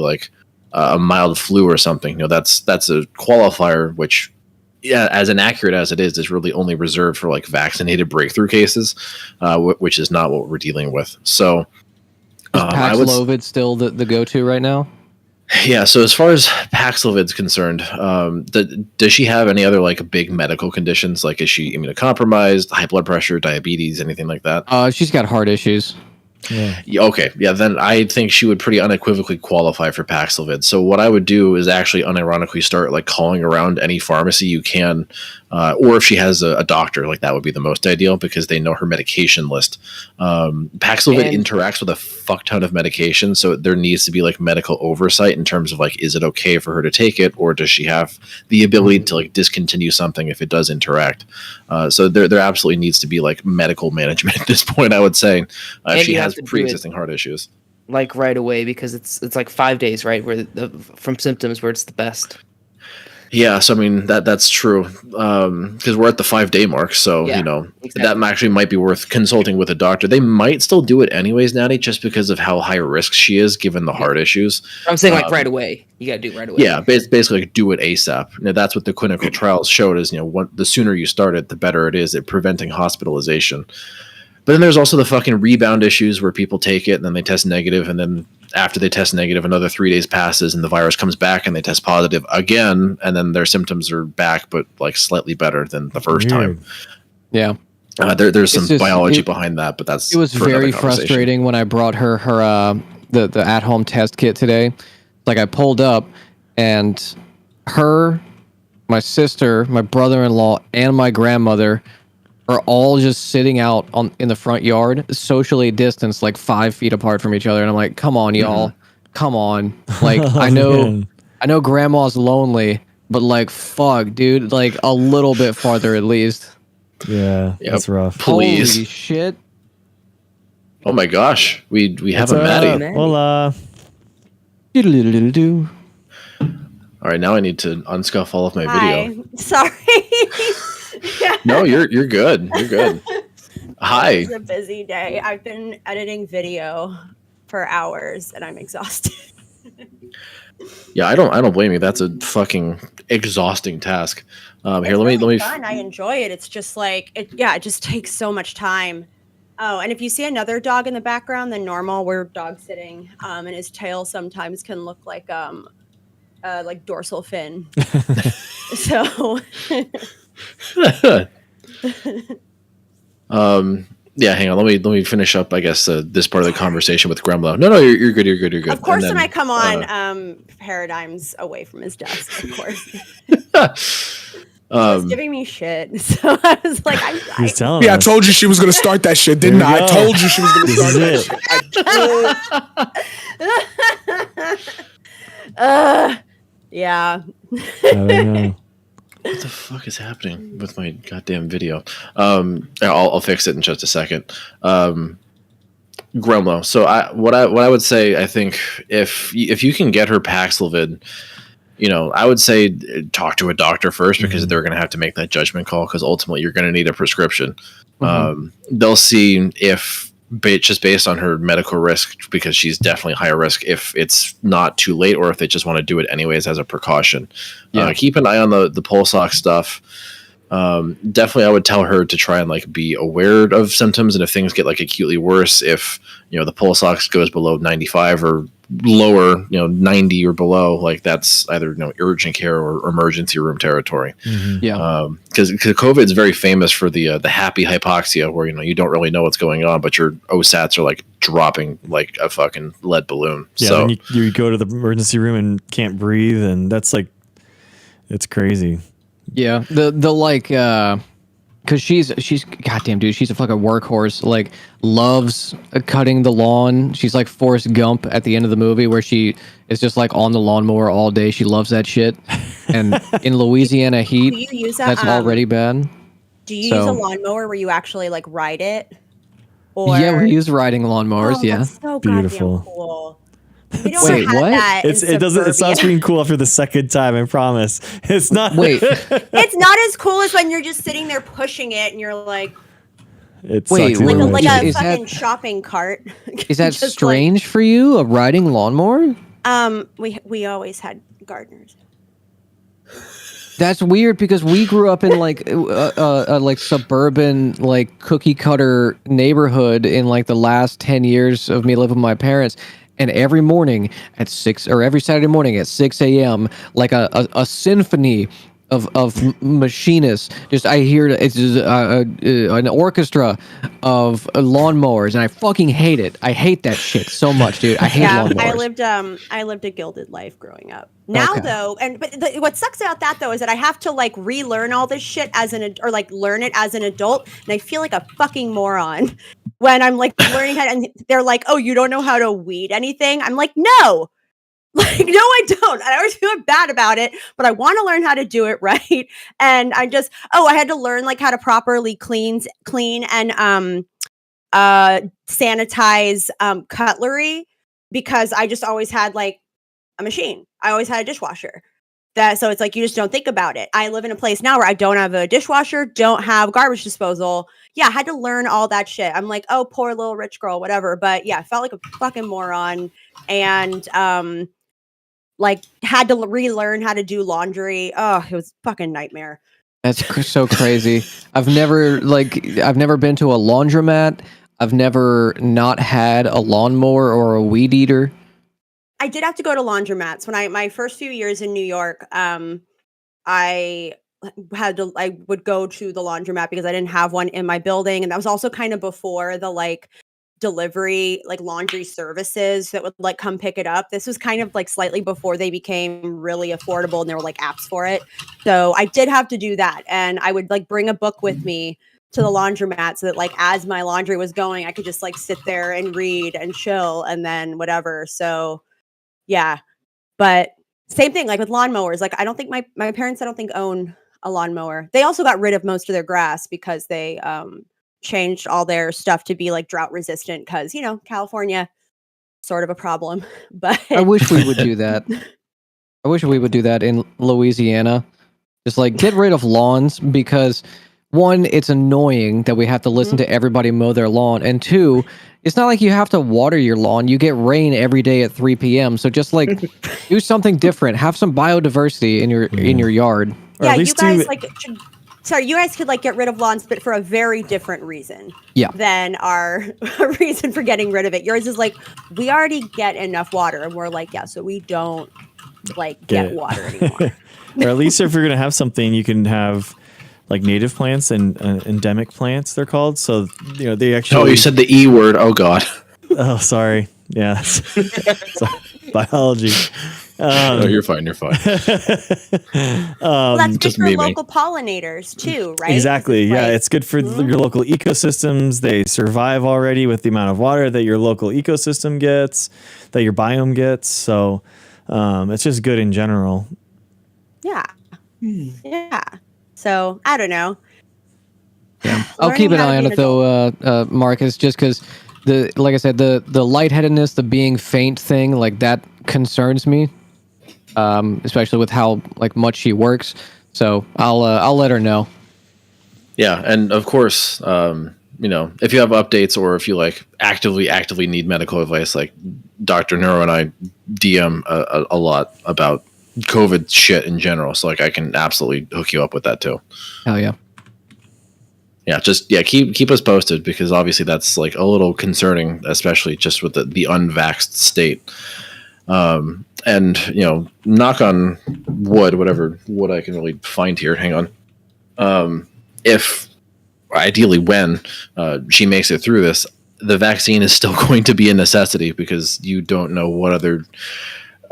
a mild flu or something, that's a qualifier, which, yeah, as inaccurate as it is really only reserved for vaccinated breakthrough cases, which is not what we're dealing with. So Paxlovid still the go-to right now? Yeah. So as far as Paxlovid's concerned, does she have any other big medical conditions? Is she immunocompromised, high blood pressure, diabetes, anything like that? She's got heart issues. Yeah. Okay. Yeah. Then I think she would pretty unequivocally qualify for Paxlovid. So what I would do is actually unironically start calling around any pharmacy you can, or if she has a doctor, that would be the most ideal, because they know her medication list. Paxlovid interacts with a fuck ton of medication, so there needs to be medical oversight in terms of is it okay for her to take it, or does she have the ability to discontinue something if it does interact? So there absolutely needs to be medical management at this point, I would say, if she has pre-existing heart issues. Right away, because it's 5 days, right, where from symptoms where it's the best. Yeah, so that's true, because we're at the 5-day mark, so exactly. That actually might be worth consulting with a doctor. They might still do it anyways, Natty, just because of how high risk she is given the heart issues. I'm saying right away. You gotta do it right away. Yeah, basically do it ASAP. Now, that's what the clinical trials showed is the sooner you start it, the better it is at preventing hospitalization. But then there's also the fucking rebound issues where people take it and then they test negative, and then after they test negative, another 3 days passes and the virus comes back and they test positive again, and then their symptoms are back, but like slightly better than the first time. Yeah. There's some biology behind that, but that's it was very frustrating when I brought her the at-home test kit today. Like I pulled up and her, my sister, my brother-in-law, and my grandmother are all just sitting out in the front yard, socially distanced, like 5 feet apart from each other. And I'm like, come on, y'all. Come on. Like, I know grandma's lonely, but like, fuck, dude, like a little bit farther at least. Yeah, that's rough. Please. Holy shit. Oh my gosh. We have a Maddie. Hola. Doodle-doodle-doodle-doo. All right, now I need to unscuff all of my video. Sorry. No, you're good. You're good. Hi. It's a busy day. I've been editing video for hours and I'm exhausted. Yeah, I don't blame you. That's a fucking exhausting task. Here, let me. Fun. I enjoy it. It's just like it just takes so much time. Oh, and if you see another dog in the background than normal, we're dog sitting. And his tail sometimes can look like dorsal fin. So. Yeah, hang on. Let me finish up. I guess this part of the conversation with Gremlo. No, you're good. You're good. You're good. Of course, when I come on, Paradigm's away from his desk. Of course, he was giving me shit. So I was like, He's telling us. I told you she was gonna start that shit, didn't I? I told you she was gonna start that shit. Yeah. I don't know. What the fuck is happening with my goddamn video? I'll fix it in just a second. Gremlo. So what I would say, I think if you can get her Paxlovid, I would say talk to a doctor first, because they're going to have to make that judgment call, because ultimately you're going to need a prescription. They'll see if just based on her medical risk, because she's definitely higher risk, if it's not too late or if they just want to do it anyways as a precaution. Keep an eye on the pulse ox stuff. Definitely I would tell her to try and like be aware of symptoms, and if things get like acutely worse, if the pulse ox goes below 95 or lower, 90 or below, like that's either urgent care or emergency room territory. Because COVID is very famous for the happy hypoxia, where you don't really know what's going on, but your OSATs are like dropping like a fucking lead balloon. Yeah, so and you go to the emergency room and can't breathe, and that's like, it's crazy. Yeah, the like, because she's goddamn dude, she's a fucking workhorse. Like, loves cutting the lawn. She's like Forrest Gump at the end of the movie, where she is just like on the lawnmower all day. She loves that shit. And in Louisiana heat, Do you use that's already bad. Do you use a lawnmower where you actually like ride it? Or yeah, we use riding lawnmowers. Yeah, that's so Beautiful. goddamn cool. We don't Wait, have what? that in It doesn't. It stops suburbia. being cool after the second time. I promise. It's not. wait, It's not as cool as when you're just sitting there pushing it and you're like It Wait, sucks either way. like a Is fucking that- shopping cart. is that Just strange for you? A riding lawnmower? We always had gardeners. That's weird, because we grew up in like like suburban, like cookie cutter neighborhood in like the last 10 years of me living with my parents. And every morning at 6, or every Saturday morning at 6 a.m., like a symphony of machinists. Just I hear it's just, an orchestra of lawnmowers, and I fucking hate it. I hate that shit so much, dude. I hate lawnmowers. I lived a gilded life growing up. Now Okay. though, what sucks about that though is that I have to like relearn all this shit or like learn it as an adult, and I feel like a fucking moron when I'm like learning how to, and they're like, "Oh, you don't know how to weed anything?" I'm like, "No." Like, no, I don't. I always feel bad about it, but I want to learn how to do it right. And I had to learn like how to properly clean and sanitize cutlery, because I just always had like a machine. I always had a dishwasher. So it's like you just don't think about it. I live in a place now where I don't have a dishwasher, don't have garbage disposal. Yeah, I had to learn all that shit. I'm like, oh, poor little rich girl, whatever. But yeah, I felt like a fucking moron, and like had to relearn how to do laundry. Oh, it was a fucking nightmare. That's so crazy. I've never been to a laundromat. I've never not had a lawnmower or a weed eater. I did have to go to laundromats when my first few years in New York. I would go to the laundromat because I didn't have one in my building, and that was also kind of before the like delivery, like laundry services that would like come pick it up. This was kind of like slightly before they became really affordable and there were like apps for it. So I did have to do that, and I would like bring a book with me to the laundromat so that like as my laundry was going, I could just like sit there and read and chill and then whatever. So yeah, but same thing like with lawnmowers. Like I don't think my parents I don't think own a lawnmower. They also got rid of most of their grass because they changed all their stuff to be like drought resistant because California sort of a problem. But I wish we would do that. I wish we would do that in Louisiana. Just like get rid of lawns because one, it's annoying that we have to listen to everybody mow their lawn, and two, it's not like you have to water your lawn. You get rain every day at 3 p.m. So just like do something different. Have some biodiversity in your yard. Yeah, you guys you guys could like get rid of lawns, but for a very different reason. Yeah. Than our reason for getting rid of it. Yours is like we already get enough water, and we're like so we don't like get water anymore. Or at least if you're gonna have something, you can have like native plants and endemic plants. They're called. So they actually. Oh, you said the E word. Oh God. Oh, sorry. Yeah. Biology. No, you're fine. You're fine. Well, that's good just for memeing. local pollinators too, right? Exactly. Like, Yeah, it's good for your local ecosystems. They survive already with the amount of water that your local ecosystem gets, that your biome gets. So it's just good in general. Yeah. Yeah. So I don't know. Yeah. I'll keep an eye on it though, Marcus, just because like I said, the lightheadedness, the being faint thing, like that concerns me. Especially with how like much she works. So I'll let her know. Yeah, and of course, if you have updates or if you like actively need medical advice, like Dr. Neuro and I DM a lot about COVID shit in general. So like I can absolutely hook you up with that too. Hell yeah. Yeah, keep us posted because obviously that's like a little concerning, especially just with the unvaxxed state. And knock on wood, whatever wood I can really find here. Hang on. If ideally when she makes it through this, the vaccine is still going to be a necessity because you don't know what other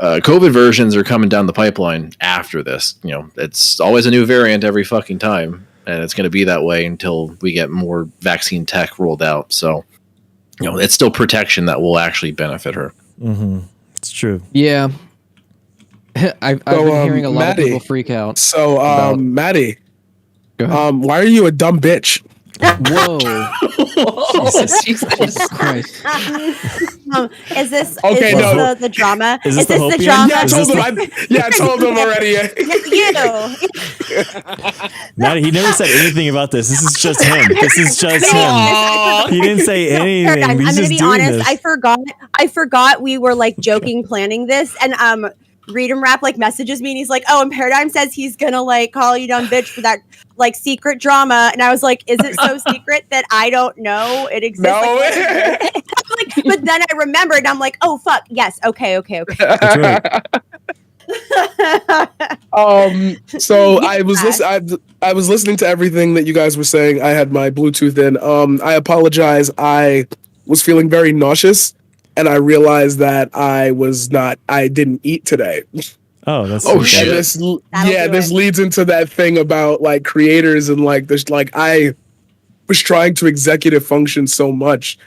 COVID versions are coming down the pipeline after this. It's always a new variant every fucking time, and it's going to be that way until we get more vaccine tech rolled out. So, it's still protection that will actually benefit her. Mm-hmm. It's true. Yeah. I've been hearing a lot of people freak out. So, Maddie, Go ahead. why are you a dumb bitch? Whoa. Jesus Christ. Is this Okay, is the drama? Is this the Hopian? drama? Yeah, I told him already. Yeah. Maddie, he never said anything about this. This is just him. This is just him. He didn't say anything. I'm He's gonna just be doing honest. this. I forgot we were like joking planning this, and Read 'em Rap like messages me and he's like, oh, and Paradigm says he's gonna like call you dumb bitch for that like secret drama, and I was like, is it so secret that I don't know it exists? No. Like, but then I remembered and I'm like, oh fuck, yes, okay. That's right. So I was listening to everything that you guys were saying. I had my Bluetooth in. I apologize. I was feeling very nauseous, and I realized that I didn't eat today. Oh, that's shit. This leads into that thing about like creators and like this. Like I was trying to executive function so much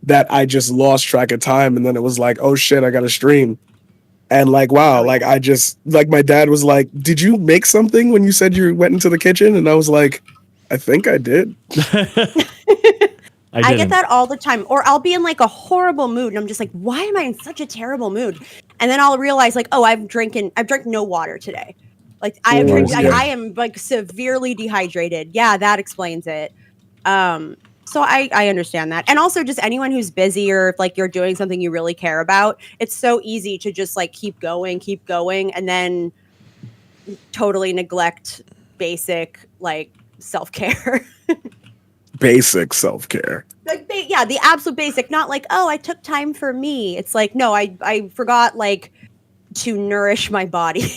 that I just lost track of time, and then it was like, oh shit, I got to stream. And like, wow, like I just, like my dad was like, did you make something when you said you went into the kitchen? And I was like, I think I did. I get that all the time. Or I'll be in like a horrible mood and I'm just like, why am I in such a terrible mood? And then I'll realize like, oh, I've drank no water today. Like I am like severely dehydrated. Yeah, that explains it. So I understand that. And also just anyone who's busy or if like you're doing something you really care about, it's so easy to just like keep going and then totally neglect basic like self-care. Basic self-care. Like the absolute basic, not like, oh, I took time for me. It's like, no, I forgot like to nourish my body.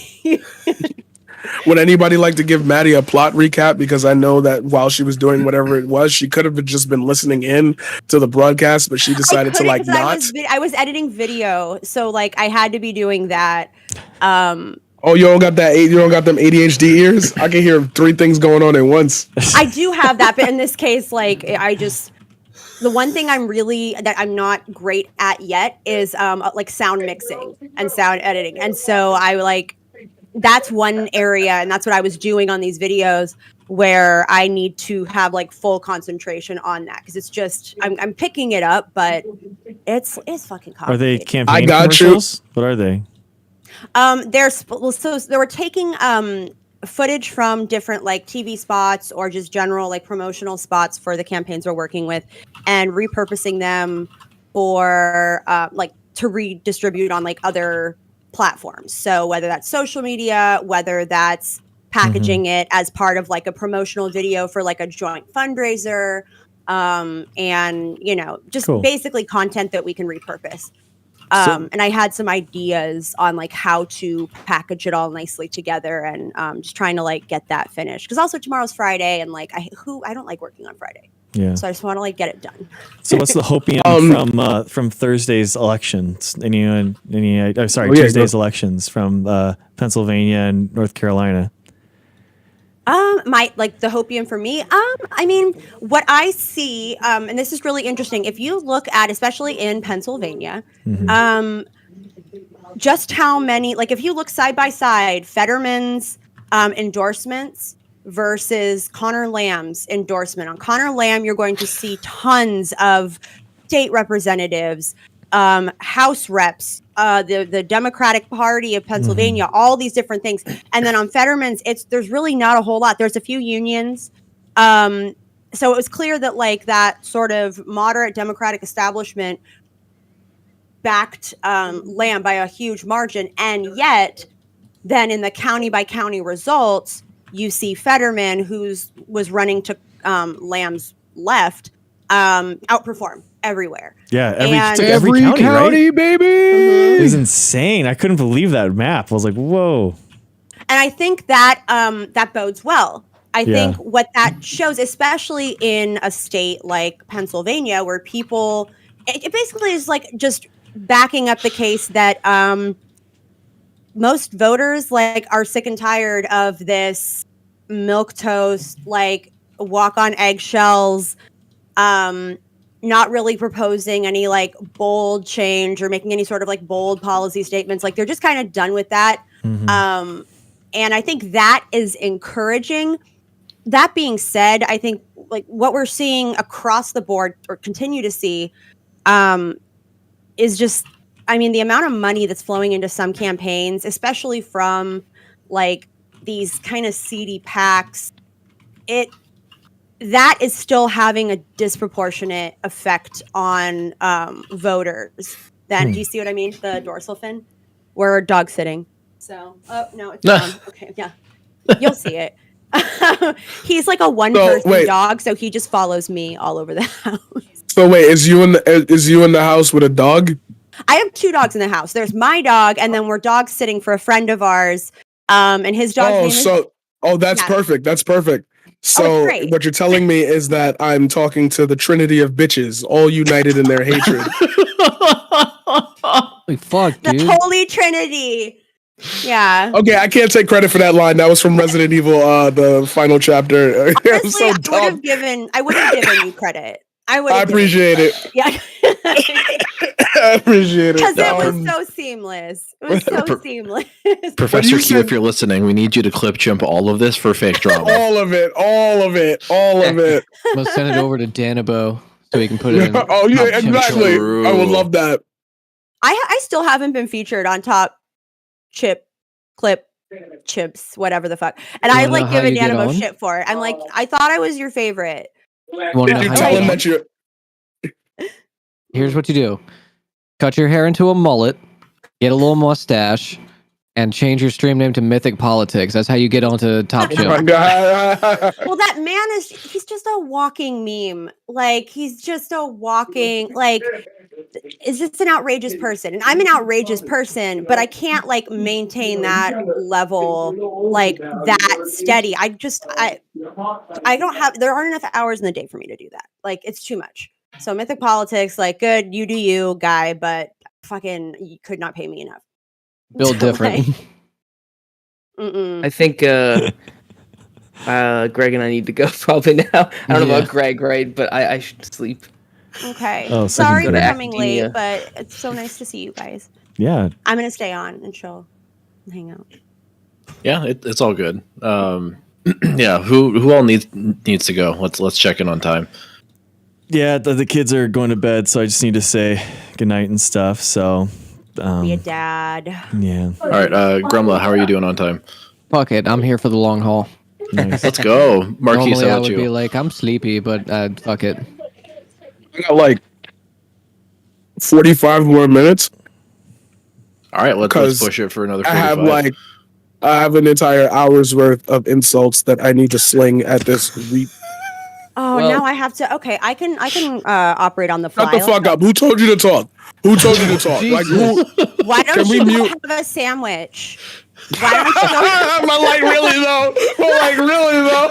Would anybody like to give Maddie a plot recap? Because I know that while she was doing whatever it was, she could have just been listening in to the broadcast, but she decided to like not. I was editing video, so like I had to be doing that. Oh, you don't got that? You don't got them ADHD ears? I can hear 3 things going on at once. I do have that, but in this case, like the one thing that I'm not great at yet is like sound mixing and sound editing, and so I like. That's one area, and that's what I was doing on these videos where I need to have like full concentration on that because it's just I'm picking it up, but it's fucking complicated. Are they campaign I got commercials? What are they? So they were taking footage from different like TV spots or just general like promotional spots for the campaigns we're working with, and repurposing them for like to redistribute on like other platforms. So whether that's social media, whether that's packaging it as part of like a promotional video for like a joint fundraiser, and just basically content that we can repurpose. And I had some ideas on like how to package it all nicely together, and just trying to like get that finished. Because also tomorrow's Friday, and like I don't like working on Friday. Yeah. So I just want to like get it done. So what's the hopium from Thursday's elections? Tuesday's elections from Pennsylvania and North Carolina. The hopium for me. I mean, what I see, and this is really interesting. If you look at, especially in Pennsylvania, just how many, like, if you look side by side, Fetterman's endorsements versus Connor Lamb's endorsement. On Connor Lamb, you're going to see tons of state representatives, House reps, the Democratic Party of Pennsylvania, all these different things. And then on Fetterman's, there's really not a whole lot. There's a few unions. So it was clear that like that sort of moderate Democratic establishment backed Lamb by a huge margin. And yet then in the county by county results, you see Fetterman, was running to Lamb's left, outperform everywhere. Yeah, every county, right? baby. It was insane. I couldn't believe that map. I was like, whoa. And I think that that bodes well. I think what that shows, especially in a state like Pennsylvania, where people, it basically is like just backing up the case that most voters like are sick and tired of this milquetoast, like walk on eggshells, not really proposing any like bold change or making any sort of like bold policy statements. Like they're just kind of done with that. And I think that is encouraging. That being said, I think like what we're seeing across the board or continue to see is just, I mean, the amount of money that's flowing into some campaigns, especially from like these kind of seedy PACs, that is still having a disproportionate effect on voters. Then, do you see what I mean? The dorsal fin? We're dog sitting. So, oh, no, it's gone. Okay, yeah. You'll see it. He's like a one-person dog, so he just follows me all over the house. So wait, is you in the house with a dog? I have 2 dogs in the house. There's my dog, and then we're dog sitting for a friend of ours. And his dog's name is... that's perfect. That's perfect. So what you're telling me is that I'm talking to the trinity of bitches, all united in their hatred. Holy fuck, dude. The Holy Trinity. Yeah. Okay, I can't take credit for that line. That was from Resident Evil, the final chapter. Honestly, I'm so dumb. I would have given you credit. I appreciate it. Yeah. I appreciate it. Because it was so seamless. It was so seamless. Professor Q, if you're listening, we need you to clip jump all of this for fake drama. All of it. We'll send it over to Danabo so he can put it in. Oh, yeah, exactly. I would love that. I still haven't been featured on Top Chips, whatever the fuck. And I like giving Danabo shit for it. I'm like, I thought I was your favorite. Here's what you do. Cut your hair into a mullet, get a little mustache, And change your stream name to Mythic Politics. That's how you get onto Top Oh Show. my God. Well, that man he's just a walking meme. Like, he's just a walking, like, is this an outrageous person? And I'm an outrageous person, but I can't like maintain that level, like that steady. I don't have, there aren't enough hours in the day for me to do that. Like, it's too much. So Mythic Politics, like, good, you do you, guy, but fucking, you could not pay me enough. Build different. I think Greg and I need to go probably now. I don't know about Greg, right? But I should sleep. Okay. Oh, sorry go for to coming academia. late, but it's so nice to see you guys. Yeah. I'm gonna stay on and chill and hang out. Yeah, it's all good. Yeah, who all needs to go? Let's check in on time. Yeah, the kids are going to bed, so I just need to say goodnight and stuff. So, Be a dad. yeah. All right, Grumla, how are you doing on time? Fuck it. I'm here for the long haul. Nice. Let's go. Marquise, Normally how I about would you? be like, I'm sleepy, but fuck it. I got like 45 more minutes. All right, let's 'Cause push it for another I 45. have an entire hour's worth of insults that I need to sling at this week. Oh, Well- now I have to. Okay, I can operate on the fly. Shut the fuck up. Who told you to talk? Who told you to talk? Like who? Why don't Can we you mute- have a sandwich? Why don't you go? But like really though. But like really though.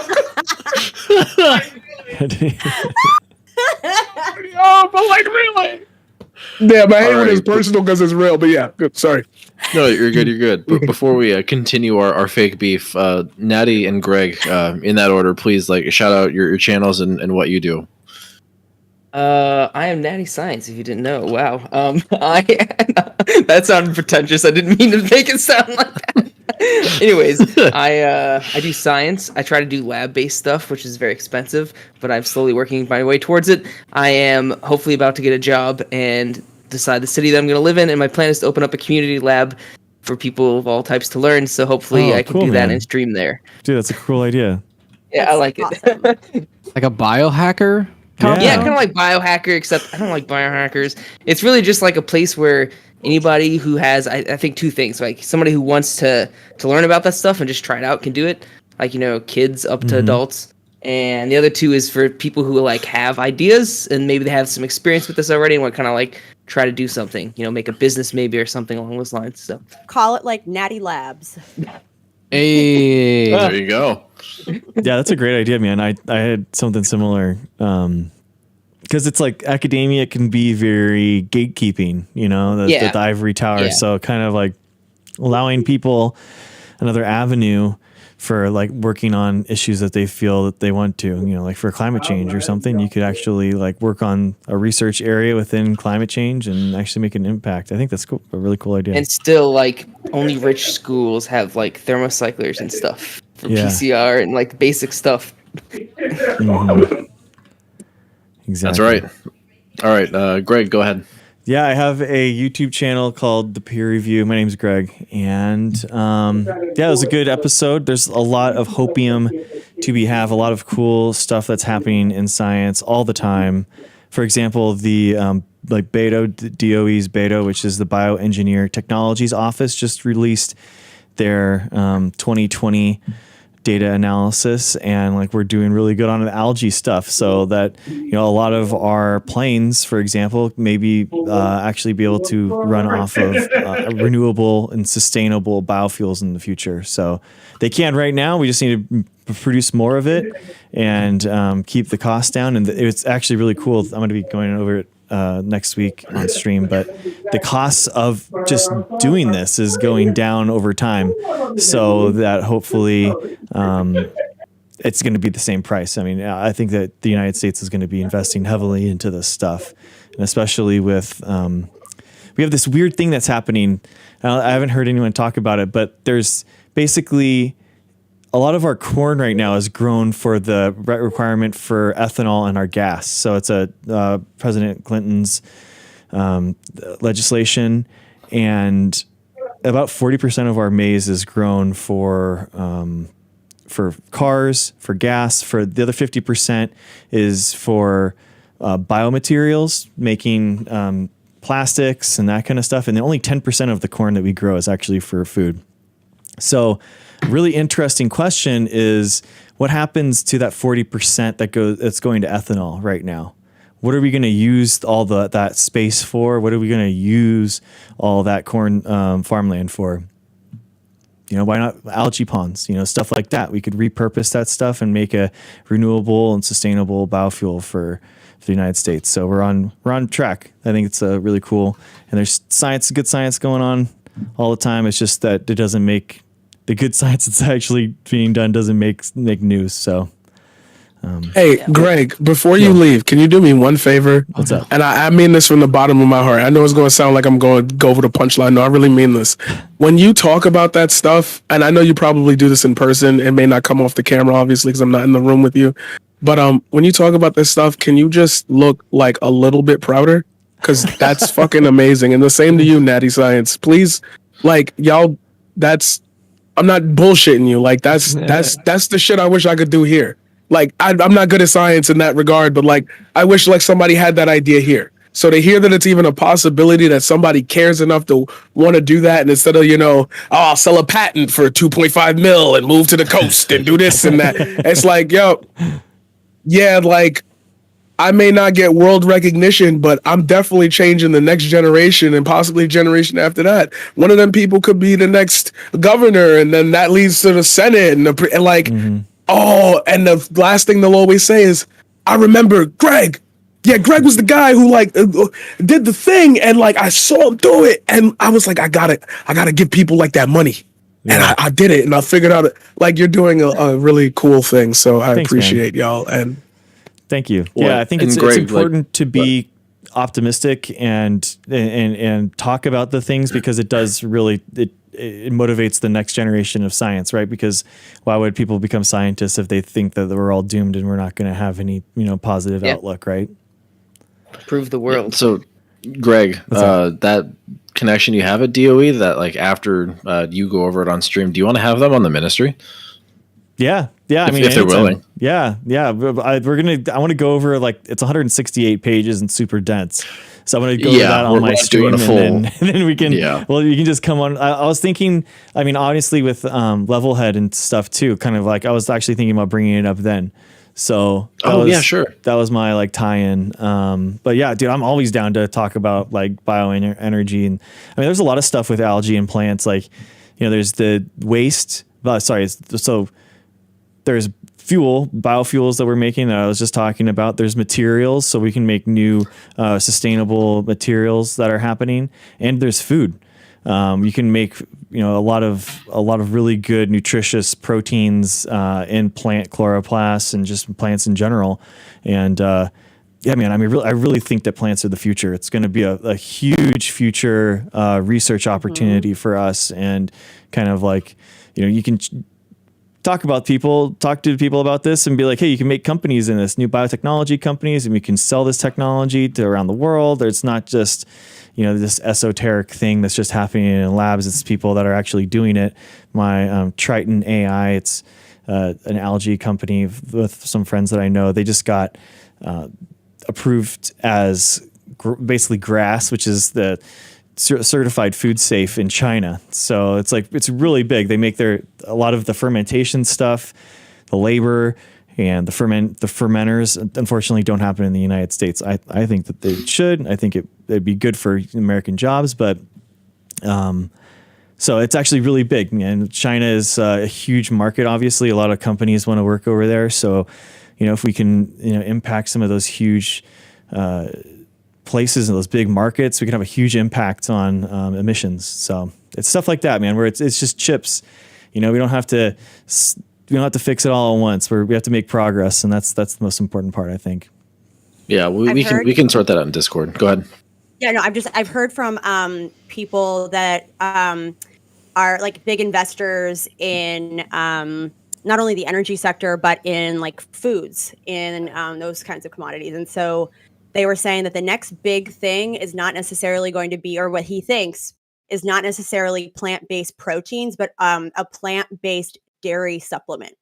Oh, but like really. Damn, I hate when it's Alright. personal because it's real. But yeah, good. Sorry. No, you're good. You're good. But before we continue our fake beef, Natty and Greg, in that order, please shout out your channels and what you do. I am Natty Science. If you didn't know, wow. That sounded pretentious. I didn't mean to make it sound like that. Anyways, I do science. I try to do lab-based stuff, which is very expensive, but I'm slowly working my way towards it. I am hopefully about to get a job and decide the city that I'm going to live in, and my plan is to open up a community lab for people of all types to learn. So hopefully I can cool, do that man. and stream there. Dude, that's a cool idea. Yeah, I like it. Awesome. Like a biohacker? Yeah. Yeah, kind of like biohacker, except I don't like biohackers. It's really just like a place where anybody who has, I think, two things. Like somebody who wants to learn about that stuff and just try it out can do it. Like, kids up to adults. And the other two is for people who like have ideas and maybe they have some experience with this already and want to kind of like try to do something, make a business maybe or something along those lines. So Call it like Natty Labs. Hey. There you go. Yeah, that's a great idea, man. I had something similar. Because it's like academia can be very gatekeeping, the ivory tower. Yeah. So kind of like allowing people another avenue for like working on issues that they feel that they want to, like for climate change or something, you could actually like work on a research area within climate change and actually make an impact. I think that's cool, a really cool idea. and still like only rich schools have like thermocyclers and stuff for Yeah. PCR and like basic stuff. Mhm. Exactly. That's right. All right, Greg, go ahead. Yeah, I have a YouTube channel called The Peer Review. My name's Greg, and it was a good episode. There's a lot of hopium to have, a lot of cool stuff that's happening in science all the time. For example, the DOE's Beto, which is the Bioengineer Technologies Office, just released their 2020 data analysis, and like we're doing really good on the algae stuff, so that a lot of our planes, for example, maybe actually be able to run off of renewable and sustainable biofuels in the future. So they can right now. We just need to produce more of it and keep the cost down. And it's actually really cool. I'm going to be going over it next week on stream, but the costs of just doing this is going down over time, so that hopefully it's going to be the same price. I mean, I think that the United States is going to be investing heavily into this stuff, and especially with we have this weird thing that's happening. I haven't heard anyone talk about it, but there's basically a lot of our corn right now is grown for the requirement for ethanol in our gas. So it's President Clinton's legislation, and about 40% of our maize is grown for cars, for gas. For the other 50% is for biomaterials, making plastics and that kind of stuff. And only 10% of the corn that we grow is actually for food. So, really interesting question is what happens to that 40% that's going to ethanol right now? What are we going to use all that space for? What are we going to use all that corn farmland for? Why not algae ponds? Stuff like that. We could repurpose that stuff and make a renewable and sustainable biofuel for the United States. So we're on track. I think it's really cool. And there's good science going on all the time. It's just that it doesn't make the good science that's actually being done doesn't make news. So. Hey, Greg, before you leave, can you do me one favor? What's up? And I mean this from the bottom of my heart. I know it's going to sound like I'm going to go over the punchline. No, I really mean this. When you talk about that stuff, and I know you probably do this in person, it may not come off the camera, obviously, because I'm not in the room with you. But when you talk about this stuff, can you just look like a little bit prouder? Because that's fucking amazing. And the same to you, Natty Science. Please, like, y'all, I'm not bullshitting you. Like, that's the shit I wish I could do here. Like, I'm not good at science in that regard, but like, I wish like somebody had that idea here. So to hear that it's even a possibility that somebody cares enough to want to do that, and instead of, I'll sell a patent for 2.5 mil and move to the coast and do this and that. It's like, yo, yeah, like I may not get world recognition, but I'm definitely changing the next generation and possibly generation after that. One of them people could be the next governor, and then that leads to the Senate and like. Mm-hmm. Oh, and the last thing they'll always say is, I remember Greg. Yeah, Greg was the guy who like did the thing, and like I saw him do it, and I was like, I gotta give people like that money, and I did it, and I figured out like you're doing a really cool thing. So I appreciate y'all, and thank you. Yeah, I think it's important to be optimistic and talk about the things because it does really it motivates the next generation of science, right? Because why would people become scientists if they think that we're all doomed and we're not going to have any, positive outlook, right? Prove the world. So, Greg, that connection you have at DOE, that like after you go over it on stream, do you want to have them on the ministry? Yeah. If they're willing. Yeah. I want to go over like it's 168 pages and super dense. So I'm going to go over that on my stream, and then we can. Yeah. Well, you can just come on. I was thinking. I mean, honestly, with Levelhead and stuff too. Kind of like I was actually thinking about bringing it up then. So sure. That was my like tie-in. But yeah, dude, I'm always down to talk about like bioenergy, and I mean, there's a lot of stuff with algae and plants. Like, there's the waste. So there's biofuels that we're making that I was just talking about. There's materials, so we can make new sustainable materials that are happening, and there's food. You can make a lot of really good nutritious proteins in plant chloroplasts and just plants in general. And I really think that plants are the future. It's going to be a huge future research opportunity for us, and kind of like you can talk to people about this and be like, hey, you can make companies in this, new biotechnology companies, and we can sell this technology to around the world. It's not just, this esoteric thing that's just happening in labs. It's people that are actually doing it. My Triton AI, it's an algae company with some friends that I know. They just got approved as basically GRAS, which is the certified food safe in China. So it's really big. They make a lot of the fermentation stuff, the labor, and the fermenters unfortunately don't happen in the United States. I think that they should. I think it'd be good for American jobs, but so it's actually really big. And China is a huge market. Obviously, a lot of companies want to work over there. So, if we can impact some of those huge places and those big markets, we can have a huge impact on emissions. So it's stuff like that, man, where it's just chips. We don't have to fix it all at once. We have to make progress, and that's the most important part, I think. Yeah, we can sort that out in Discord. Go ahead. Yeah, no, I've heard from people that are like big investors in not only the energy sector but in like foods, in those kinds of commodities, and so they were saying that the next big thing is not necessarily going to be, or what he thinks is not necessarily plant-based proteins, but a plant-based dairy supplement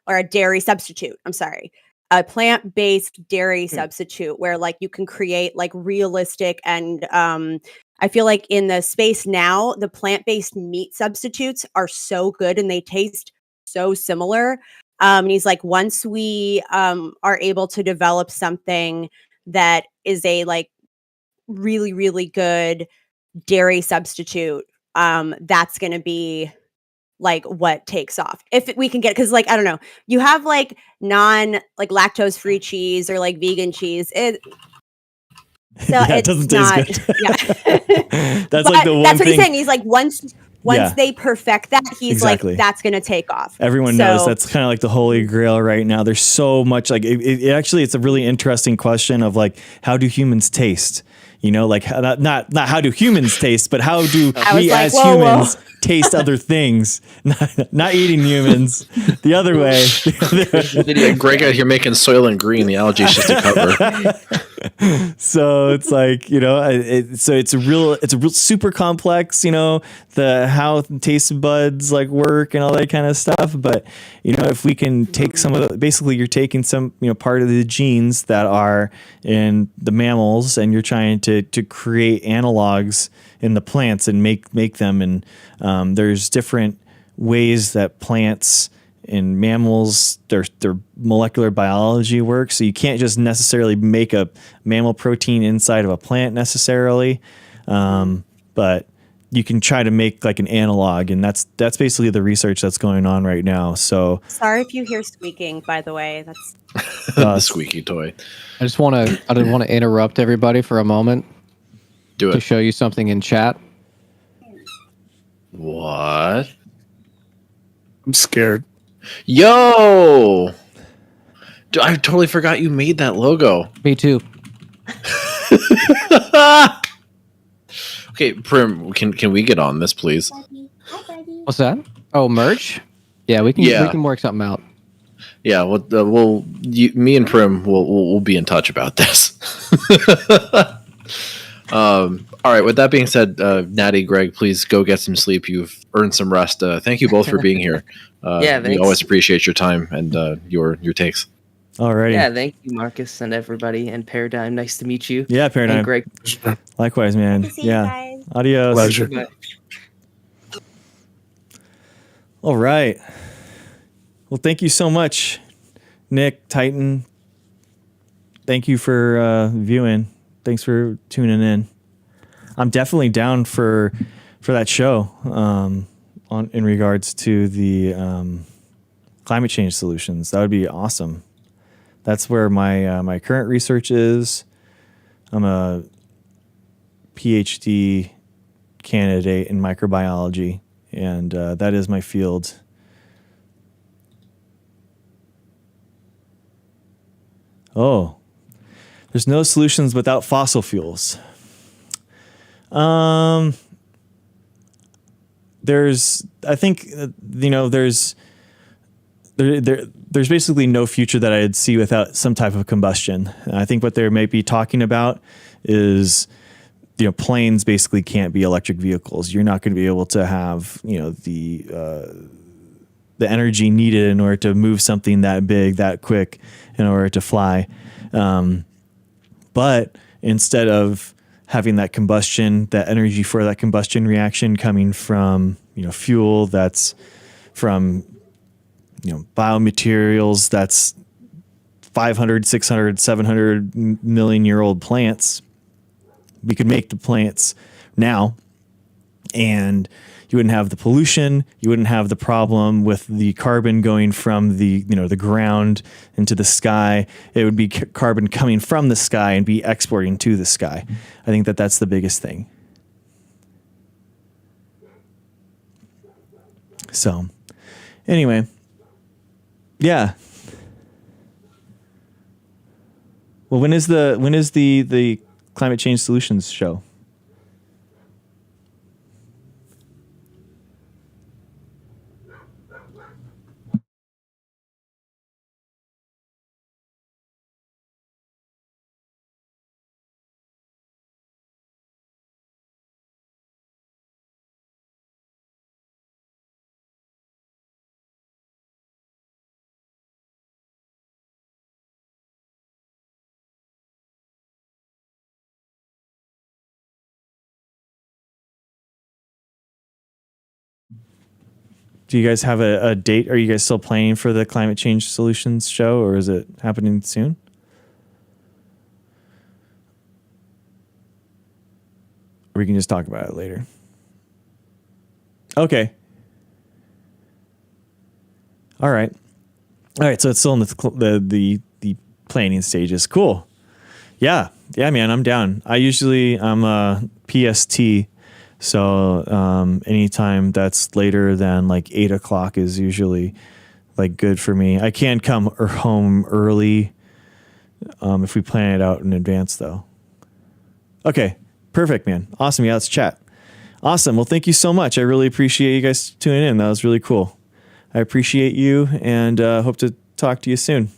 or a dairy substitute. I'm sorry. A plant-based dairy substitute where like you can create like realistic and I feel like in the space now, the plant-based meat substitutes are so good and they taste so similar. And he's like, once we are able to develop something that is a like really, really good dairy substitute, that's going to be like what takes off if we can get, because like I don't know, you have like like lactose free cheese or like vegan cheese. So yeah, it it's doesn't not, taste good. yeah. That's like the one that's what thing. he's saying. He's like once Yeah. they perfect that, he's Exactly. like that's gonna take off. Everyone knows that's kind of like the holy grail right now. There's so much like it actually, it's a really interesting question of like, how do humans taste? You know, like not how do humans taste, but how do we like, as whoa, humans taste other things? Not eating humans. The other way. Yeah, Greg out here making soil and green. The algae is just a cover. So it's like, you know, so it's a real super complex, you know, how taste buds like work and all that kind of stuff. But, you know, if we can take some of basically you're taking some, you know, part of the genes that are in the mammals and you're trying to create analogs in the plants and make them. And there's different ways that plants and mammals, their molecular biology works. So you can't just necessarily make a mammal protein inside of a plant necessarily, but you can try to make like an analog, and that's basically the research that's going on right now. So Sorry if you hear squeaking, by the way. That's The squeaky toy. I just want to interrupt everybody for a moment Do to it. show you something in chat. What? I'm scared. Yo! Dude, I totally forgot you made that logo. Me too. Okay, Prim, can we get on this, please? What's that? Oh, merch? Yeah, we can work something out. Yeah, me and Prim will be in touch about this. All right. With that being said, Natty, Greg, please go get some sleep. You've earned some rest. Thank you both for being here. Yeah, we thanks. always appreciate your time and your takes. alrighty. Yeah, thank you, Marcus, and everybody, and Paradigm. Nice to meet you. Yeah, Paradigm. And Greg. Likewise, man. good to see you Yeah. guys. Adios. Pleasure. Bye. All right. Well, thank you so much, Nick, Titan. Thank you for viewing. Thanks for tuning in. I'm definitely down for that show in regards to the climate change solutions. That would be awesome. That's where my current research is. I'm a PhD candidate in microbiology, and that is my field. Oh, there's no solutions without fossil fuels. There's basically no future that I'd see without some type of combustion. I think what they might be talking about is, you know, planes basically can't be electric vehicles. You're not going to be able to have, you know, the energy needed in order to move something that big, that quick, in order to fly. But instead of having that combustion, that energy for that combustion reaction coming from, you know, fuel that's from, you know, biomaterials that's 500, 600, 700 million year old plants, we could make the plants now, and you wouldn't have the pollution. You wouldn't have the problem with the carbon going from the ground into the sky. It would be carbon coming from the sky and be exporting to the sky. I think that's the biggest thing. So, anyway, yeah. Well, when is the climate change solutions show? Do you guys have a date? Are you guys still planning for the Climate Change Solutions show, or is it happening soon? Or we can just talk about it later. Okay. All right. So it's still in the planning stages. Cool. Yeah, man, I'm down. I'm PST, so anytime that's later than like 8 o'clock is usually like good for me. I can come home early if we plan it out in advance, though. Okay, perfect, man. Awesome. Yeah, let's chat. Awesome. Well, thank you so much. I really appreciate you guys tuning in. That was really cool. I appreciate you, and hope to talk to you soon.